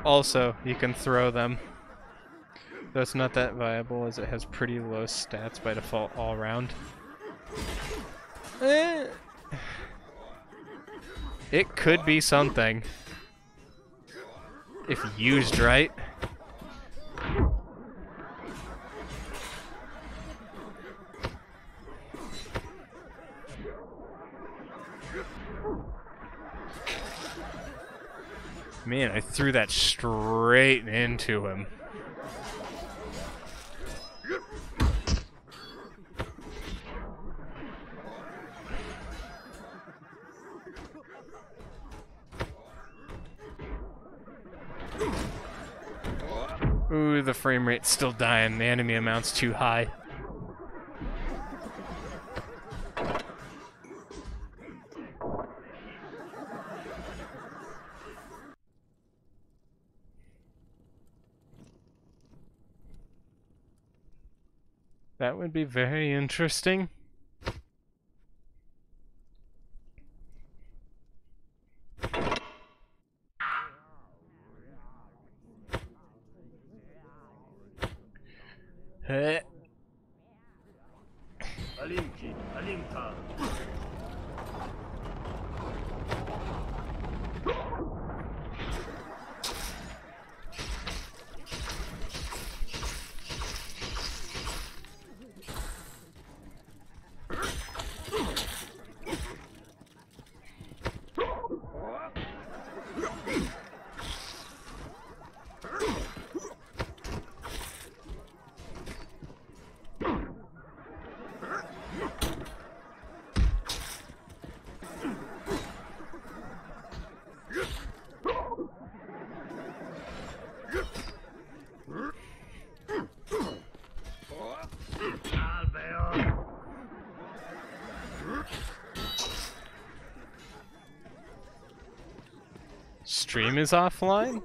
Speaker 1: Also, you can throw them. Though it's not that viable as it has pretty low stats by default all around. It could be something. If used right. Man, I threw that straight into him. Ooh, the frame rate's still dying. The enemy amount's too high. That would be very interesting.
Speaker 4: Alinki, Alinka.
Speaker 1: Stream is offline?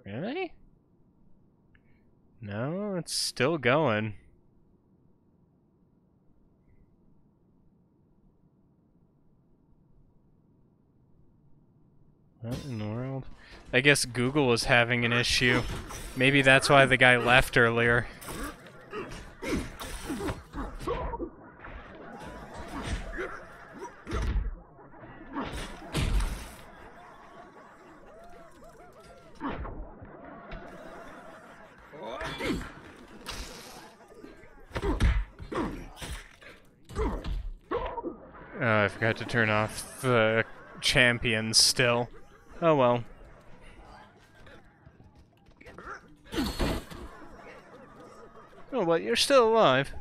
Speaker 1: Really? No, it's still going. What in the world? I guess Google was having an issue. Maybe that's why the guy left earlier. Oh, I forgot to turn off the champions still. Oh well. Oh, but you're still alive.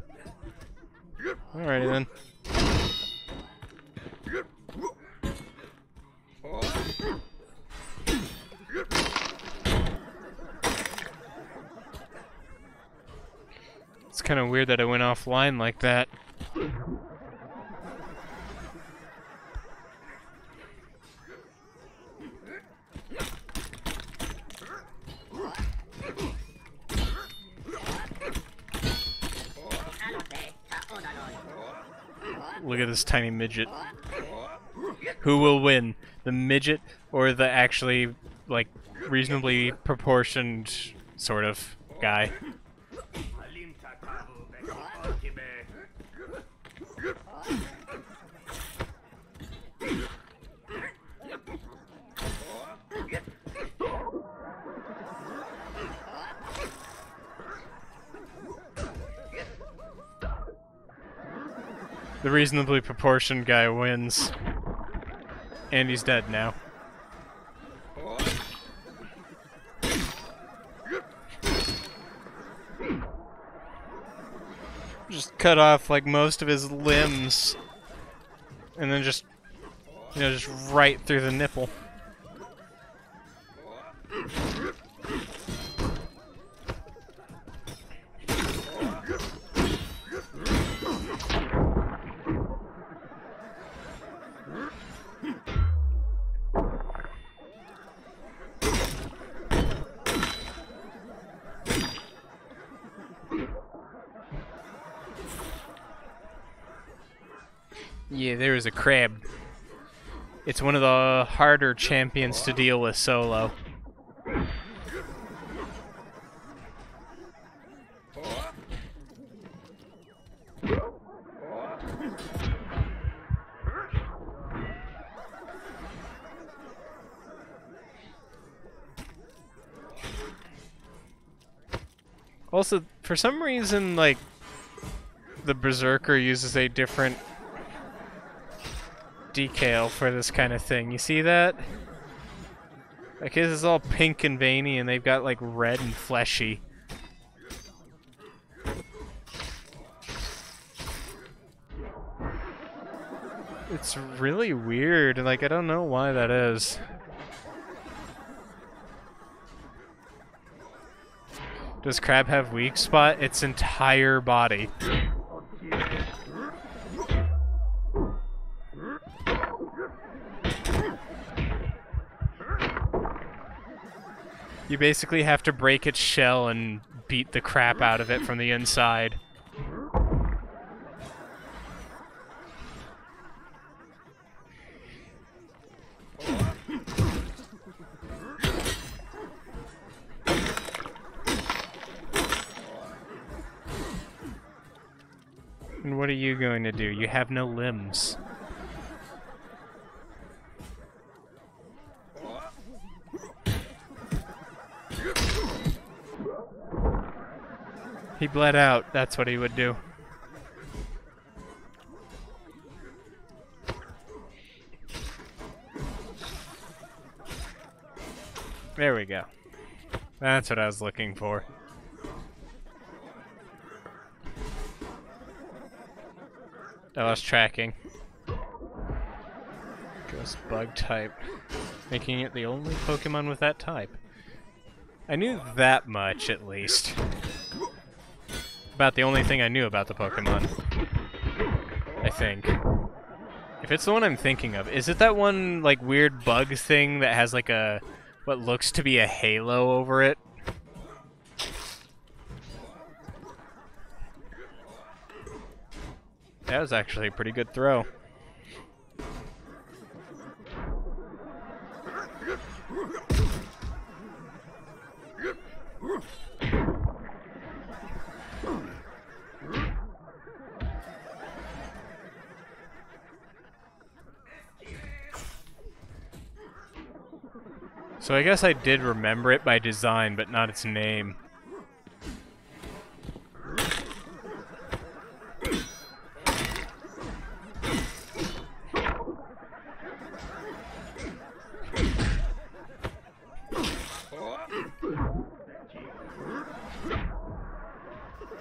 Speaker 1: Alrighty then. It's kind of weird that I went offline like that. Look at this tiny midget. Who will win? The midget or the actually, like, reasonably proportioned sort of guy? The reasonably proportioned guy wins. And he's dead now. Just cut off like most of his limbs. And then just, you know, just right through the nipple. Yeah, there is a crab. It's one of the harder champions to deal with solo. Also, for some reason, like, the Berserker uses a different decal for this kind of thing. You see that? Like his is all pink and veiny, and they've got like red and fleshy. It's really weird, like I don't know why that is. Does Crab have weak spot? Its entire body. You basically have to break its shell and beat the crap out of it from the inside. And what are you going to do? You have no limbs. He bled out, that's what he would do. There we go. That's what I was looking for. I lost tracking. Ghost bug type. Making it the only Pokemon with that type. I knew that much, at least. About the only thing I knew about the Pokemon. I think. If it's the one I'm thinking of, is it that one, like, weird bug thing that has, like, a... what looks to be a halo over it? That was actually a pretty good throw. So I guess I did remember it by design, but not its name.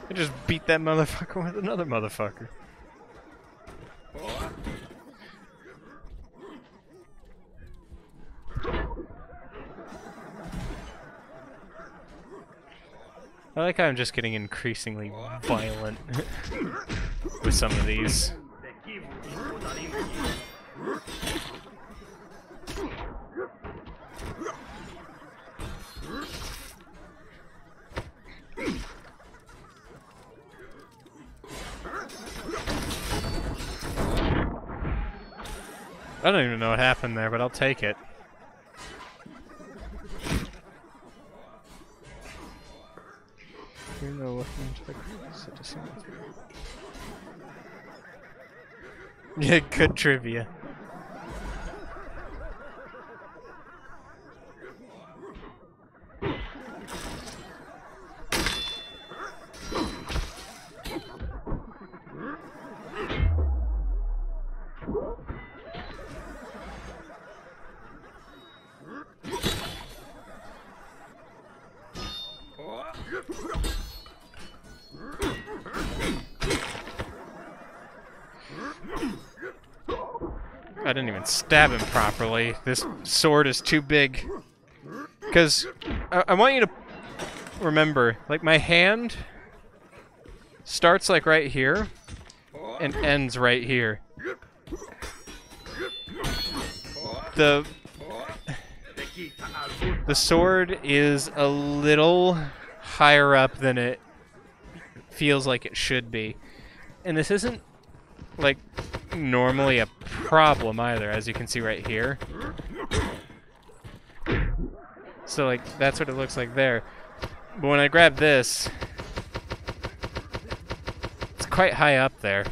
Speaker 1: I just beat that motherfucker with another motherfucker. I like how I'm just getting increasingly violent with some of these. I don't even know what happened there, but I'll take it. Yeah, good trivia. I didn't even stab him properly. This sword is too big. Because I want you to remember, like, my hand starts like right here and ends right here. The sword is a little higher up than it feels like it should be. And this isn't, like, normally a problem either, as you can see right here. So, like, that's what it looks like there. But when I grab this, it's quite high up there.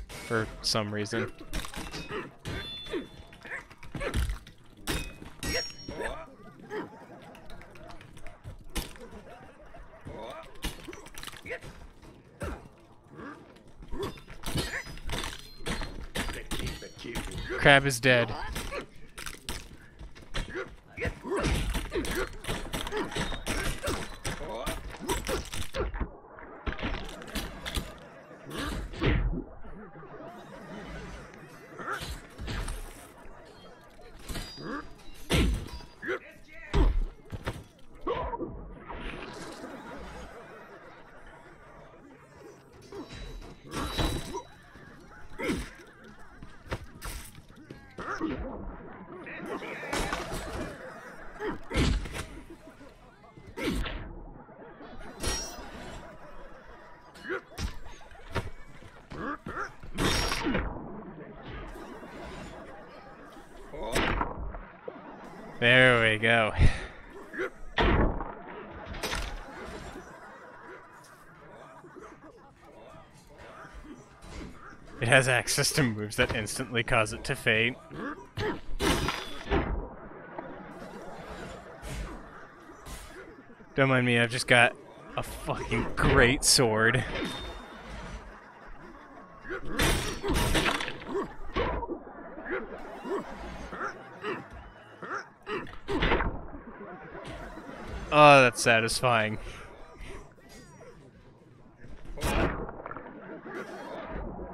Speaker 1: For some reason. Crab is dead. There we go. It has access to moves that instantly cause it to faint. Don't mind me, I've just got a fucking great sword. Oh, that's satisfying.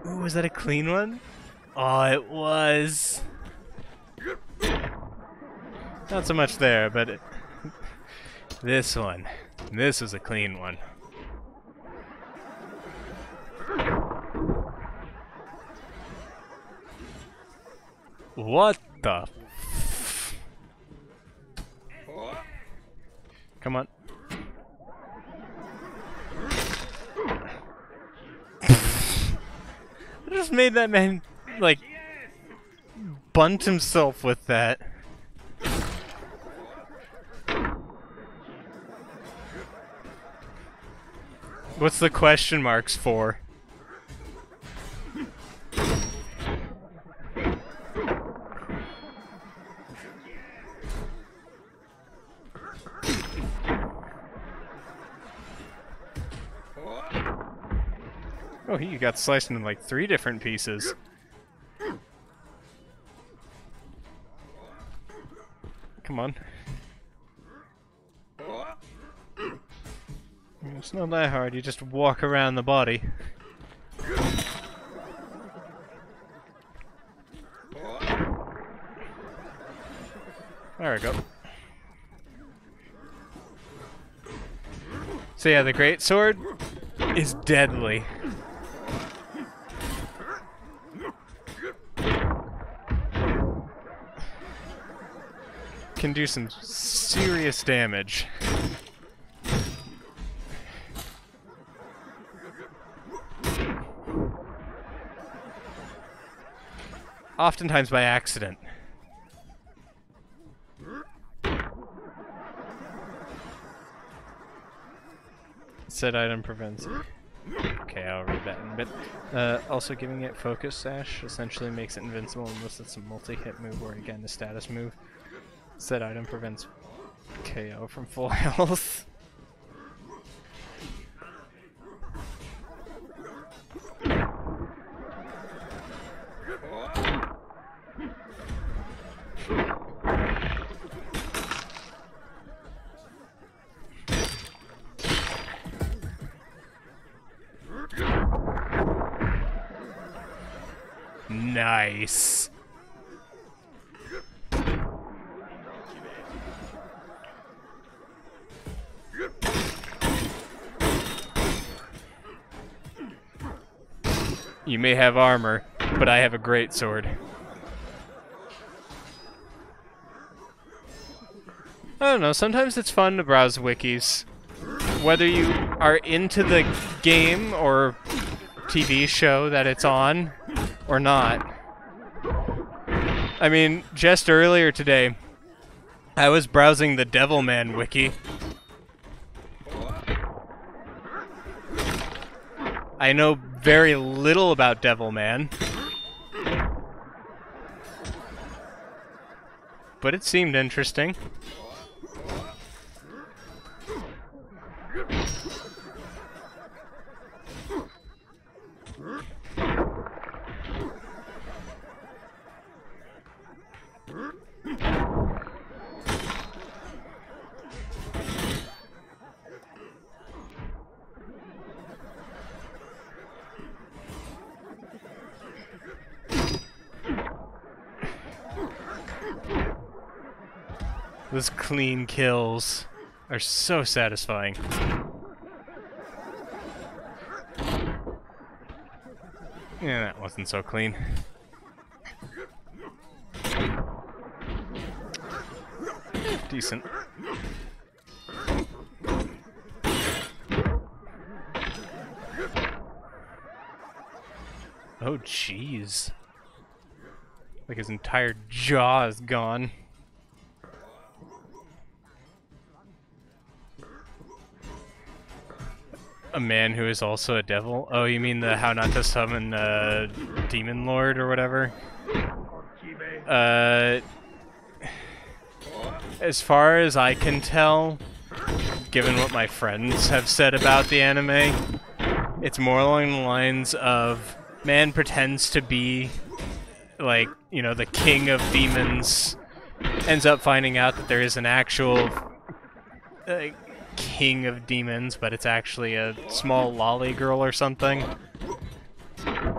Speaker 1: Ooh, was that a clean one? Oh, it was. Not so much there, but this one. This was a clean one. What the? Come on. I just made that man, like, bunt himself with that. What's the question marks for? Oh, he got sliced into like 3 different pieces. Come on. It's not that hard, you just walk around the body. There we go. So yeah, the greatsword is deadly. Can do some serious damage. Oftentimes by accident. Said item prevents. Okay, I'll read that in a bit. Also giving it focus sash essentially makes it invincible unless it's a multi-hit move or again a status move. Said item prevents KO from full health. Nice. You may have armor, but I have a great sword. I don't know, sometimes it's fun to browse wikis. Whether you are into the game or TV show that it's on, or not. I mean, just earlier today, I was browsing the Devilman wiki. I know very little about Devilman, but it seemed interesting. Those clean kills are so satisfying. Yeah, that wasn't so clean. decent. Oh, jeez. Like his entire jaw is gone. A man who is also a devil? Oh, you mean the how not to summon a demon lord or whatever? As far as I can tell, given what my friends have said about the anime, it's more along the lines of man pretends to be, like, you know, the king of demons, ends up finding out that there is an actual king of demons, but it's actually a small lolly girl or something.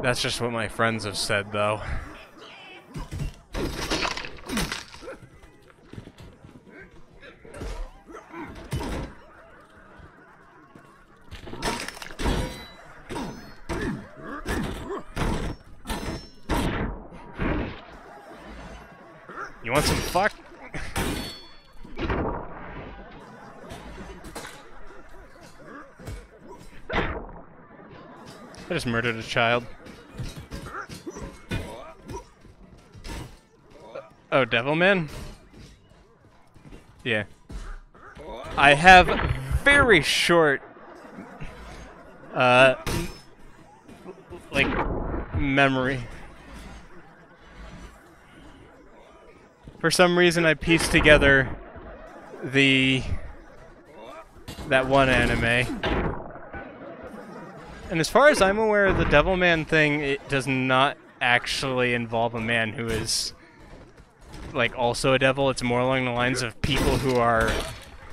Speaker 1: That's just what my friends have said, though. You want some fuck? I just murdered a child. Oh, Devilman? Yeah. I have very short, like, memory. For some reason, I pieced together that one anime. And as far as I'm aware, the Devilman thing, it does not actually involve a man who is, like, also a devil. It's more along the lines of people who are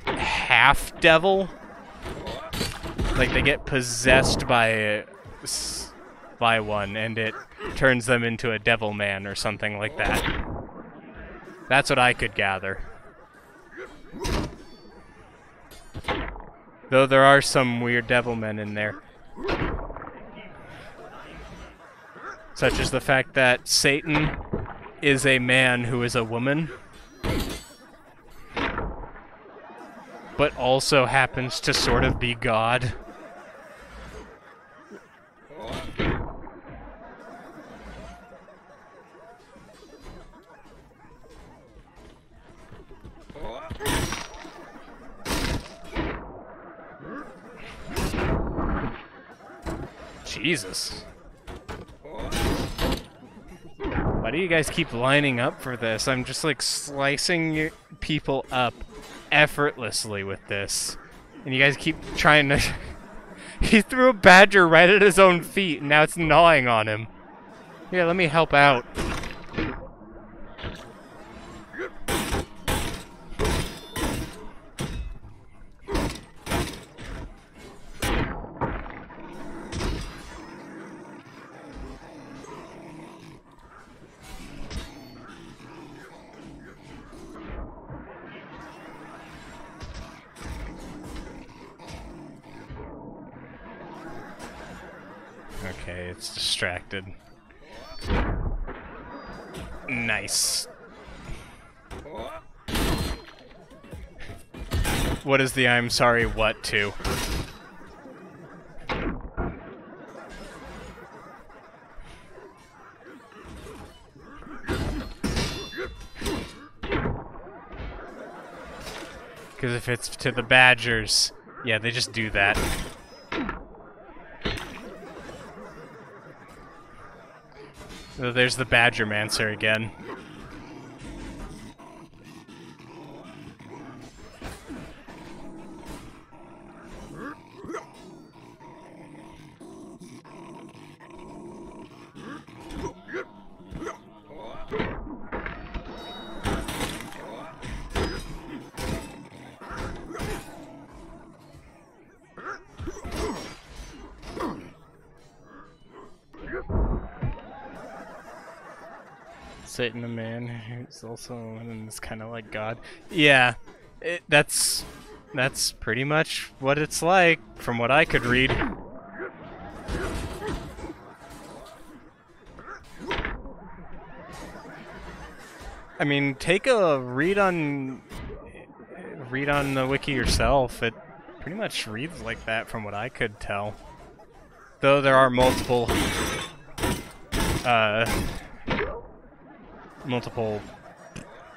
Speaker 1: half devil. Like, they get possessed by one, and it turns them into a devil man or something like that. That's what I could gather. Though there are some weird devil men in there. Such as the fact that Satan is a man who is a woman, but also happens to sort of be God. Jesus. Why do you guys keep lining up for this? I'm just like slicing people up effortlessly with this. And you guys keep trying to... He threw a badger right at his own feet and now it's gnawing on him. Here, let me help out. Okay, it's distracted. Nice. What is the I'm sorry what to? Because if it's to the badgers, yeah, they just do that. Oh, there's the Badgermancer again. Satan, a man who's also and is kind of like God. Yeah, that's pretty much what it's like, from what I could read. I mean, take a read on read on the wiki yourself, it pretty much reads like that from what I could tell. Though there are multiple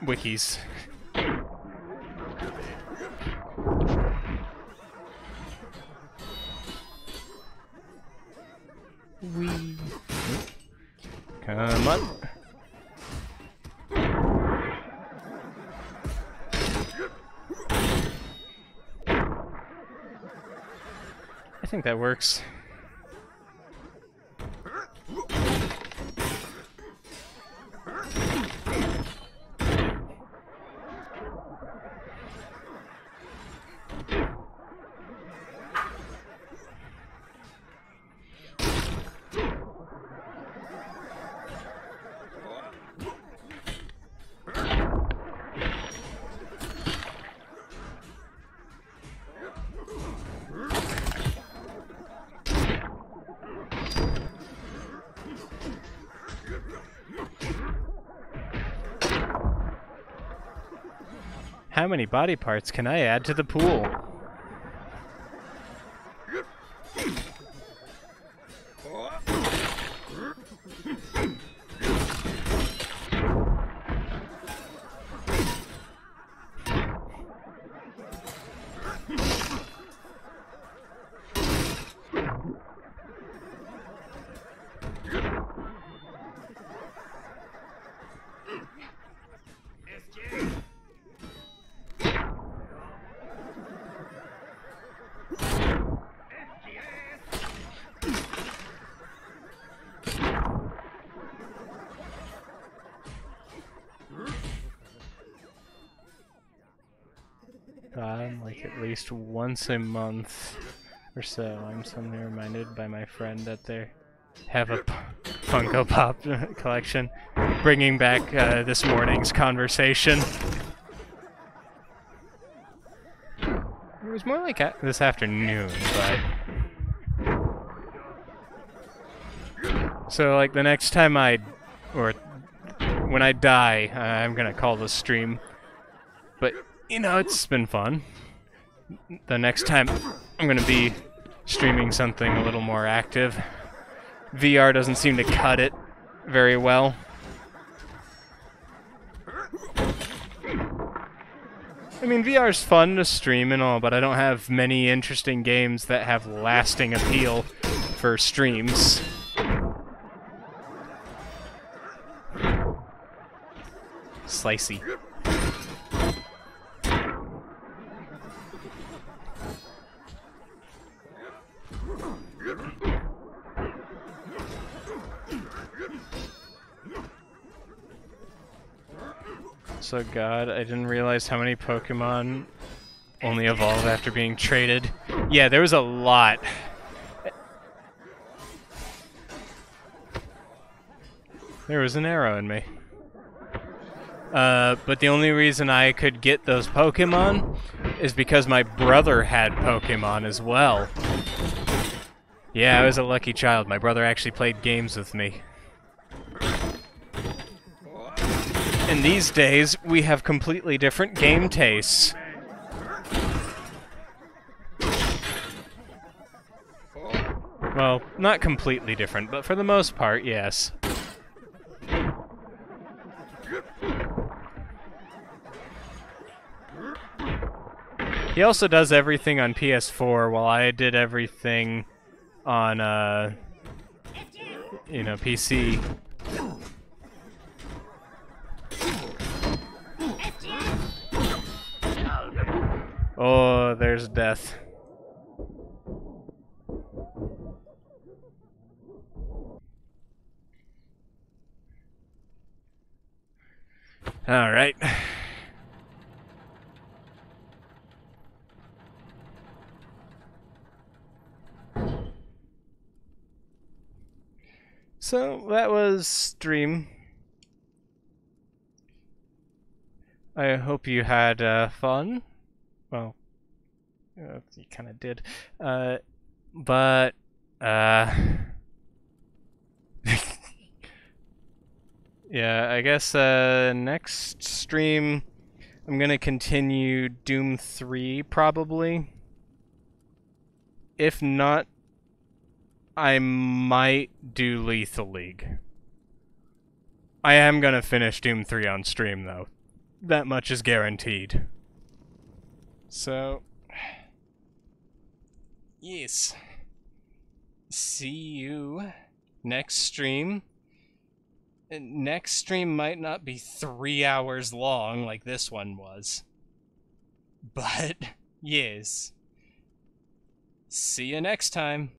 Speaker 1: wikis. Wee. Come on. I think that works. How many body parts can I add to the pool? Like at least once a month or so, I'm suddenly reminded by my friend that they have a Funko Pop collection, bringing back this morning's conversation. It was more like this afternoon, but... So, like, the next time when I die, I'm gonna call the stream. But, you know, it's been fun. The next time, I'm gonna be streaming something a little more active. VR doesn't seem to cut it very well. I mean, VR's fun to stream and all, but I don't have many interesting games that have lasting appeal for streams. Slicey. So God, I didn't realize how many Pokemon only evolve after being traded. Yeah, there was a lot. There was an arrow in me. But the only reason I could get those Pokemon is because my brother had Pokemon as well. Yeah, I was a lucky child. My brother actually played games with me. And these days, we have completely different game tastes. Well, not completely different, but for the most part, yes. He also does everything on PS4 while I did everything on, you know, PC. Oh, there's death. All right. So that was Strim. I hope you had fun. Well, you kind of did. But yeah, I guess next stream I'm gonna continue Doom 3, probably. If not, I might do Lethal League. I am gonna finish Doom 3 on stream, though. That much is guaranteed. So... yes. See you next stream. Next stream might not be 3 hours long like this one was. But, yes. See you next time.